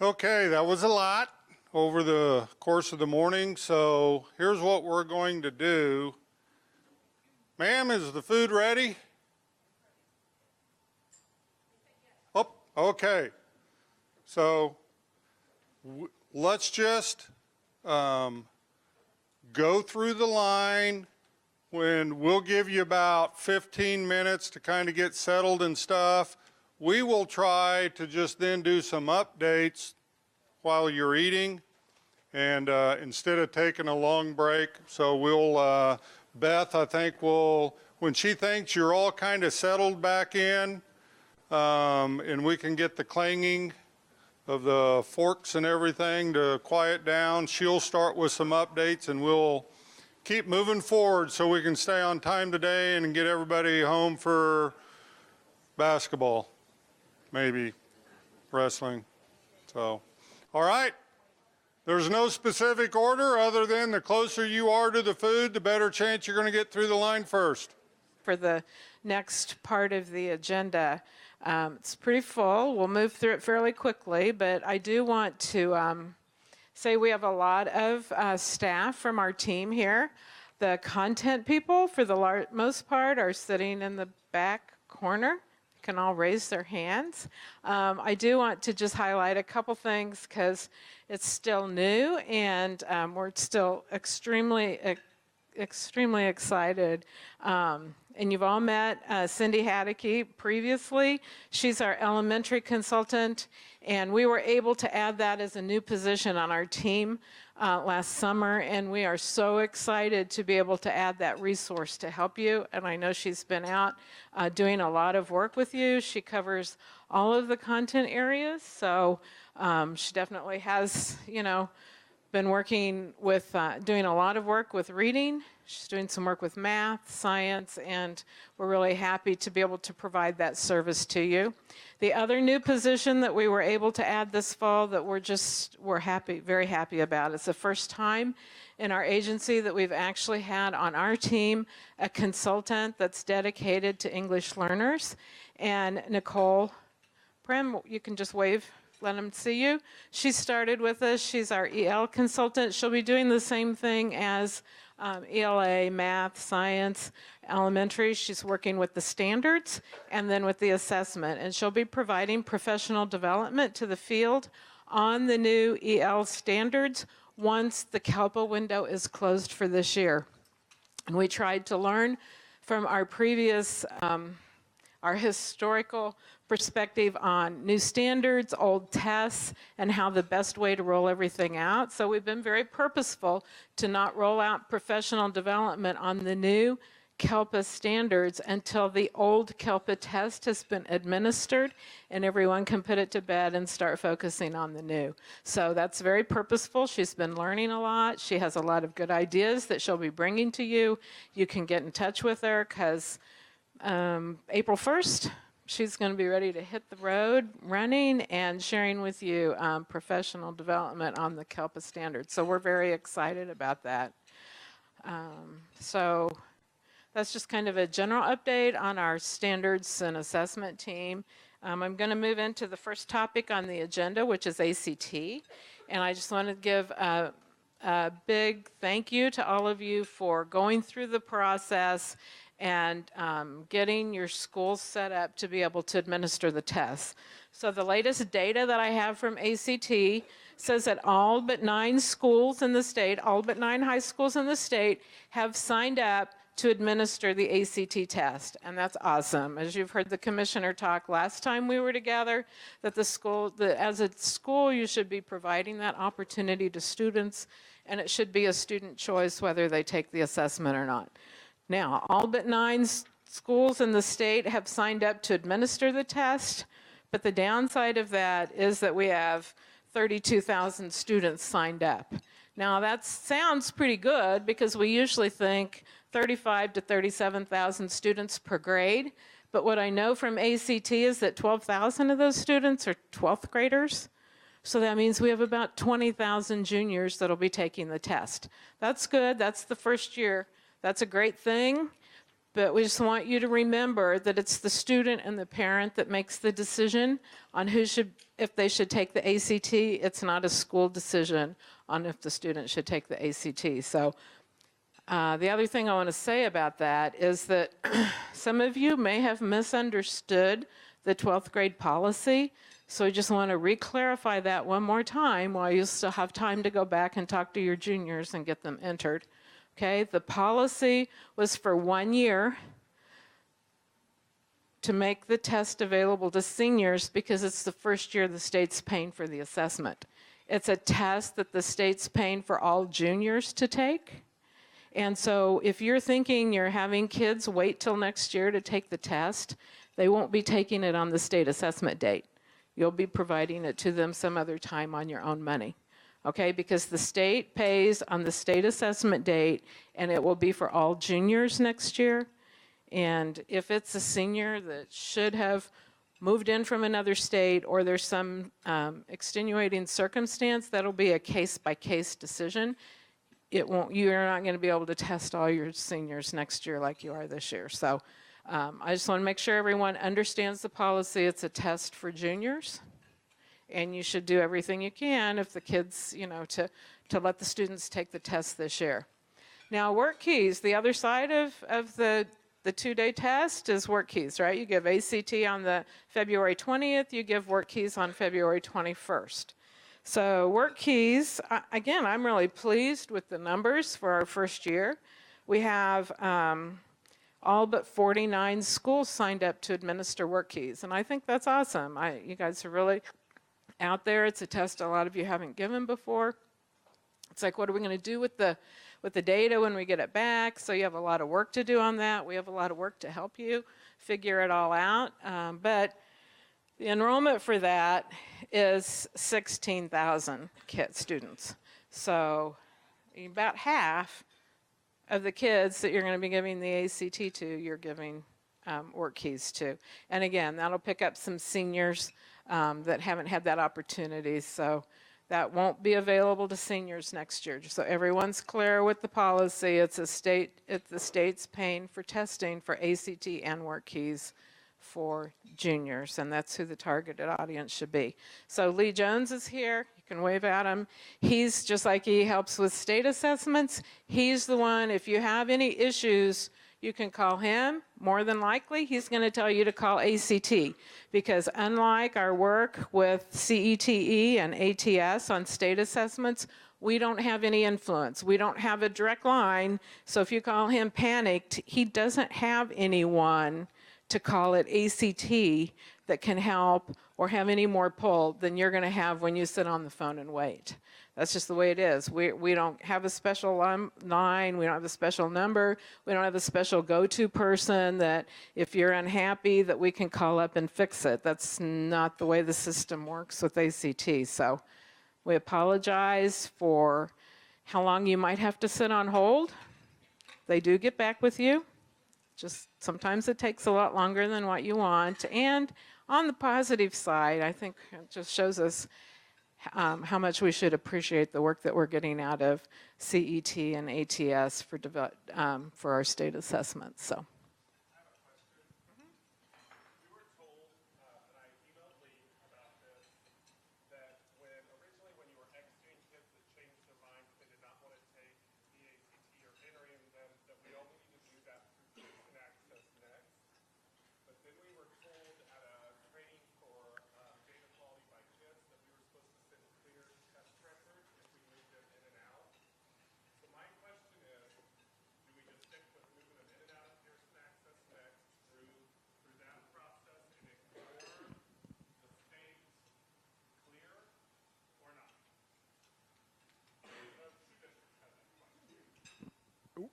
S5: Okay, that was a lot over the course of the morning, so here's what we're going to do. Ma'am, is the food ready? Oh, okay. So let's just go through the line. When we'll give you about 15 minutes to kind of get settled and stuff. We will try to just then do some updates while you're eating, and instead of taking a long break. So we'll, Beth, I think will, when she thinks you're all kind of settled back in, and we can get the clanging of the forks and everything to quiet down, she'll start with some updates, and we'll keep moving forward so we can stay on time today and get everybody home for basketball, maybe wrestling. So, all right. There's no specific order other than the closer you are to the food, the better chance you're going to get through the line first.
S10: For the next part of the agenda, it's pretty full. We'll move through it fairly quickly, but I do want to say we have a lot of staff from our team here. The content people, for the most part, are sitting in the back corner. Can all raise their hands. I do want to just highlight a couple things because it's still new and we're still extremely excited. And you've all met Cindy Haddocky previously. She's our elementary consultant, and we were able to add that as a new position on our team last summer, and we are so excited to be able to add that resource to help you. And I know she's been out doing a lot of work with you. She covers all of the content areas, so she definitely has, been working with, doing a lot of work with reading. She's doing some work with math, science, and we're really happy to be able to provide that service to you. The other new position that we were able to add this fall that we're happy, very happy about. It's the first time in our agency that we've actually had on our team a consultant that's dedicated to English learners. And Nicole Prim, you can just wave. Let them see you. She started with us. She's our EL consultant. She'll be doing the same thing as ELA, math, science, elementary. She's working with the standards and then with the assessment. And she'll be providing professional development to the field on the new EL standards once the CALPA window is closed for this year. And we tried to learn from our previous, our historical perspective on new standards, old tests, and how the best way to roll everything out. So we've been very purposeful to not roll out professional development on the new CALPA standards until the old CALPA test has been administered and everyone can put it to bed and start focusing on the new. So that's very purposeful. She's been learning a lot. She has a lot of good ideas that she'll be bringing to you. You can get in touch with her because April 1st, she's going to be ready to hit the road running and sharing with you professional development on the CALPA standards. So we're very excited about that. So that's just kind of a general update on our standards and assessment team. I'm going to move into the first topic on the agenda, which is ACT. And I just want to give a big thank you to all of you for going through the process and getting your schools set up to be able to administer the tests. So the latest data that I have from ACT says that all but 9 schools in the state, all but 9 high schools in the state have signed up to administer the ACT test, and that's awesome. As you've heard the commissioner talk last time we were together, that as a school, you should be providing that opportunity to students, and it should be a student choice whether they take the assessment or not. Now, all but 9 schools in the state have signed up to administer the test, but the downside of that is that we have 32,000 students signed up. Now, that sounds pretty good because we usually think 35 to 37,000 students per grade. But what I know from ACT is that 12,000 of those students are 12th graders. So that means we have about 20,000 juniors that'll be taking the test. That's good. That's the first year. That's a great thing. But we just want you to remember that it's the student and the parent that makes the decision on if they should take the ACT. It's not a school decision on if the student should take the ACT. So the other thing I want to say about that is that some of you may have misunderstood the 12th grade policy. So I just want to re-clarify that one more time while you still have time to go back and talk to your juniors and get them entered. Okay, the policy was for 1 year to make the test available to seniors because it's the first year the state's paying for the assessment. It's a test that the state's paying for all juniors to take. And so if you're thinking you're having kids wait till next year to take the test, they won't be taking it on the state assessment date. You'll be providing it to them some other time on your own money. Okay, because the state pays on the state assessment date, and it will be for all juniors next year. And if it's a senior that should have moved in from another state or there's some extenuating circumstance, that'll be a case-by-case decision. You're not going to be able to test all your seniors next year like you are this year. So I just want to make sure everyone understands the policy. It's a test for juniors. And you should do everything you can if the kids, to let the students take the test this year. Now, work keys, the other side of the 2-day test is work keys, right? You give ACT on the February 20th, you give work keys on February 21st. So work keys, again, I'm really pleased with the numbers for our first year. We have all but 49 schools signed up to administer work keys, and I think that's awesome. You guys are really out there. It's a test a lot of you haven't given before. It's like, what are we going to do with the data when we get it back? So you have a lot of work to do on that. We have a lot of work to help you figure it all out. But the enrollment for that is 16,000 students. So about half of the kids that you're going to be giving the ACT to, you're giving work keys to. And again, that'll pick up some seniors that haven't had that opportunity. So that won't be available to seniors next year. Just so everyone's clear with the policy, it's the state's paying for testing for ACT and work keys for juniors, and that's who the targeted audience should be. So Lee Jones is here. You can wave at him. He's just like he helps with state assessments. He's the one, if you have any issues, you can call him. More than likely, he's going to tell you to call ACT, because unlike our work with CETE and ATS on state assessments, we don't have any influence. We don't have a direct line. So if you call him panicked, he doesn't have anyone to call it ACT that can help or have any more pull than you're going to have when you sit on the phone and wait. That's just the way it is. We don't have a special line. We don't have a special number. We don't have a special go-to person that if you're unhappy that we can call up and fix it. That's not the way the system works with ACT. So we apologize for how long you might have to sit on hold. They do get back with you. Just sometimes it takes a lot longer than what you want. And on the positive side, I think it just shows us how much we should appreciate the work that we're getting out of CET and ATS for our state assessments. So.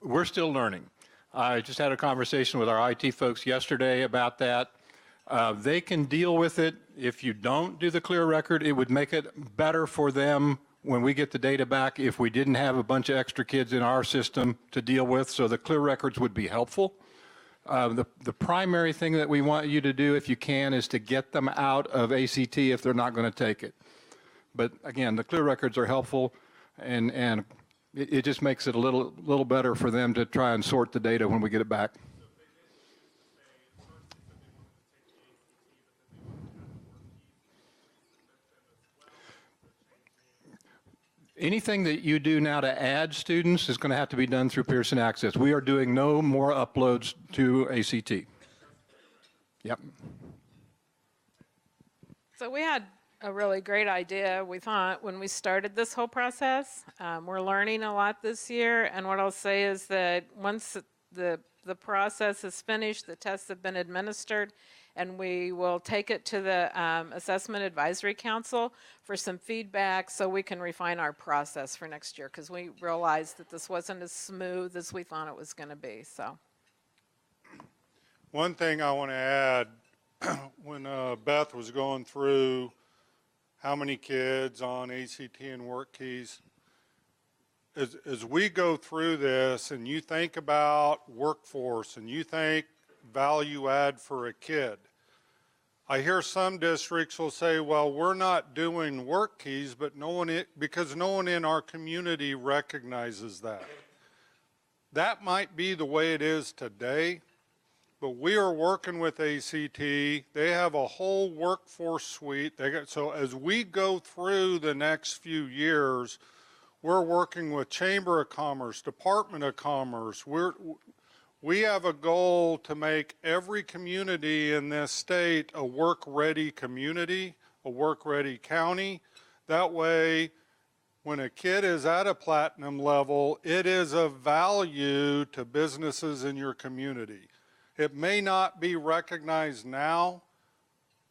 S11: we're still learning. I just had a conversation with our IT folks yesterday about that. They can deal with it. If you don't do the clear record, it would make it better for them when we get the data back if we didn't have a bunch of extra kids in our system to deal with, so the clear records would be helpful. The primary thing that we want you to do, if you can, is to get them out of ACT if they're not going to take it. But again, the clear records are helpful, and it just makes it a little better for them to try and sort the data when we get it back. Anything that you do now to add students is going to have to be done through Pearson Access. We are doing no more uploads to ACT. Yep.
S10: So we had a really great idea, we thought, when we started this whole process. We're learning a lot this year, and what I'll say is that once the process is finished, the tests have been administered, and we will take it to the Assessment Advisory Council for some feedback so we can refine our process for next year, because we realized that this wasn't as smooth as we thought it was going to be. So,
S5: one thing I want to add, when Beth was going through how many kids on ACT and work keys, as we go through this and you think about workforce and you think value add for a kid, I hear some districts will say, well, we're not doing work keys, but because no one in our community recognizes that. That might be the way it is today, but we are working with ACT. They have a whole workforce suite. So as we go through the next few years, we're working with Chamber of Commerce, Department of Commerce. We have a goal to make every community in this state a work-ready community, a work-ready county. That way, when a kid is at a platinum level, it is of value to businesses in your community. It may not be recognized now,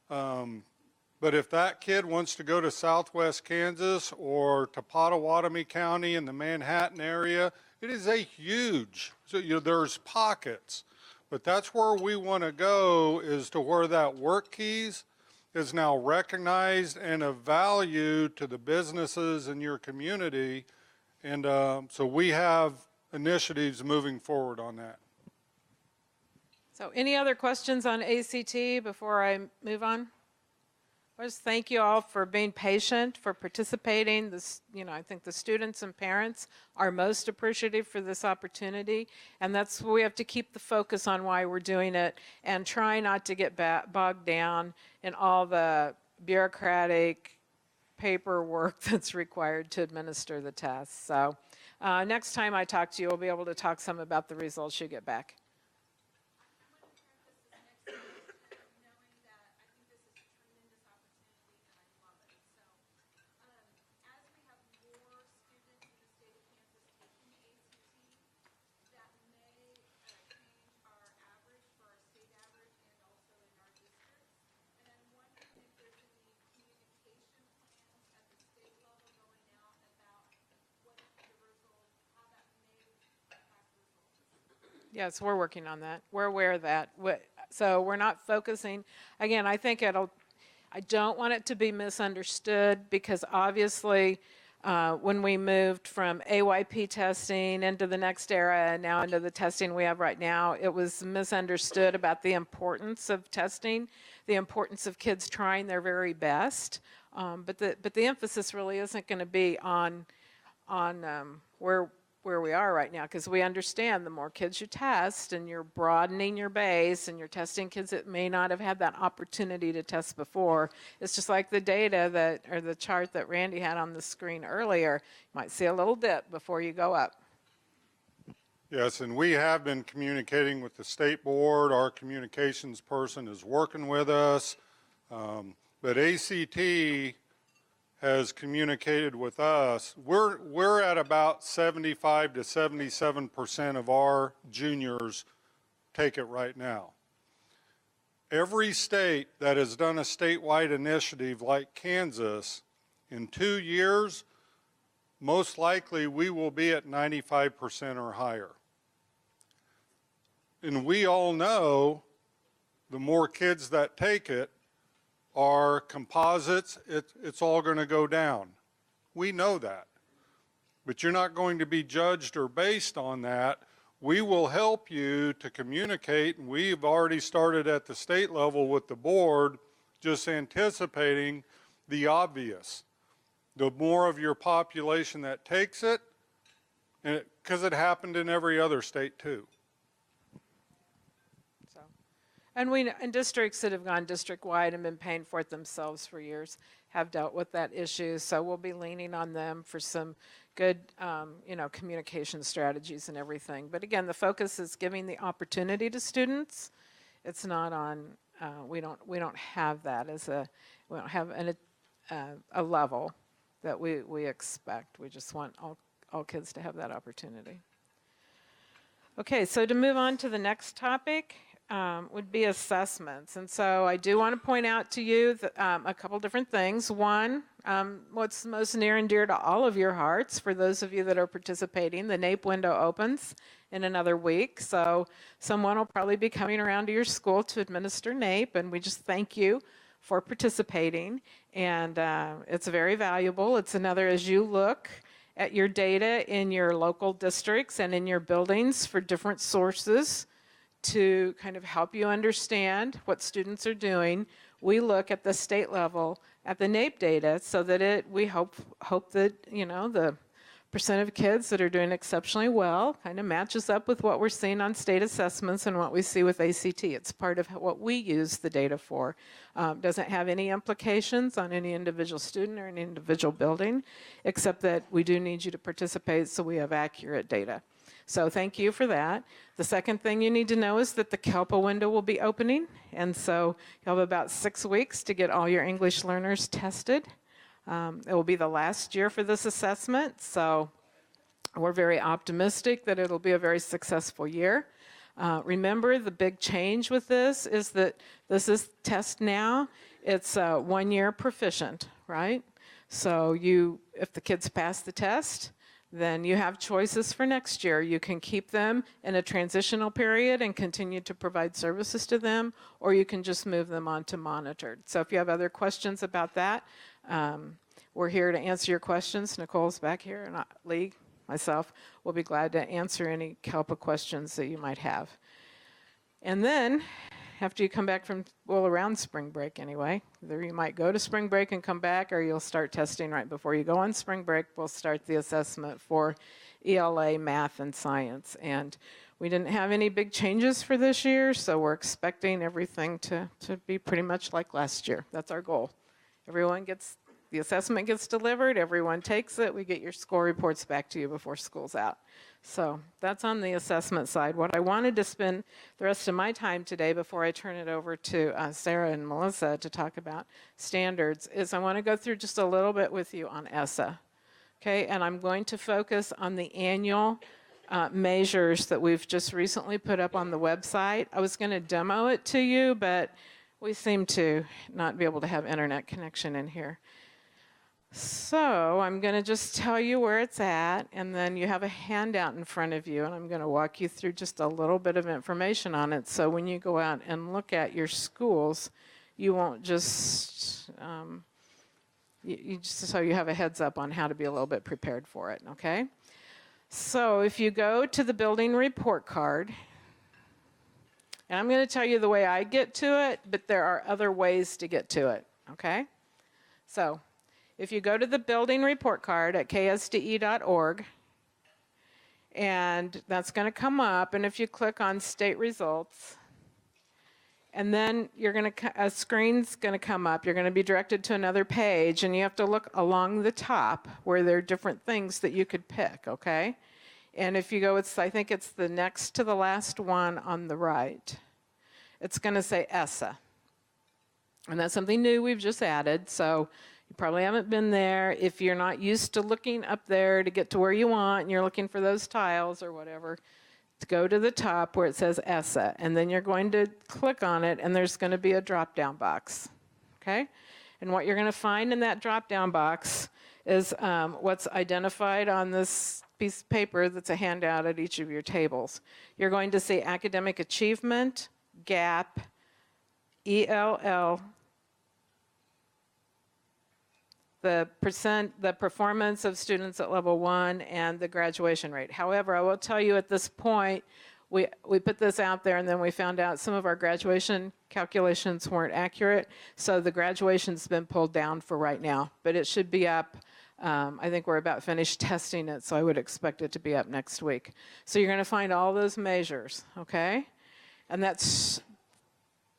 S5: but if that kid wants to go to Southwest Kansas or to Pottawatomie County in the Manhattan area, it is a huge, so there's pockets, but that's where we want to go, is to where that work keys is now recognized and of value to the businesses in your community. And so we have initiatives moving forward on that.
S10: so any other questions on ACT before I move on? I just thank you all for being patient, for participating. This, I think the students and parents are most appreciative for this opportunity, and that's we have to keep the focus on why we're doing it and try not to get bogged down in all the bureaucratic paperwork that's required to administer the test. So next time I talk to you, we'll be able to talk some about the results you get back. Yes, we're working on that. We're aware of that. So we're not focusing. Again, I think I don't want it to be misunderstood, because obviously when we moved from AYP testing into the next era and now into the testing we have right now, it was misunderstood about the importance of testing, the importance of kids trying their very best. But the emphasis really isn't going to be on where we are right now, because we understand the more kids you test and you're broadening your base and you're testing kids that may not have had that opportunity to test before. It's just like the data or the chart that Randy had on the screen earlier. You might see a little dip before you go up.
S5: Yes, and we have been communicating with the state board. Our communications person is working with us, but ACT has communicated with us. We're at about 75 to 77% of our juniors take it right now. Every state that has done a statewide initiative like Kansas, in 2 years, most likely we will be at 95% or higher. And we all know the more kids that take it, our composites, it's all going to go down. We know that. But you're not going to be judged or based on that. We will help you to communicate, and we've already started at the state level with the board, just anticipating the obvious. The more of your population that takes it, because it happened in every other state too.
S10: So, and districts that have gone district-wide and been paying for it themselves for years have dealt with that issue. So we'll be leaning on them for some good, communication strategies and everything. But again, the focus is giving the opportunity to students. It's not on. We don't have that as we don't have a level that we expect. We just want all kids to have that opportunity. Okay, so to move on to the next topic would be assessments. And so I do want to point out to you that, a couple different things. One, what's most near and dear to all of your hearts, for those of you that are participating, the NAEP window opens in another week. So someone will probably be coming around to your school to administer NAEP, and we just thank you for participating. And it's very valuable. It's another, as you look at your data in your local districts and in your buildings for different sources to kind of help you understand what students are doing, we look at the state level at the NAEP data so that we hope that, the percent of kids that are doing exceptionally well kind of matches up with what we're seeing on state assessments and what we see with ACT. It's part of what we use the data for. Doesn't have any implications on any individual student or any individual building, except that we do need you to participate so we have accurate data. So thank you for that. The second thing you need to know is that the CALPA window will be opening, and so you'll have about 6 weeks to get all your English learners tested. It will be the last year for this assessment, so we're very optimistic that it'll be a very successful year. Remember, the big change with this is that this is test now. It's 1 year proficient, right? So if the kids pass the test, then you have choices for next year. You can keep them in a transitional period and continue to provide services to them, or you can just move them on to monitored. So if you have other questions about that, we're here to answer your questions. Nicole's back here, and Lee, myself, will be glad to answer any CALPA questions that you might have. And then, after you come back around spring break anyway, either you might go to spring break and come back, or you'll start testing right before you go on spring break. We'll start the assessment for ELA, math, and science. And we didn't have any big changes for this year, so we're expecting everything to be pretty much like last year. That's our goal. The assessment gets delivered, everyone takes it, we get your score reports back to you before school's out. So that's on the assessment side. What I wanted to spend the rest of my time today before I turn it over to Sarah and Melissa to talk about standards is I want to go through just a little bit with you on ESSA. Okay, and I'm going to focus on the annual measures that we've just recently put up on the website. I was going to demo it to you, but we seem to not be able to have internet connection in here. So I'm going to just tell you where it's at, and then you have a handout in front of you, and I'm going to walk you through just a little bit of information on it. So when you go out and look at your schools, you won't just, so you have a heads up on how to be a little bit prepared for it, okay? So if you go to the building report card, and I'm going to tell you the way I get to it, but there are other ways to get to it, okay? So if you go to the building report card at ksde.org, and that's going to come up, and if you click on state results, and then a screen's going to come up. You're going to be directed to another page, and you have to look along the top where there are different things that you could pick, okay? And if you go, I think it's the next to the last one on the right. It's going to say ESSA. And that's something new we've just added, so you probably haven't been there. If you're not used to looking up there to get to where you want and you're looking for those tiles or whatever, go to the top where it says ESSA, and then you're going to click on it, and there's going to be a drop-down box, okay? And what you're going to find in that drop-down box is what's identified on this piece of paper that's a handout at each of your tables. You're going to see academic achievement, gap, ELL, the performance of students at level 1, and the graduation rate. However, I will tell you at this point, we put this out there and then we found out some of our graduation calculations weren't accurate, so the graduation's been pulled down for right now, but it should be up. I think we're about finished testing it, so I would expect it to be up next week. So you're going to find all those measures, okay? And that's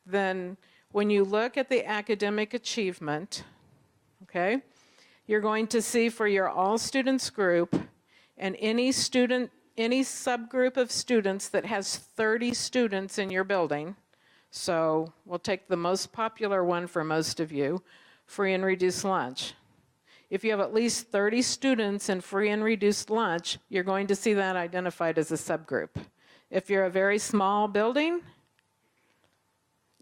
S10: then when you look at the academic achievement, okay, you're going to see for your all students group and any subgroup of students that has 30 students in your building. So we'll take the most popular one for most of you, free and reduced lunch. If you have at least 30 students in free and reduced lunch, you're going to see that identified as a subgroup. If you're a very small building,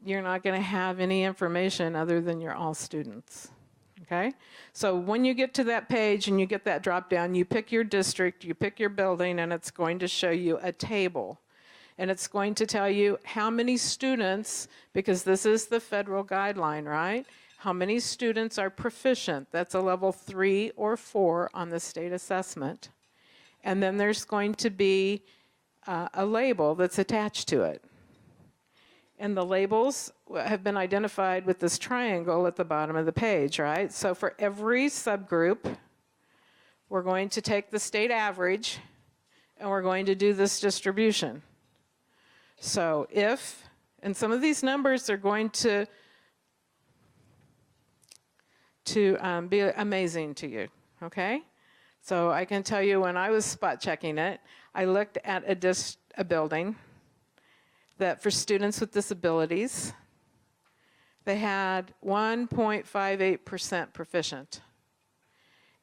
S10: you're not going to have any information other than your all students. Okay? So when you get to that page and you get that drop down, you pick your district, you pick your building, and it's going to show you a table. And it's going to tell you how many students, because this is the federal guideline, right? How many students are proficient? That's a level 3 or 4 on the state assessment. And then there's going to be a label that's attached to it. And the labels have been identified with this triangle at the bottom of the page, right? So for every subgroup, we're going to take the state average and we're going to do this distribution. So if, and some of these numbers are going to be amazing to you, okay? So I can tell you when I was spot checking it, I looked at a building that for students with disabilities, they had 1.58% proficient.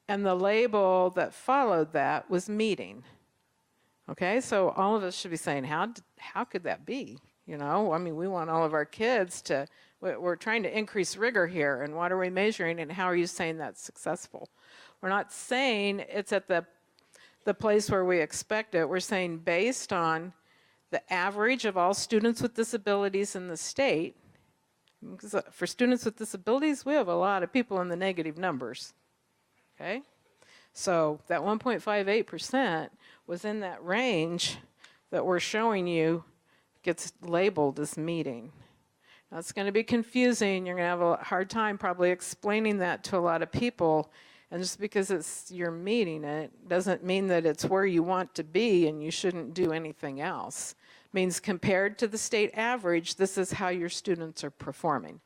S10: And the label that followed that was meeting. Okay, so all of us should be saying, how could that be? You know, I mean, we want all of our kids to, we're trying to increase rigor here, and what are we measuring, and how are you saying that's successful? We're not saying it's at the place where we expect it. We're saying based on the average of all students with disabilities in the state, because for students with disabilities, we have a lot of people in the negative numbers, okay? So that 1.58% was in that range that we're showing you gets labeled as meeting. Now it's going to be confusing. You're going to have a hard time probably explaining that to a lot of people. And just because you're meeting it doesn't mean that it's where you want to be and you shouldn't do anything else. It means compared to the state average, this is how your students are performing.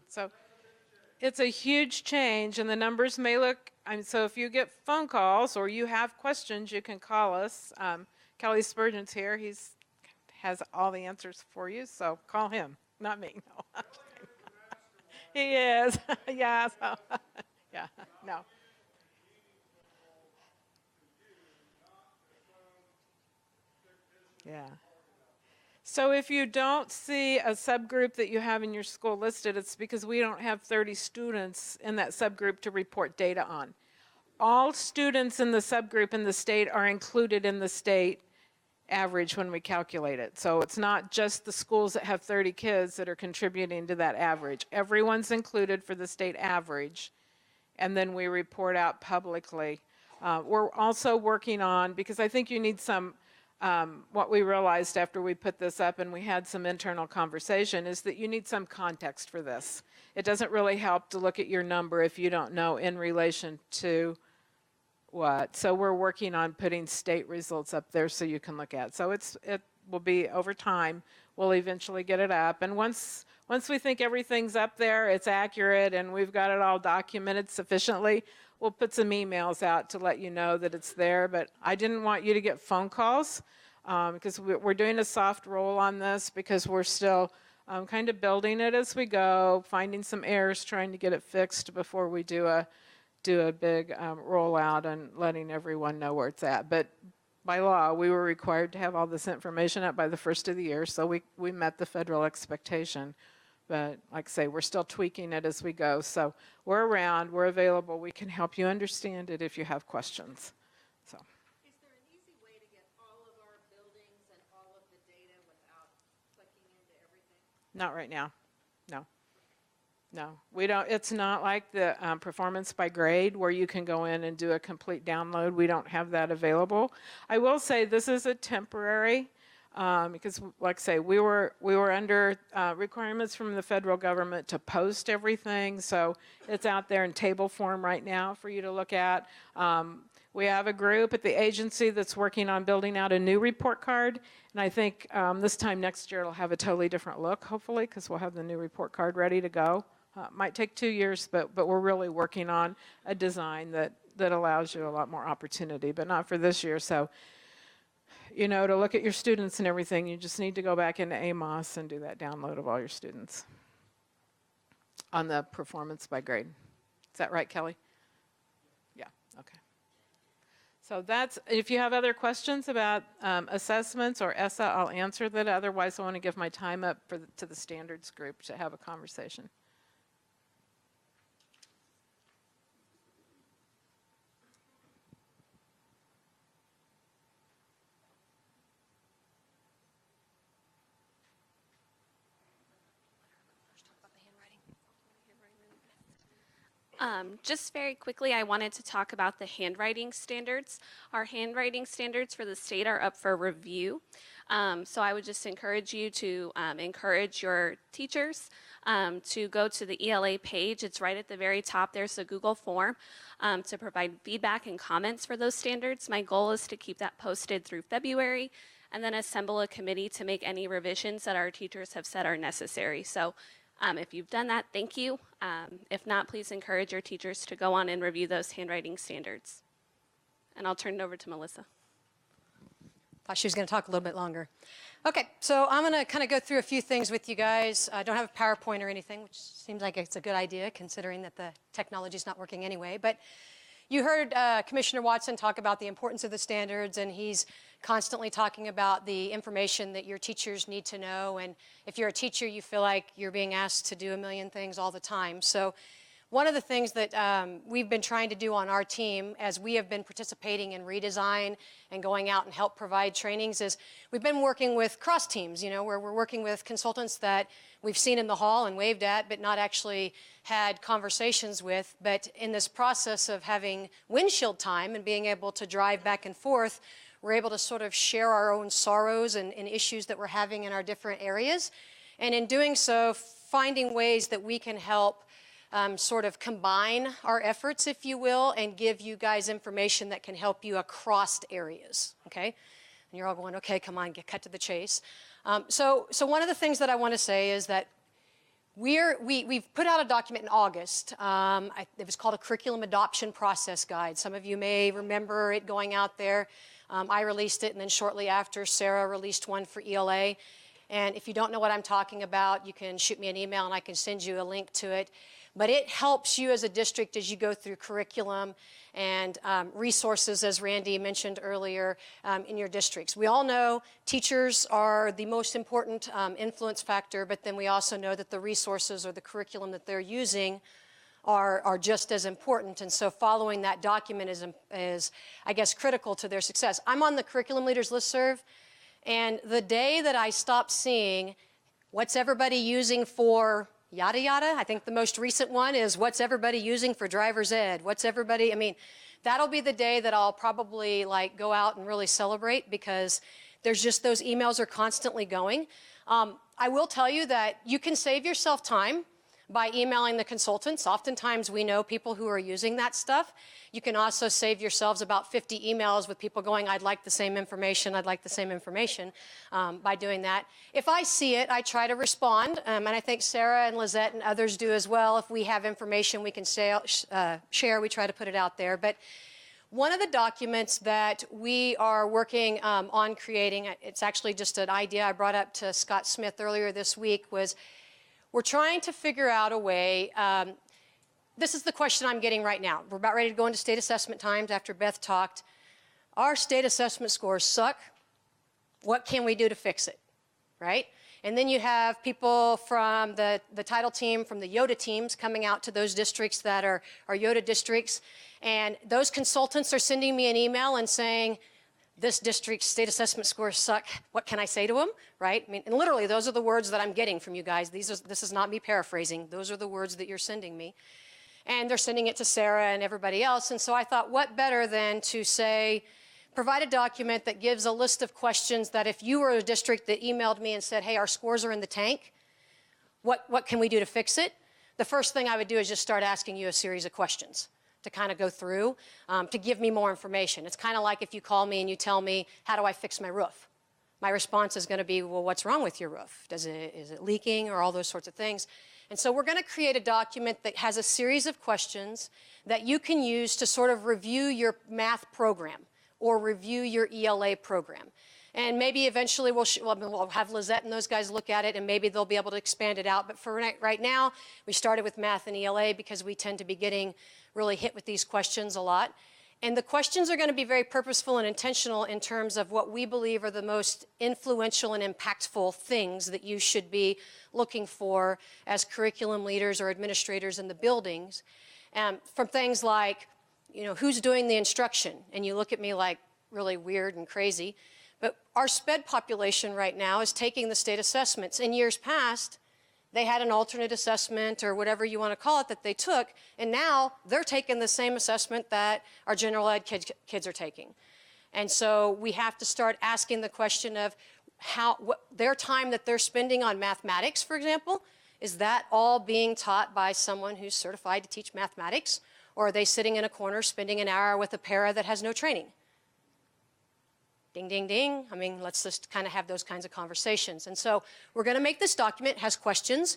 S10: So it's a huge change, and the numbers may look, so if you get phone calls or you have questions, you can call us. Kelly Spurgeon's here. He has all the answers for you, so call him, not me. No. He is. Yeah. So, yeah. No. Yeah. So if you don't see a subgroup that you have in your school listed, it's because we don't have 30 students in that subgroup to report data on. All students in the subgroup in the state are included in the state average when we calculate it. So it's not just the schools that have 30 kids that are contributing to that average. Everyone's included for the state average, and then we report out publicly. We're also working on, because I think you need some, what we realized after we put this up and we had some internal conversation, is that you need some context for this. It doesn't really help to look at your number if you don't know in relation to what. So we're working on putting state results up there so you can look at. So it will be over time. We'll eventually get it up. And once we think everything's up there, it's accurate, and we've got it all documented sufficiently, we'll put some emails out to let you know that it's there. But I didn't want you to get phone calls because we're doing a soft roll on this because we're still kind of building it as we go, finding some errors, trying to get it fixed before we do a big rollout and letting everyone know where it's at. But by law, we were required to have all this information up by the first of the year, so we met the federal expectation. But like I say, we're still tweaking it as we go. So we're around, we're available, we can help you understand it if you have questions. So.
S9: Is there an easy way to get all of our buildings and all of the data without clicking into everything?
S10: Not right now, no. No, we don't. It's not like the performance by grade where you can go in and do a complete download. We don't have that available. I will say this is a temporary because, like I say, we were under requirements from the federal government to post everything. So it's out there in table form right now for you to look at. We have a group at the agency that's working on building out a new report card. And I think this time next year it'll have a totally different look, hopefully, because we'll have the new report card ready to go. Might take 2 years, but we're really working on a design that allows you a lot more opportunity, but not for this year. So, you know, to look at your students and everything, you just need to go back into AMOS and do that download of all your students on the performance by grade. Is that right, Kelly? Yeah, okay. So that's, if you have other questions about assessments or ESSA, I'll answer that. Otherwise, I want to give my time up to the standards group to have a conversation.
S12: Just very quickly, I wanted to talk about the handwriting standards. Our handwriting standards for the state are up for review. So I would just encourage you to encourage your teachers to go to the ELA page. It's right at the very top. There's a Google form to provide feedback and comments for those standards. My goal is to keep that posted through February and then assemble a committee to make any revisions that our teachers have said are necessary. So if you've done that, thank you. If not, please encourage your teachers to go on and review those handwriting standards. And I'll turn it over to Melissa.
S13: Thought she was going to talk a little bit longer. Okay, so I'm going to kind of go through a few things with you guys. I don't have a PowerPoint or anything, which seems like it's a good idea considering that the technology is not working anyway. But you heard Commissioner Watson talk about the importance of the standards, and he's constantly talking about the information that your teachers need to know. And if you're a teacher, you feel like you're being asked to do a million things all the time. So one of the things that we've been trying to do on our team as we have been participating in redesign and going out and help provide trainings is we've been working with cross teams, you know, where we're working with consultants that we've seen in the hall and waved at, but not actually had conversations with. But in this process of having windshield time and being able to drive back and forth, we're able to sort of share our own sorrows and issues that we're having in our different areas. And in doing so, finding ways that we can help sort of combine our efforts, if you will, and give you guys information that can help you across areas, okay? And you're all going, okay, come on, cut to the chase. So one of the things that I want to say is that we've put out a document in August. It was called a Curriculum Adoption Process Guide. Some of you may remember it going out there. I released it, and then shortly after, Sarah released one for ELA. And if you don't know what I'm talking about, you can shoot me an email, and I can send you a link to it. But it helps you as a district as you go through curriculum and resources, as Randy mentioned earlier, in your districts. We all know teachers are the most important influence factor, but then we also know that the resources or the curriculum that they're using are just as important. And so following that document is, I guess, critical to their success. I'm on the Curriculum Leaders Listserv. And the day that I stopped seeing what's everybody using for yada yada, I think the most recent one is what's everybody using for driver's ed? What's everybody, I mean, that'll be the day that I'll probably like go out and really celebrate, because there's just those emails are constantly going. I will tell you that you can save yourself time by emailing the consultants. Oftentimes we know people who are using that stuff. You can also save yourselves about 50 emails with people going, I'd like the same information, I'd like the same information, by doing that. If I see it, I try to respond, and I think Sarah and Lizette and others do as well. If we have information we can share, we try to put it out there. But one of the documents that we are working on creating, it's actually just an idea I brought up to Scott Smith earlier this week, was we're trying to figure out a way. This is the question I'm getting right now. We're about ready to go into state assessment times after Beth talked. Our state assessment scores suck. What can we do to fix it, right? And then you have people from the title team, from the YOTA teams coming out to those districts that are YOTA districts. And those consultants are sending me an email and saying, this district's state assessment scores suck. What can I say to them, right? I mean, and literally, those are the words that I'm getting from you guys. This is not me paraphrasing. Those are the words that you're sending me. And they're sending it to Sarah and everybody else. And so I thought, what better than to say, provide a document that gives a list of questions that if you were a district that emailed me and said, hey, our scores are in the tank, what can we do to fix it? The first thing I would do is just start asking you a series of questions to kind of go through, to give me more information. It's kind of like if you call me and you tell me, how do I fix my roof? My response is going to be, well, what's wrong with your roof? Is it leaking, or all those sorts of things? And so we're going to create a document that has a series of questions that you can use to sort of review your math program or review your ELA program. And maybe eventually we'll have Lizette and those guys look at it, and maybe they'll be able to expand it out. But for right now, we started with math and ELA because we tend to be getting really hit with these questions a lot. And the questions are going to be very purposeful and intentional in terms of what we believe are the most influential and impactful things that you should be looking for as curriculum leaders or administrators in the buildings. From things like, you know, who's doing the instruction? And you look at me like really weird and crazy. But our SPED population right now is taking the state assessments. In years past, they had an alternate assessment or whatever you want to call it that they took, and now they're taking the same assessment that our general ed kids are taking. And so we have to start asking the question of what their time that they're spending on mathematics, for example, is that all being taught by someone who's certified to teach mathematics? Or are they sitting in a corner spending an hour with a para that has no training? Ding, ding, ding. I mean, let's just kind of have those kinds of conversations. And so we're going to make this document, has questions,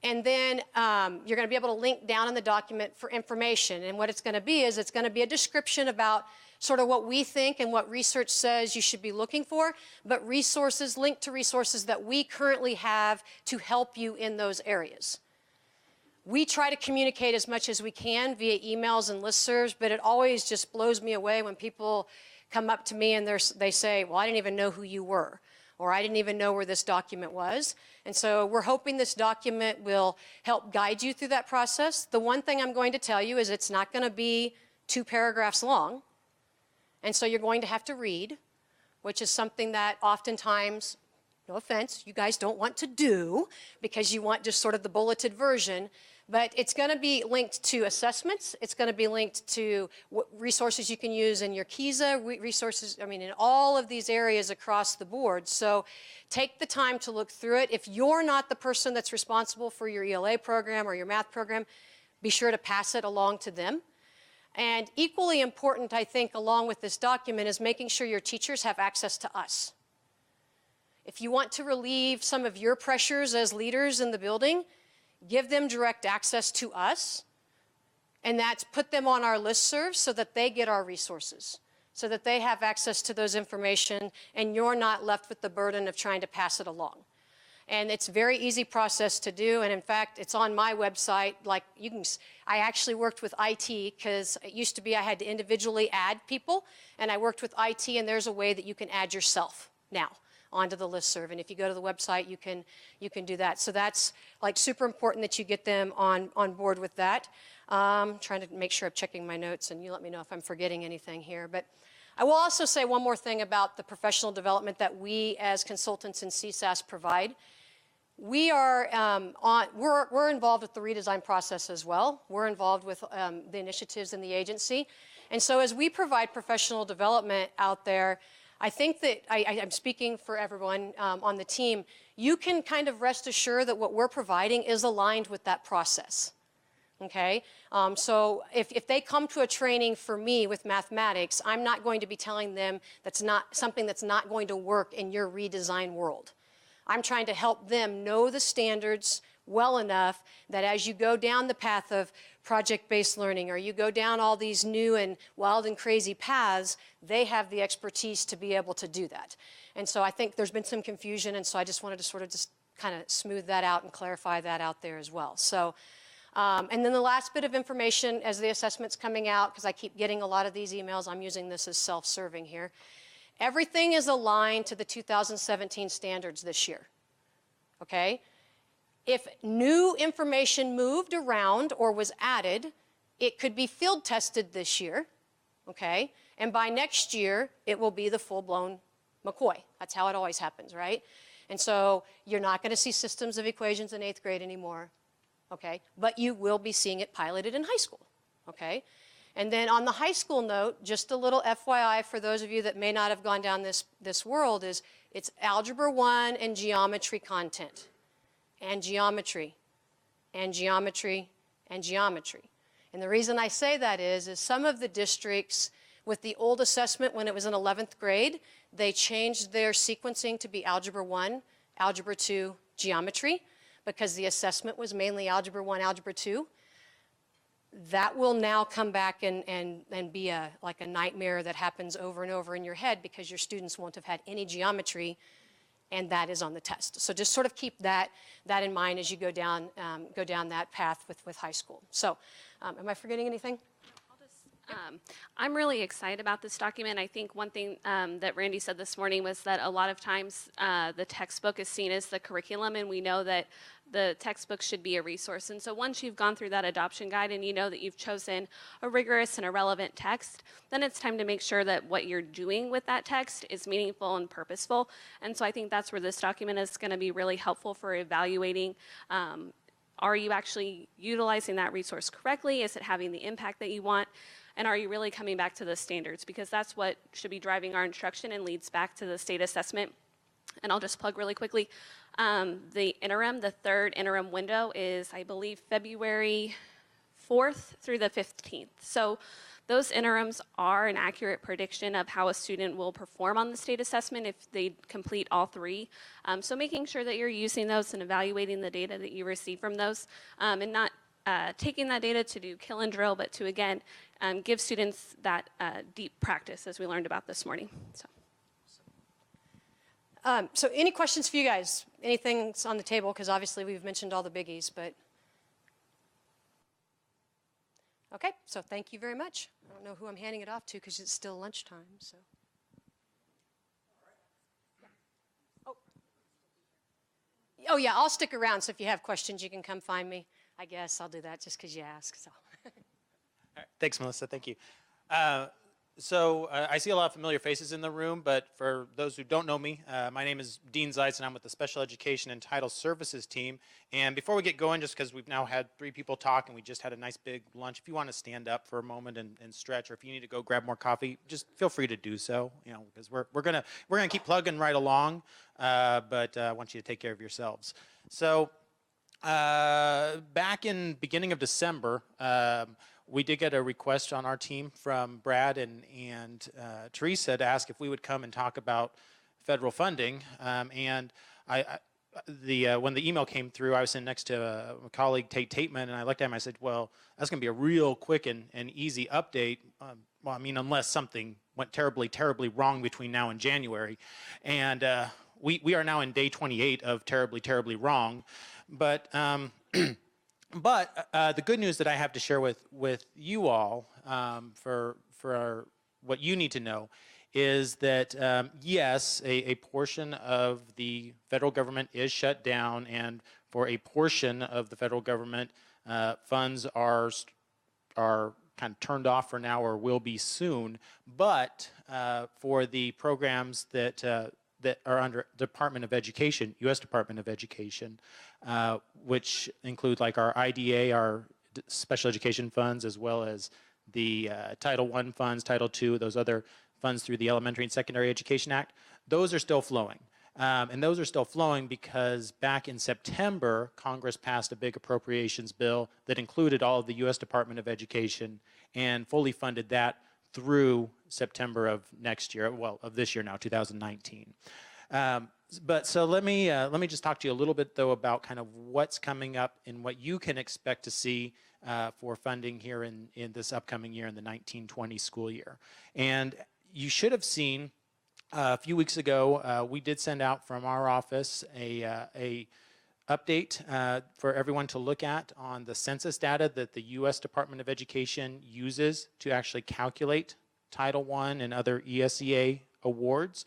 S13: and then you're going to be able to link down in the document for information. And what it's going to be is it's going to be a description about sort of what we think and what research says you should be looking for, but resources, linked to resources that we currently have to help you in those areas. We try to communicate as much as we can via emails and listservs, but it always just blows me away when people come up to me and they say, well, I didn't even know who you were, or I didn't even know where this document was. And so we're hoping this document will help guide you through that process. The one thing I'm going to tell you is it's not going to be 2 paragraphs long. And so you're going to have to read, which is something that oftentimes, no offense, you guys don't want to do because you want just sort of the bulleted version. But it's going to be linked to assessments. It's going to be linked to what resources you can use in your KISA resources, I mean, in all of these areas across the board. So take the time to look through it. If you're not the person that's responsible for your ELA program or your math program, be sure to pass it along to them. And equally important, I think, along with this document is making sure your teachers have access to us. If you want to relieve some of your pressures as leaders in the building, give them direct access to us, and that's put them on our listserv so that they get our resources, so that they have access to those information, and you're not left with the burden of trying to pass it along. And it's a very easy process to do, and in fact, it's on my website. Like I actually worked with IT because it used to be I had to individually add people, and I worked with IT, and there's a way that you can add yourself now onto the listserv. And if you go to the website, you can do that. So that's like super important that you get them on board with that. Trying to make sure I'm checking my notes, and you let me know if I'm forgetting anything here. But I will also say one more thing about the professional development that we as consultants in CSAS provide. We are we're involved with the redesign process as well. We're involved with the initiatives in the agency. And so as we provide professional development out there, I think that I'm speaking for everyone on the team, you can kind of rest assured that what we're providing is aligned with that process. Okay, so if they come to a training for me with mathematics, I'm not going to be telling them that's not something that's not going to work in your redesign world. I'm trying to help them know the standards well enough that as you go down the path of project-based learning or you go down all these new and wild and crazy paths, they have the expertise to be able to do that. And so I think there's been some confusion, and so I just wanted to sort of just kind of smooth that out and clarify that out there as well. So, and then the last bit of information as the assessment's coming out, because I keep getting a lot of these emails, I'm using this as self-serving here. Everything is aligned to the 2017 standards this year, okay? If new information moved around or was added, it could be field tested this year, okay? And by next year, it will be the full-blown McCoy. That's how it always happens, right? And so you're not going to see systems of equations in 8th grade anymore, okay? But you will be seeing it piloted in high school, okay? And then on the high school note, just a little FYI for those of you that may not have gone down this world is it's Algebra 1 and geometry content, and geometry, and geometry, and geometry. And the reason I say that is some of the districts with the old assessment when it was in 11th grade, they changed their sequencing to be Algebra 1, Algebra 2, geometry, because the assessment was mainly Algebra 1, Algebra 2. That will now come back and be like a nightmare that happens over and over in your head because your students won't have had any geometry, and that is on the test. So just sort of keep that in mind as you go down that path with high school. So am I forgetting anything?
S12: I'm really excited about this document. I think one thing that Randy said this morning was that a lot of times the textbook is seen as the curriculum, and we know that the textbook should be a resource. And so once you've gone through that adoption guide and you know that you've chosen a rigorous and a relevant text, then it's time to make sure that what you're doing with that text is meaningful and purposeful. And so I think that's where this document is going to be really helpful for evaluating are you actually utilizing that resource correctly? Is it having the impact that you want? And are you really coming back to the standards? Because that's what should be driving our instruction and leads back to the state assessment. And I'll just plug really quickly. The interim, the third interim window is, I believe, February 4th through the 15th. So those interims are an accurate prediction of how a student will perform on the state assessment if they complete all three. So making sure that you're using those and evaluating the data that you receive from those, and not taking that data to do kill and drill, but to, again, give students that deep practice as we learned about this morning.
S13: So any questions for you guys? Anything's on the table? Because obviously we've mentioned all the biggies, but. Okay, so thank you very much. I don't know who I'm handing it off to because it's still lunchtime, so. Oh yeah, I'll stick around, so if you have questions, you can come find me. I guess I'll do that just because you asked. So.
S14: All right. Thanks, Melissa. Thank you. So I see a lot of familiar faces in the room, but for those who don't know me, my name is Dean Zeitz, and I'm with the Special Education and Title Services team. And before we get going, just because we've now had 3 people talk and we just had a nice big lunch, if you want to stand up for a moment and stretch, or if you need to go grab more coffee, just feel free to do so. You know, because we're gonna keep plugging right along, but I want you to take care of yourselves. So back in beginning of December. We did get a request on our team from Brad and Teresa to ask if we would come and talk about federal funding. And when the email came through, I was sitting next to my colleague Tate Tateman, and I looked at him and I said, well, that's going to be a real quick and easy update. Well, I mean, unless something went terribly, terribly wrong between now and January. And we are now in day 28 of terribly, terribly wrong. But But the good news that I have to share with you all for what you need to know is that, yes, a portion of the federal government is shut down, and for a portion of the federal government, funds are kind of turned off for now or will be soon. But for the programs that are under Department of Education, U.S. Department of Education, which include like our IDA, our special education funds, as well as the Title I funds, Title II, those other funds through the Elementary and Secondary Education Act, those are still flowing. And those are still flowing because back in September, Congress passed a big appropriations bill that included all of the U.S. Department of Education and fully funded that through September of next year, well, of this year now, 2019. But so let me just talk to you a little bit, though, about kind of what's coming up and what you can expect to see for funding here in this upcoming year in the 1920 school year. And you should have seen a few weeks ago, we did send out from our office a update for everyone to look at on the census data that the U.S. Department of Education uses to actually calculate Title I and other ESEA awards.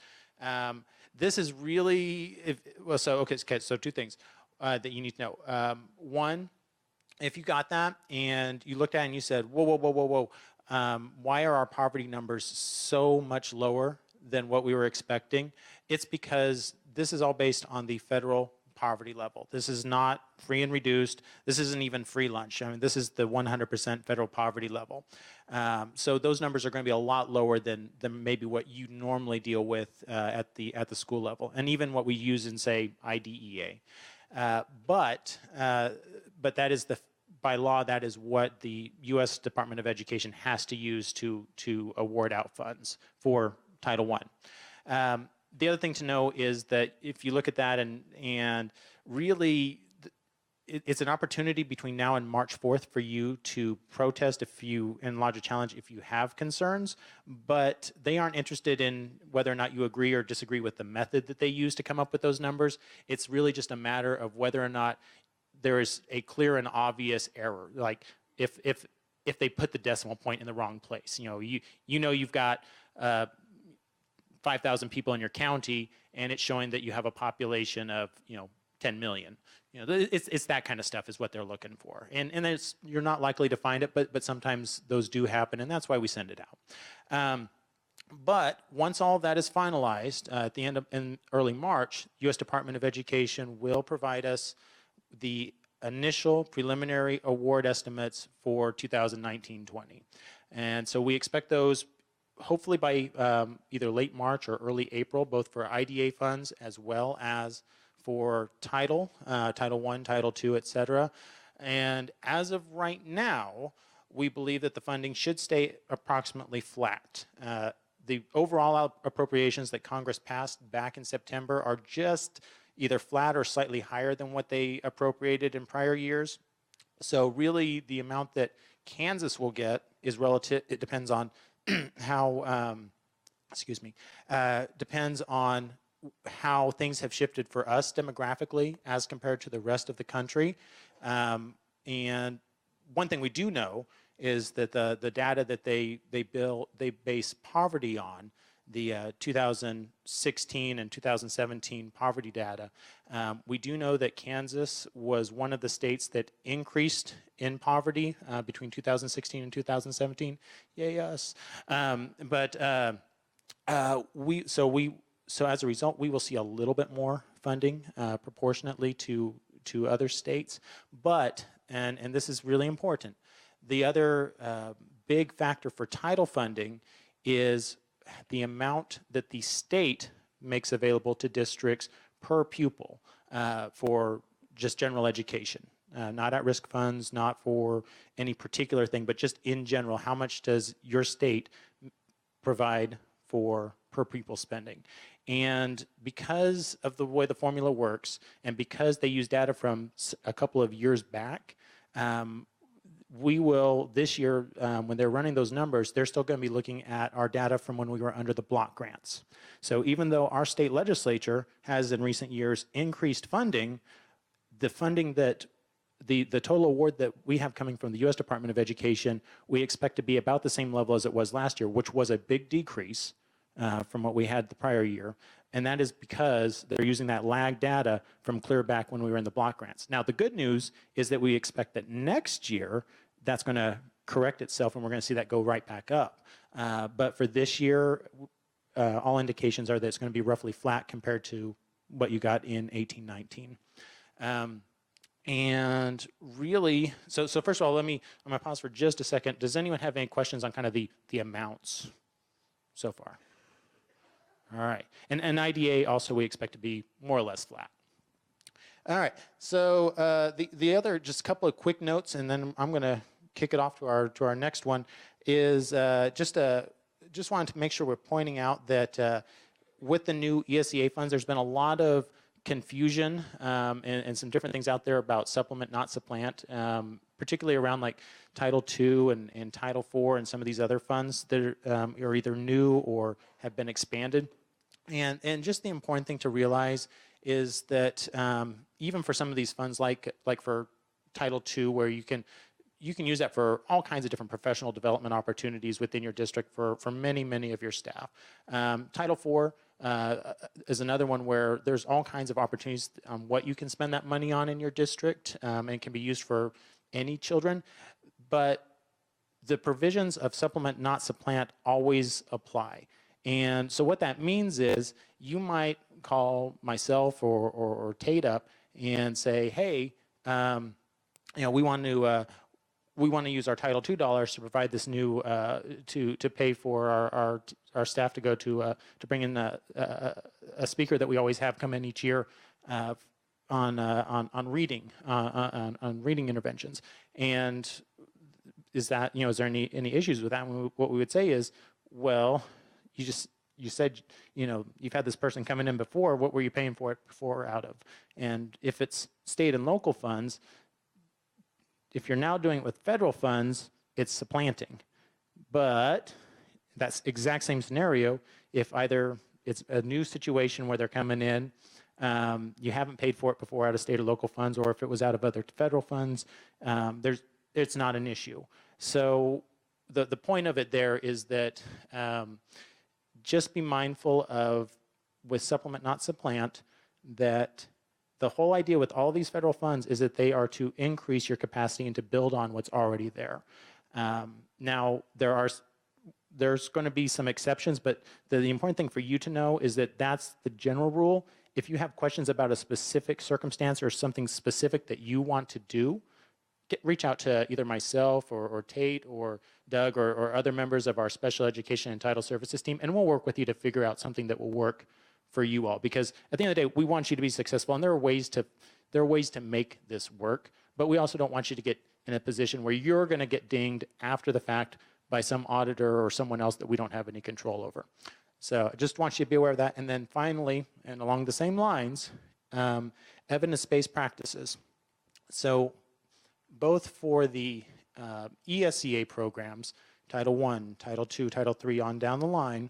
S14: This is really, so two things that you need to know. One, if you got that and you looked at it and you said, whoa, why are our poverty numbers so much lower than what we were expecting? It's because this is all based on the federal poverty level. This is not free and reduced. This isn't even free lunch. I mean, this is the 100% federal poverty level. So those numbers are going to be a lot lower than maybe what you normally deal with at the school level, and even what we use in, say, IDEA. But that is by law, that is what the U.S. Department of Education has to use to award out funds for Title I. The other thing to know is that if you look at that and really it's an opportunity between now and March 4th for you to protest and lodge a challenge if you have concerns, but they aren't interested in whether or not you agree or disagree with the method that they use to come up with those numbers. It's really just a matter of whether or not there is a clear and obvious error. Like if they put the decimal point in the wrong place, you've got 5,000 people in your county, and it's showing that you have a population of 10 million. It's that kind of stuff is what they're looking for, and you're not likely to find it, but sometimes those do happen, and that's why we send it out. But once all of that is finalized at the end of in early March, U.S. Department of Education will provide us the initial preliminary award estimates for 2019-20, and so we expect those hopefully by either late March or early April, both for IDA funds as well as for Title I, Title II, et cetera. And as of right now, we believe that the funding should stay approximately flat. The overall appropriations that Congress passed back in September are just either flat or slightly higher than what they appropriated in prior years. So really the amount that Kansas will get is relative, it depends on how, depends on how things have shifted for us demographically as compared to the rest of the country. And one thing we do know is that the data that they base poverty on, the 2016 and 2017 poverty data, we do know that Kansas was one of the states that increased in poverty between 2016 and 2017. Yay us! So as a result, we will see a little bit more funding proportionately to other states. But and this is really important. The other big factor for title funding is the amount that the state makes available to districts per pupil for just general education. Not at-risk funds, not for any particular thing, but just in general, how much does your state provide for per pupil spending? And because of the way the formula works, and because they use data from a couple of years back, we will, this year, when they're running those numbers, they're still going to be looking at our data from when we were under the block grants. So even though our state legislature has in recent years increased funding, the funding that the total award that we have coming from the U.S. Department of Education, we expect to be about the same level as it was last year, which was a big decrease from what we had the prior year. And that is because they're using that lag data from clear back when we were in the block grants. Now, the good news is that we expect that next year, that's going to correct itself, and we're going to see that go right back up. But for this year, all indications are that it's going to be roughly flat compared to what you got in 18-19. And really, so first of all, I'm going to pause for just a second. Does anyone have any questions on kind of the amounts so far? All right. And IDA also we expect to be more or less flat. All right. So the other, just a couple of quick notes, and then I'm going to kick it off to our next one, is just wanted to make sure we're pointing out that with the new ESEA funds, there's been a lot of confusion and some different things out there about supplement, not supplant, particularly around like Title II and Title IV and some of these other funds that are either new or have been expanded. And just the important thing to realize is that even for some of these funds, like for Title II, where you can use that for all kinds of different professional development opportunities within your district for many of your staff. Title IV is another one where there's all kinds of opportunities on what you can spend that money on in your district, and it can be used for any children. But the provisions of supplement, not supplant, always apply. And so what that means is you might call myself or Tate up and say, hey, we want to use our Title II dollars to provide this new to pay for our staff to go to bring in a speaker that we always have come in each year on reading interventions. And is that, is there any issues with that? And what we would say is, well, you said, you've had this person coming in before. What were you paying for it before out of? And if it's state and local funds, if you're now doing it with federal funds, it's supplanting. But that's exact same scenario. If either it's a new situation where they're coming in, you haven't paid for it before out of state or local funds, or if it was out of other federal funds, it's not an issue. So the point of it there is that just be mindful of, with supplement, not supplant, that the whole idea with all these federal funds is that they are to increase your capacity and to build on what's already there. Now, there's going to be some exceptions, but the important thing for you to know is that that's the general rule. If you have questions about a specific circumstance or something specific that you want to do, reach out to either myself or Tate or Doug or other members of our special education and title services team, and we'll work with you to figure out something that will work for you all. Because at the end of the day, we want you to be successful, and there are ways to make this work, but we also don't want you to get in a position where you're going to get dinged after the fact by some auditor or someone else that we don't have any control over. So I just want you to be aware of that. And then finally, and along the same lines, evidence-based practices. So both for the ESEA programs, Title I, Title II, Title III on down the line,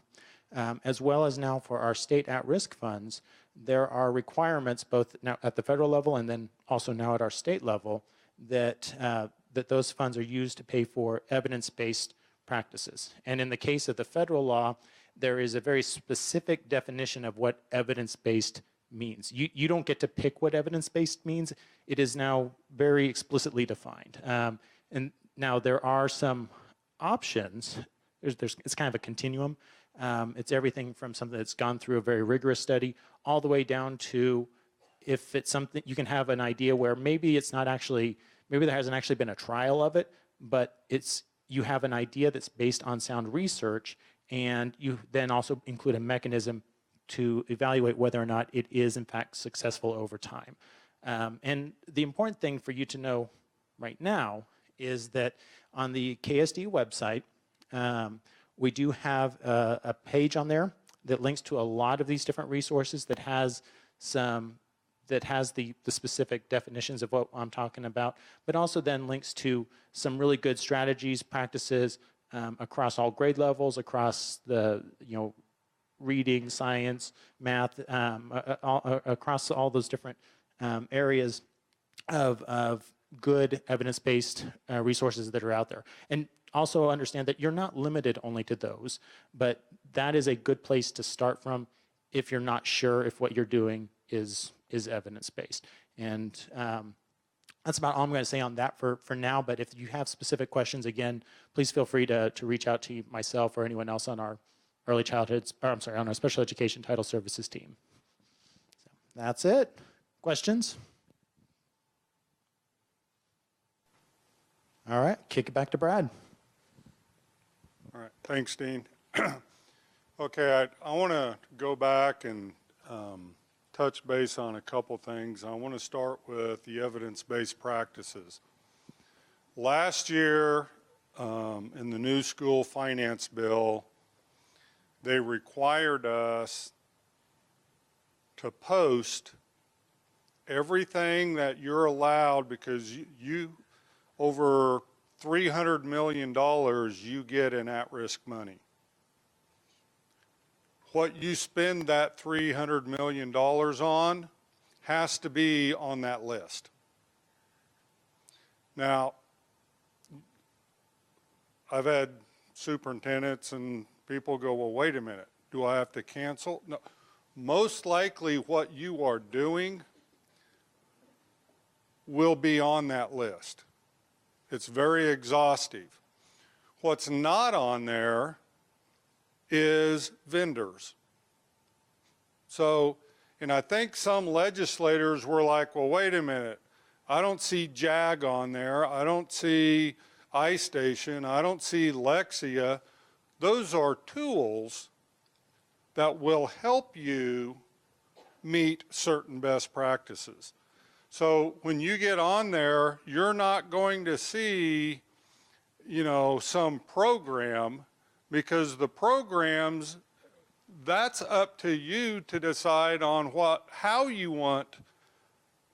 S14: as well as now for our state at-risk funds, there are requirements both now at the federal level and then also now at our state level that, that those funds are used to pay for evidence-based practices. And in the case of the federal law, there is a very specific definition of what evidence-based means. You don't get to pick what evidence-based means. It is now very explicitly defined. And now there are some options. It's kind of a continuum. It's everything from something that's gone through a very rigorous study all the way down to if it's something you can have an idea where maybe it's not actually, maybe there hasn't actually been a trial of it, but you have an idea that's based on sound research, and you then also include a mechanism to evaluate whether or not it is in fact successful over time. And the important thing for you to know right now is that on the KSDE website, we do have a page on there that links to a lot of these different resources that has the specific definitions of what I'm talking about, but also then links to some really good strategies, practices across all grade levels, across the reading, science, math, across all those different areas of good evidence-based resources that are out there. And also understand that you're not limited only to those, but that is a good place to start from if you're not sure if what you're doing is evidence-based. And that's about all I'm going to say on that for now. But if you have specific questions, again, please feel free to reach out to myself or anyone else on our early childhood, or I'm sorry, on our special education title services team. So that's it. Questions? All right, kick it back to Brad.
S5: All right, thanks, Dean. Okay, I want to go back and touch base on a couple things. I want to start with the evidence-based practices. Last year, in the new school finance bill, they required us to post everything that you're allowed, because you over $300 million you get in at-risk money. What you spend that $300 million on has to be on that list. Now, I've had superintendents and people go, well, wait a minute, do I have to cancel? No. Most likely what you are doing will be on that list. It's very exhaustive. What's not on there is vendors. So, and I think some legislators were like, well, wait a minute, I don't see JAG on there, I don't see iStation, I don't see Lexia. Those are tools that will help you meet certain best practices. So when you get on there, you're not going to see, you know, some program, because the programs, that's up to you to decide on how you want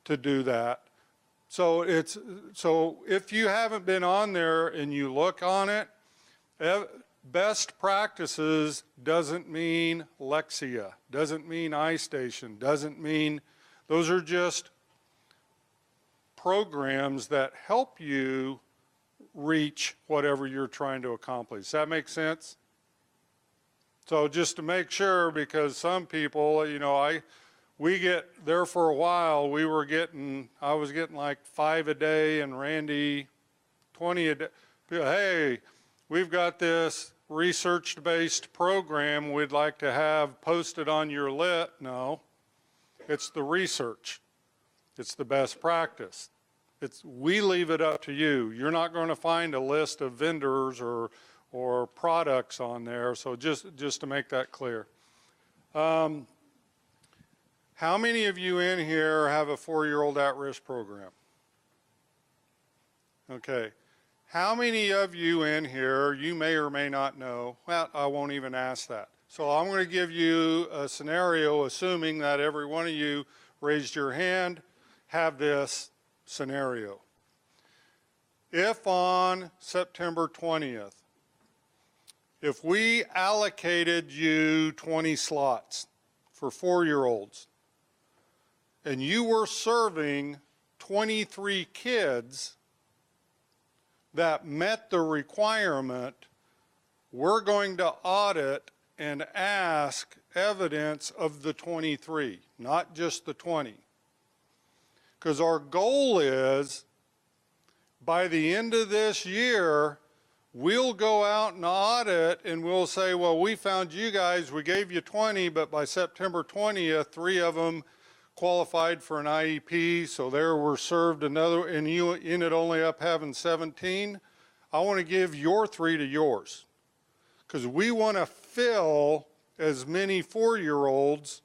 S5: to do that. So if you haven't been on there and you look on it, best practices doesn't mean Lexia, doesn't mean iStation, doesn't mean, those are just programs that help you reach whatever you're trying to accomplish. Does that make sense? So just to make sure, because some people, you know, we get there for a while, I was getting like 5 a day and Randy 20 a day. Hey, we've got this research-based program we'd like to have posted on your lit. No, it's the research. It's the best practice. We leave it up to you. You're not going to find a list of vendors or products on there. So just to make that clear. How many of you in here have a 4-year-old at-risk program? Okay. How many of you in here, you may or may not know, well, I won't even ask that. So I'm going to give you a scenario, assuming that every one of you raised your hand, have this scenario. If on September 20th, if we allocated you 20 slots for 4-year-olds, and you were serving 23 kids that met the requirement, we're going to audit and ask evidence of the 23, not just the 20. Because our goal is, by the end of this year, we'll go out and audit and we'll say, well, we found you guys, we gave you 20, but by September 20th, 3 of them qualified for an IEP, so there were served another, and you ended only up having 17. I want to give your 3 to yours, because we want to fill as many 4-year-olds,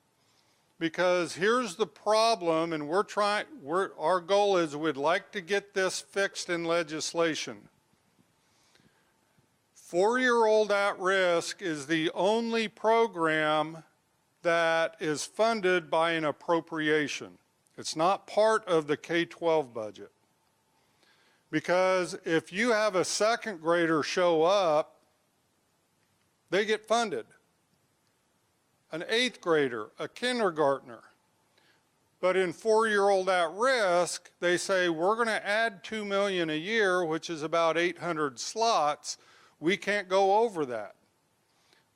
S5: because here's the problem, and our goal is we'd like to get this fixed in legislation. 4-year-old at risk is the only program that is funded by an appropriation. It's not part of the K-12 budget. Because if you have a 2nd grader show up, they get funded. An 8th grader, a kindergartner. But in 4-year-old at risk, they say, we're going to add $2 million a year, which is about 800 slots. We can't go over that.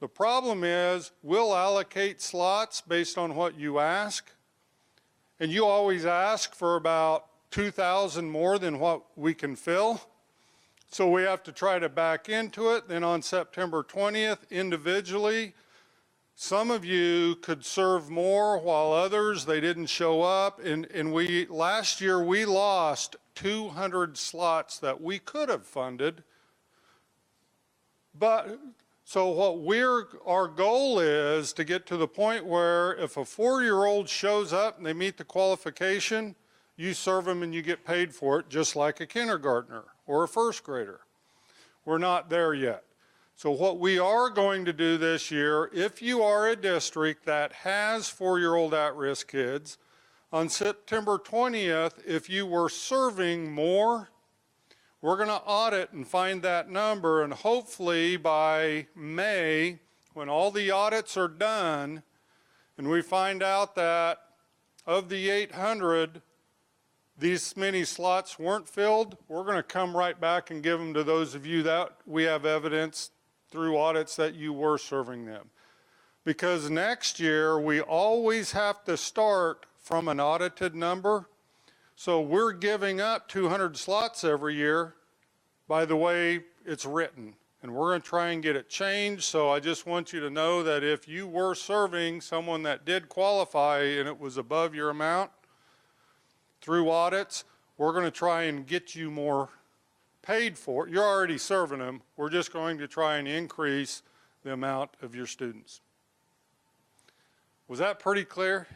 S5: The problem is, we'll allocate slots based on what you ask, and you always ask for about 2,000 more than what we can fill. So we have to try to back into it. Then on September 20th, individually, some of you could serve more while others, they didn't show up. And last year we lost 200 slots that we could have funded. But so our goal is to get to the point where if a 4-year-old shows up and they meet the qualification, you serve them and you get paid for it, just like a kindergartner or a first grader. We're not there yet. So what we are going to do this year, if you are a district that has 4-year-old at-risk kids, on September 20th, if you were serving more, we're going to audit and find that number, and hopefully by May, when all the audits are done, and we find out that of the 800, these many slots weren't filled, we're going to come right back and give them to those of you that we have evidence through audits that you were serving them. Because next year, we always have to start from an audited number. So we're giving up 200 slots every year by the way it's written. And we're going to try and get it changed. So I just want you to know that if you were serving someone that did qualify and it was above your amount, through audits, we're going to try and get you more paid for it. You're already serving them. We're just going to try and increase the amount of your students. Was that pretty clear?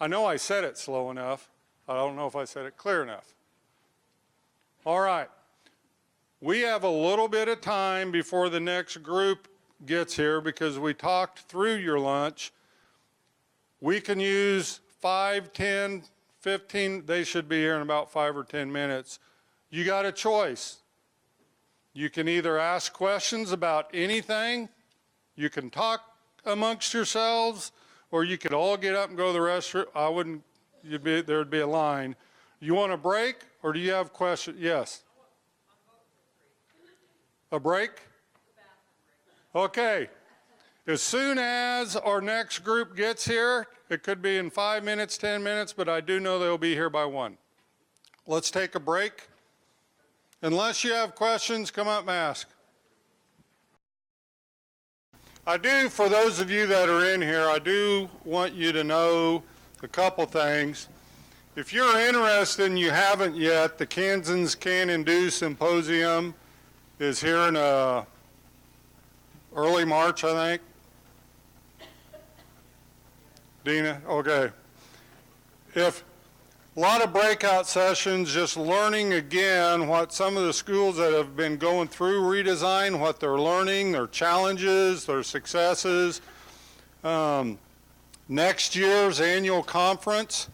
S5: I know I said it slow enough. I don't know if I said it clear enough. All right. We have a little bit of time before the next group gets here because we talked through your lunch. We can use 5, 10, 15, they should be here in about 5 or 10 minutes. You got a choice. You can either ask questions about anything, you can talk amongst yourselves, or you could all get up and go to the restroom. There'd be a line. You want a break, or do you have questions? Yes. A break? Okay. As soon as our next group gets here, it could be in 5 minutes, 10 minutes, but I do know they'll be here by 1. Let's take a break. Unless you have questions, come up and ask. I do, for those of you that are in here, I do want you to know a couple things. If you're interested and you haven't yet, the Kansans Can and Do Symposium is here in early March, I think. Dina, okay. If a lot of breakout sessions, just learning again what some of the schools that have been going through redesign, what they're learning, their challenges, their successes. Next year's annual conference,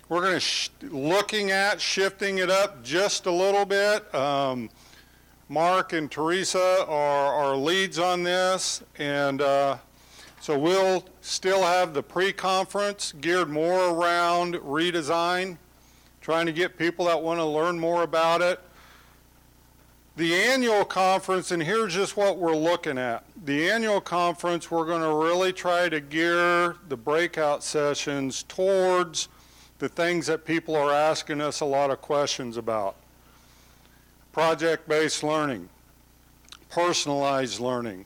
S5: we're going to looking at shifting it up just a little bit. Mark and Teresa are leads on this, and so we'll still have the pre-conference geared more around redesign, trying to get people that want to learn more about it. The annual conference, and here's just what we're looking at. The annual conference, we're going to really try to gear the breakout sessions towards the things that people are asking us a lot of questions about. Project-based learning, personalized learning,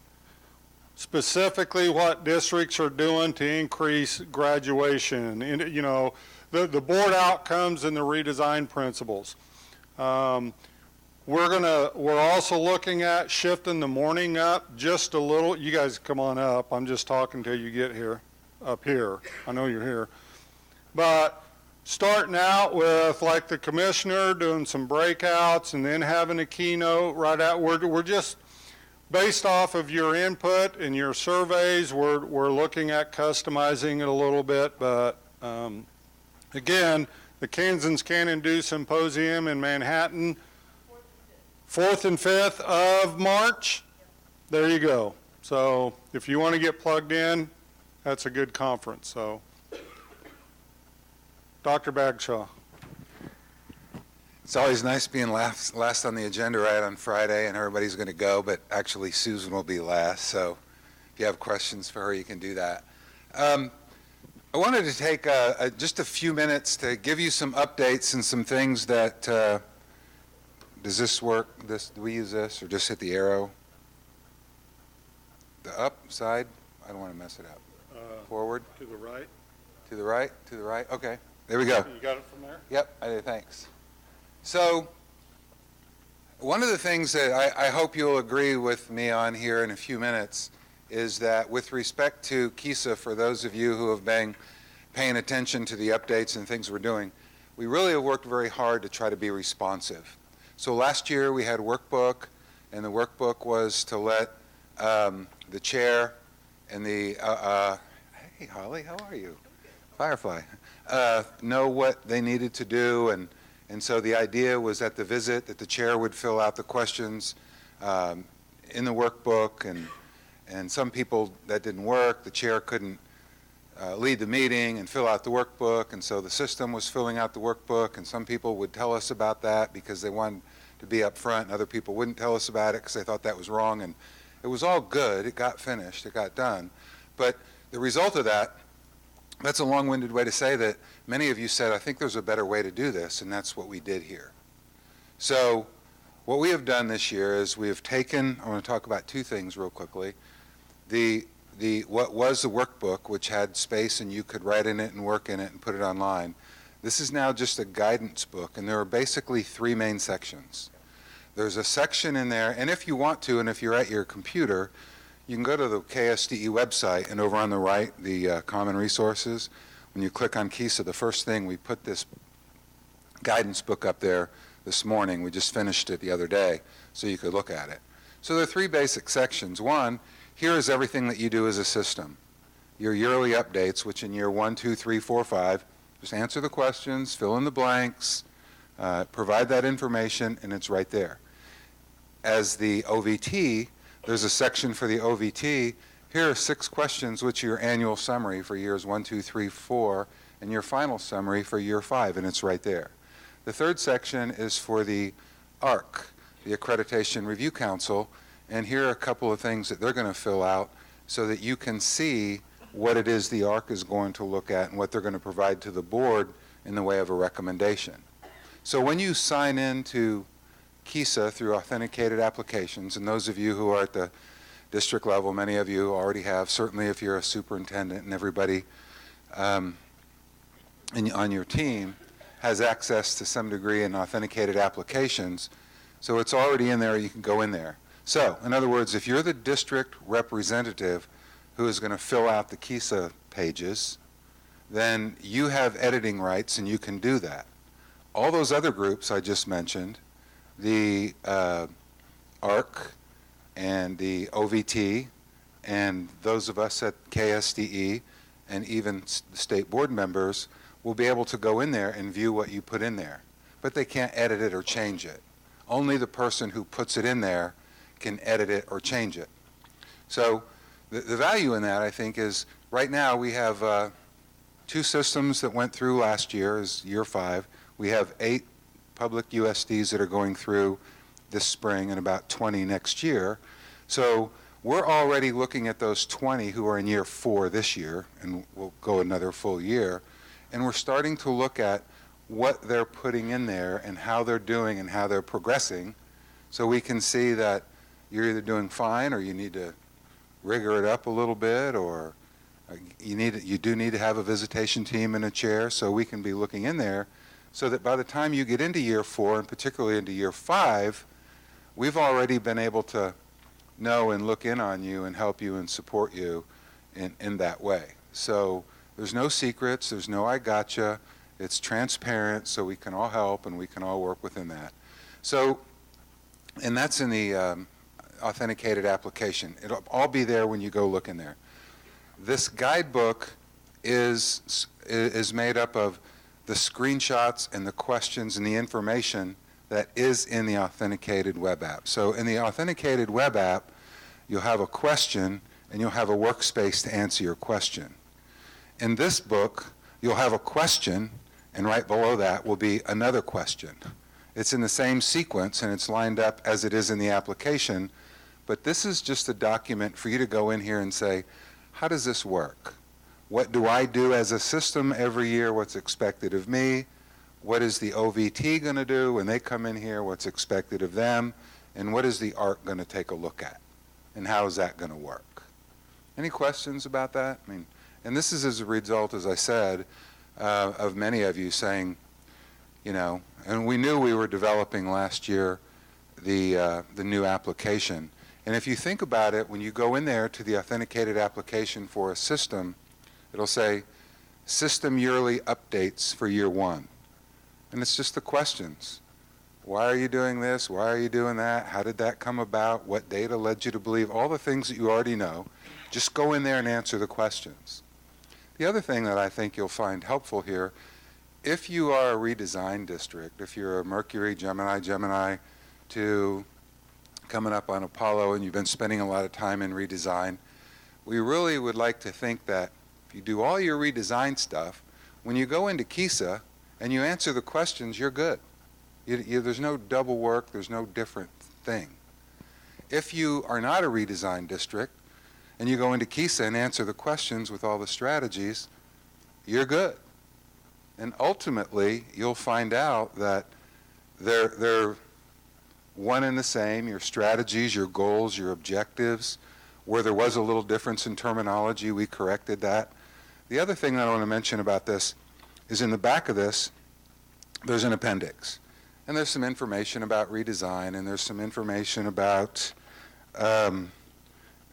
S5: specifically what districts are doing to increase graduation, and, you know, the board outcomes and the redesign principles. We're also looking at shifting the morning up just a little. You guys come on up. I'm just talking till you get here, up here. I know you're here. But starting out with, like the commissioner, doing some breakouts and then having a keynote right out. We're just, based off of your input and your surveys, we're looking at customizing it a little bit. But again, the Kansans Can and Do Symposium in Manhattan, 4th and 5th of March. There you go. So if you want to get plugged in, that's a good conference. So, Dr. Bagshaw.
S15: It's always nice being last on the agenda right on Friday, and everybody's going to go, but actually Susan will be last. So if you have questions for her, you can do that. I wanted to take just a few minutes to give you some updates and some things that, does this work? Do we use this or just hit the arrow? The up side? I don't want to mess it up. Forward?
S5: To the right.
S15: To the right? To the right? Okay. There we go.
S5: You got it from there?
S15: Yep, I did, thanks. So, one of the things that I hope you'll agree with me on here in a few minutes is that with respect to KISA, for those of you who have been paying attention to the updates and things we're doing, we really have worked very hard to try to be responsive. So last year we had a workbook, and the workbook was to let the chair and the, hey Holly, how are you? Firefly. Know what they needed to do, and so the idea was at the visit that the chair would fill out the questions in the workbook, and some people that didn't work, the chair couldn't lead the meeting and fill out the workbook, and so the system was filling out the workbook, and some people would tell us about that because they wanted to be up front, and other people wouldn't tell us about it because they thought that was wrong, and it was all good. It got finished. It got done. But the result of that, that's a long-winded way to say that many of you said, I think there's a better way to do this, and that's what we did here. So what we have done this year is we have taken, I want to talk about two things real quickly. What was the workbook, which had space and you could write in it and work in it and put it online. This is now just a guidance book, and there are basically three main sections. There's a section in there, and if you want to, and if you're at your computer, you can go to the KSDE website, and over on the right, the Common Resources, when you click on KISA, the first thing, we put this guidance book up there this morning. We just finished it the other day, so you could look at it. So there are three basic sections. One, here is everything that you do as a system. Your yearly updates, which in year 1, 2, 3, 4, 5, just answer the questions, fill in the blanks, provide that information, and it's right there. As the OVT, there's a section for the OVT. Here are 6 questions, which are your annual summary for years 1, 2, 3, 4, and your final summary for year 5, and it's right there. The third section is for the ARC, the Accreditation Review Council, and here are a couple of things that they're going to fill out so that you can see what it is the ARC is going to look at and what they're going to provide to the board in the way of a recommendation. So when you sign in to KISA through authenticated applications, and those of you who are at the district level, many of you already have, certainly if you're a superintendent and everybody on your team has access to some degree in authenticated applications, so it's already in there, you can go in there. So, in other words, if you're the district representative who is going to fill out the KISA pages, then you have editing rights and you can do that. All those other groups I just mentioned, the ARC and the OVT, and those of us at KSDE, and even the state board members, will be able to go in there and view what you put in there. But they can't edit it or change it. Only the person who puts it in there can edit it or change it. So the value in that, I think, is right now we have 2 systems that went through last year, is year 5. We have 8 public USDs that are going through this spring and about 20 next year. So we're already looking at those 20 who are in year 4 this year, and we'll go another full year, and we're starting to look at what they're putting in there and how they're doing and how they're progressing, so we can see that you're either doing fine or you need to rigor it up a little bit, or you do need to have a visitation team and a chair, so we can be looking in there so that by the time you get into year 4 and particularly into year 5, we've already been able to know and look in on you and help you and support you in that way. So there's no secrets, there's no I gotcha, it's transparent so we can all help and we can all work within that. So, and that's in the authenticated application. It'll all be there when you go look in there. This guidebook is made up of the screenshots and the questions and the information that is in the authenticated web app. So in the authenticated web app, you'll have a question and you'll have a workspace to answer your question. In this book, you'll have a question, and right below that will be another question. It's in the same sequence and it's lined up as it is in the application, but this is just a document for you to go in here and say, how does this work? What do I do as a system every year? What's expected of me? What is the OVT going to do when they come in here? What's expected of them? And what is the ARC going to take a look at? And how is that going to work? Any questions about that? I mean, and this is as a result, as I said, of many of you saying, you know, and we knew we were developing last year the new application. And if you think about it, when you go in there to the authenticated application for a system, it'll say system yearly updates for year 1. And it's just the questions. Why are you doing this? Why are you doing that? How did that come about? What data led you to believe? All the things that you already know. Just go in there and answer the questions. The other thing that I think you'll find helpful here, if you are a redesign district, if you're a Mercury, Gemini 2, coming up on Apollo, and you've been spending a lot of time in redesign, we really would like to think that if you do all your redesign stuff, when you go into KISA and you answer the questions, you're good. There's no double work, there's no different thing. If you are not a redesign district and you go into KISA and answer the questions with all the strategies, you're good. And ultimately, you'll find out that they're one and the same, your strategies, your goals, your objectives. Where there was a little difference in terminology, we corrected that. The other thing that I want to mention about this is in the back of this, there's an appendix. And there's some information about redesign, and there's some information about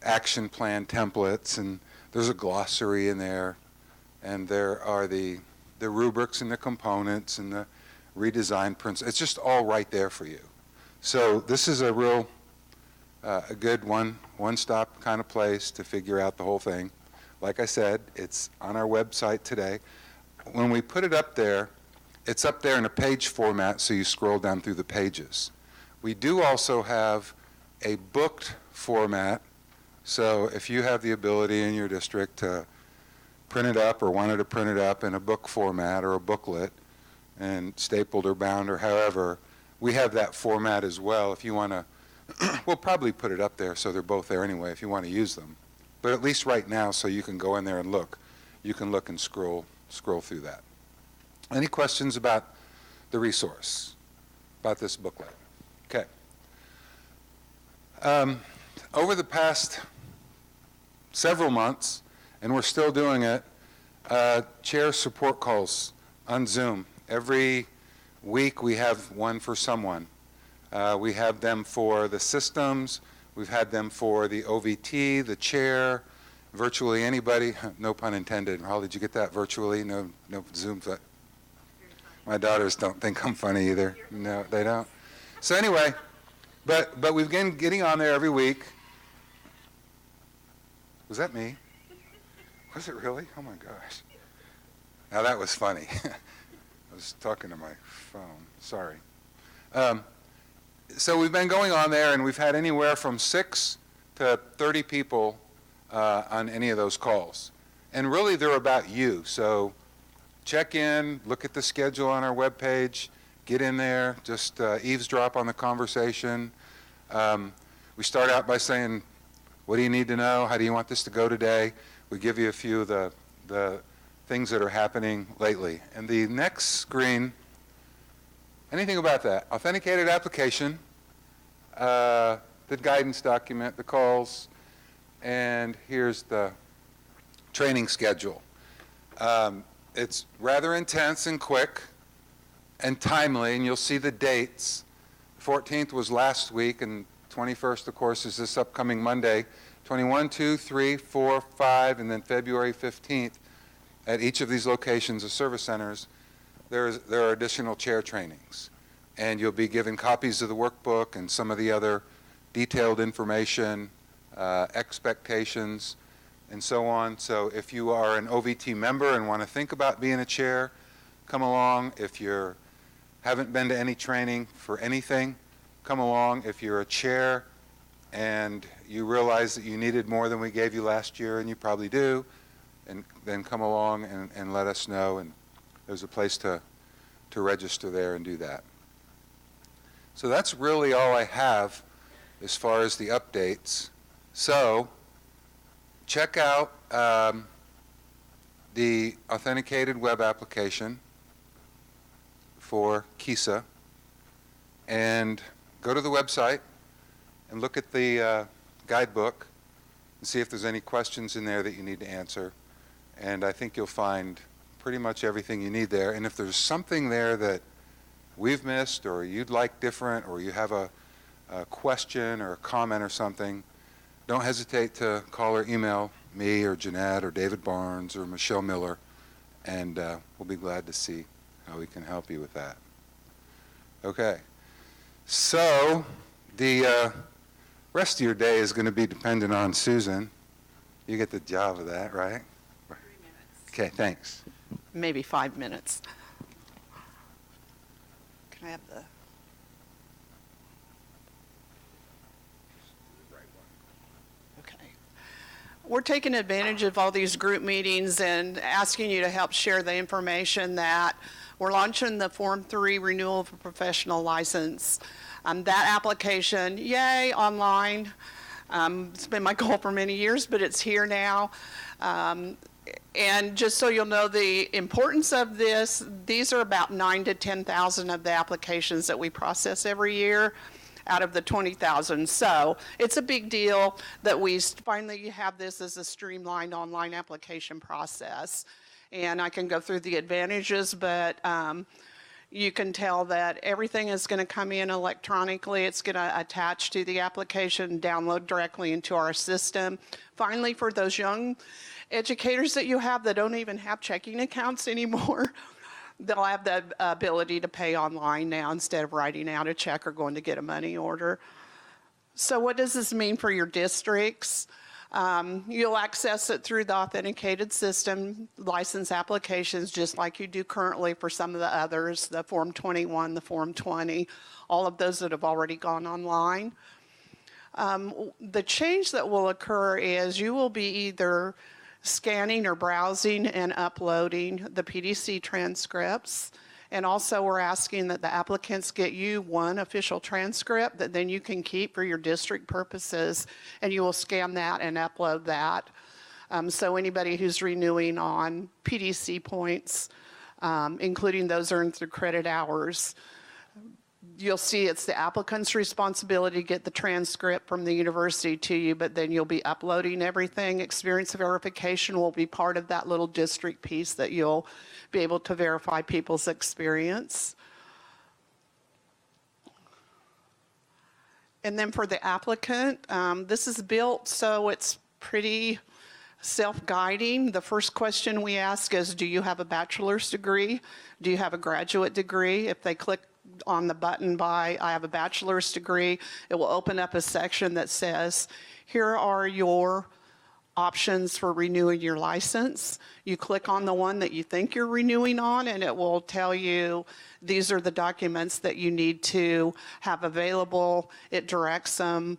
S15: action plan templates, and there's a glossary in there, and there are the rubrics and the components and the redesign principles. It's just all right there for you. So this is a real, a good one-stop kind of place to figure out the whole thing. Like I said, it's on our website today. When we put it up there, it's up there in a page format, so you scroll down through the pages. We do also have a booked format, so if you have the ability in your district to print it up or wanted to print it up in a book format or a booklet and stapled or bound or however, we have that format as well. If you want to, we'll probably put it up there so they're both there anyway if you want to use them. But at least right now, so you can go in there and look, you can look and scroll through that. Any questions about the resource, about this booklet? Okay. Over the past several months, and we're still doing it, chair support calls on Zoom. Every week we have one for someone. We have them for the systems, we've had them for the OVT, the chair, virtually anybody, no pun intended. Holly, did you get that virtually? No Zoom. My daughters don't think I'm funny either. No, they don't. So anyway, but we've been getting on there every week. Was that me? Was it really? Oh my gosh. Now that was funny. I was talking to my phone. Sorry. So we've been going on there, and we've had anywhere from 6 to 30 people on any of those calls. And really, they're about you. So check in, look at the schedule on our webpage, get in there, just eavesdrop on the conversation. We start out by saying, what do you need to know? How do you want this to go today? We give you a few of the things that are happening lately. And the next screen, anything about that? Authenticated application, the guidance document, the calls, and here's the training schedule. It's rather intense and quick and timely, and you'll see the dates. 14th was last week, and 21st, of course, is this upcoming Monday. 21, 2, 3, 4, 5, and then February 15th at each of these locations of service centers, there are additional chair trainings. And you'll be given copies of the workbook and some of the other detailed information, expectations, and so on. So if you are an OVT member and want to think about being a chair, come along. If you haven't been to any training for anything, come along. If you're a chair and you realize that you needed more than we gave you last year, and you probably do, and then come along and let us know, and there's a place to register there and do that. So that's really all I have as far as the updates. So check out the authenticated web application for KISA and go to the website and look at the guidebook and see if there's any questions in there that you need to answer. And I think you'll find pretty much everything you need there. And if there's something there that we've missed or you'd like different, or you have a question or a comment or something, don't hesitate to call or email me or Jeanette or David Barnes or Michelle Miller, and we'll be glad to see how we can help you with that. Okay, so the rest of your day is going to be dependent on Susan. You get the job of that, right?
S16: 3 minutes.
S15: Okay, thanks.
S16: Maybe 5 minutes. Can I have the... Okay. We're taking advantage of all these group meetings and asking you to help share the information that we're launching the Form 3 renewal of a professional license. That application, yay, online. It's been my goal for many years, but it's here now. And just so you'll know the importance of this, these are about 9,000 to 10,000 of the applications that we process every year out of the 20,000. So it's a big deal that we finally have this as a streamlined online application process. And I can go through the advantages, but you can tell that everything is going to come in electronically. It's going to attach to the application, download directly into our system. Finally, for those young educators that you have that don't even have checking accounts anymore, they'll have the ability to pay online now instead of writing out a check or going to get a money order. So what does this mean for your districts? You'll access it through the authenticated system, license applications, just like you do currently for some of the others, the Form 21, the Form 20, all of those that have already gone online. The change that will occur is you will be either scanning or browsing and uploading the PDC transcripts. And also we're asking that the applicants get you one official transcript that then you can keep for your district purposes, and you will scan that and upload that. So anybody who's renewing on PDC points, including those earned through credit hours, you'll see it's the applicant's responsibility to get the transcript from the university to you, but then you'll be uploading everything. Experience verification will be part of that little district piece that you'll be able to verify people's experience. And then for the applicant, this is built so it's pretty self-guiding. The first question we ask is, do you have a bachelor's degree? Do you have a graduate degree? If they click on the button by I have a bachelor's degree, it will open up a section that says, here are your options for renewing your license. You click on the one that you think you're renewing on, and it will tell you these are the documents that you need to have available. It directs them,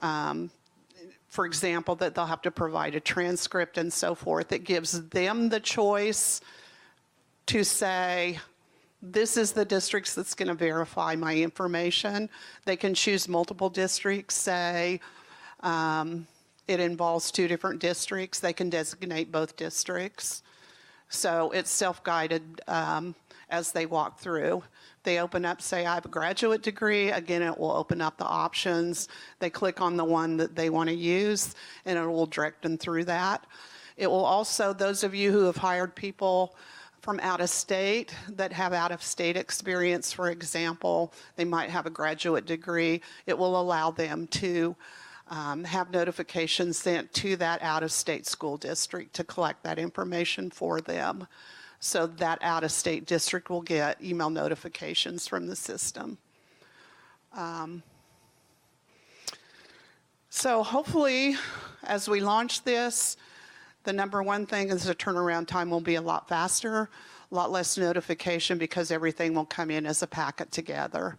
S16: for example, that they'll have to provide a transcript and so forth. It gives them the choice to say, this is the districts that's going to verify my information. They can choose multiple districts, say it involves 2 different districts. They can designate both districts. So it's self-guided as they walk through. They open up, say I have a graduate degree, again it will open up the options. They click on the one that they want to use and it will direct them through that. It will also, those of you who have hired people from out of state that have out of state experience, for example, they might have a graduate degree, it will allow them to have notifications sent to that out of state school district to collect that information for them. So that out of state district will get email notifications from the system. So hopefully as we launch this, the number one thing is the turnaround time will be a lot faster, a lot less notification because everything will come in as a packet together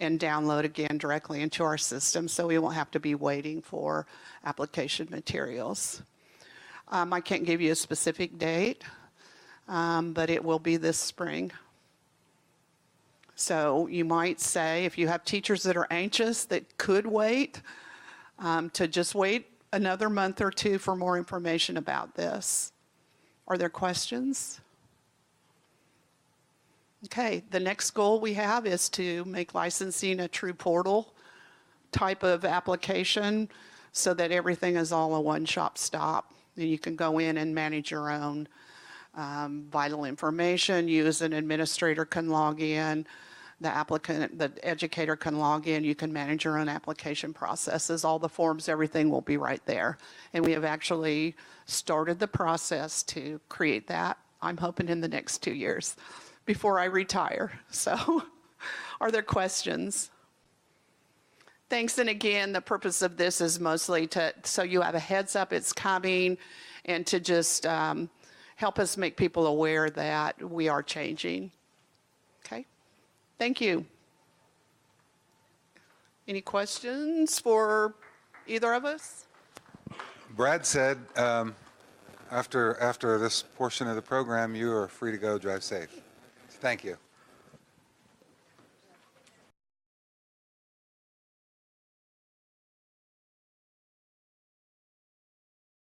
S16: and download again directly into our system, so we won't have to be waiting for application materials. I can't give you a specific date, but it will be this spring. So you might say, if you have teachers that are anxious that could wait, to just wait another month or 2 for more information about this. Are there questions? Okay, the next goal we have is to make licensing a true portal type of application so that everything is all a one-shop stop. And you can go in and manage your own vital information. You as an administrator can log in. The educator can log in. You can manage your own application processes. All the forms, everything will be right there. And we have actually started the process to create that, I'm hoping in the next 2 years before I retire. So are there questions? Thanks, and again, the purpose of this is mostly so you have a heads up it's coming, and to just help us make people aware that we are changing. Okay, thank you. Any questions for either of us?
S15: Brad said after this portion of the program, you are free to go. Drive safe. Thank you.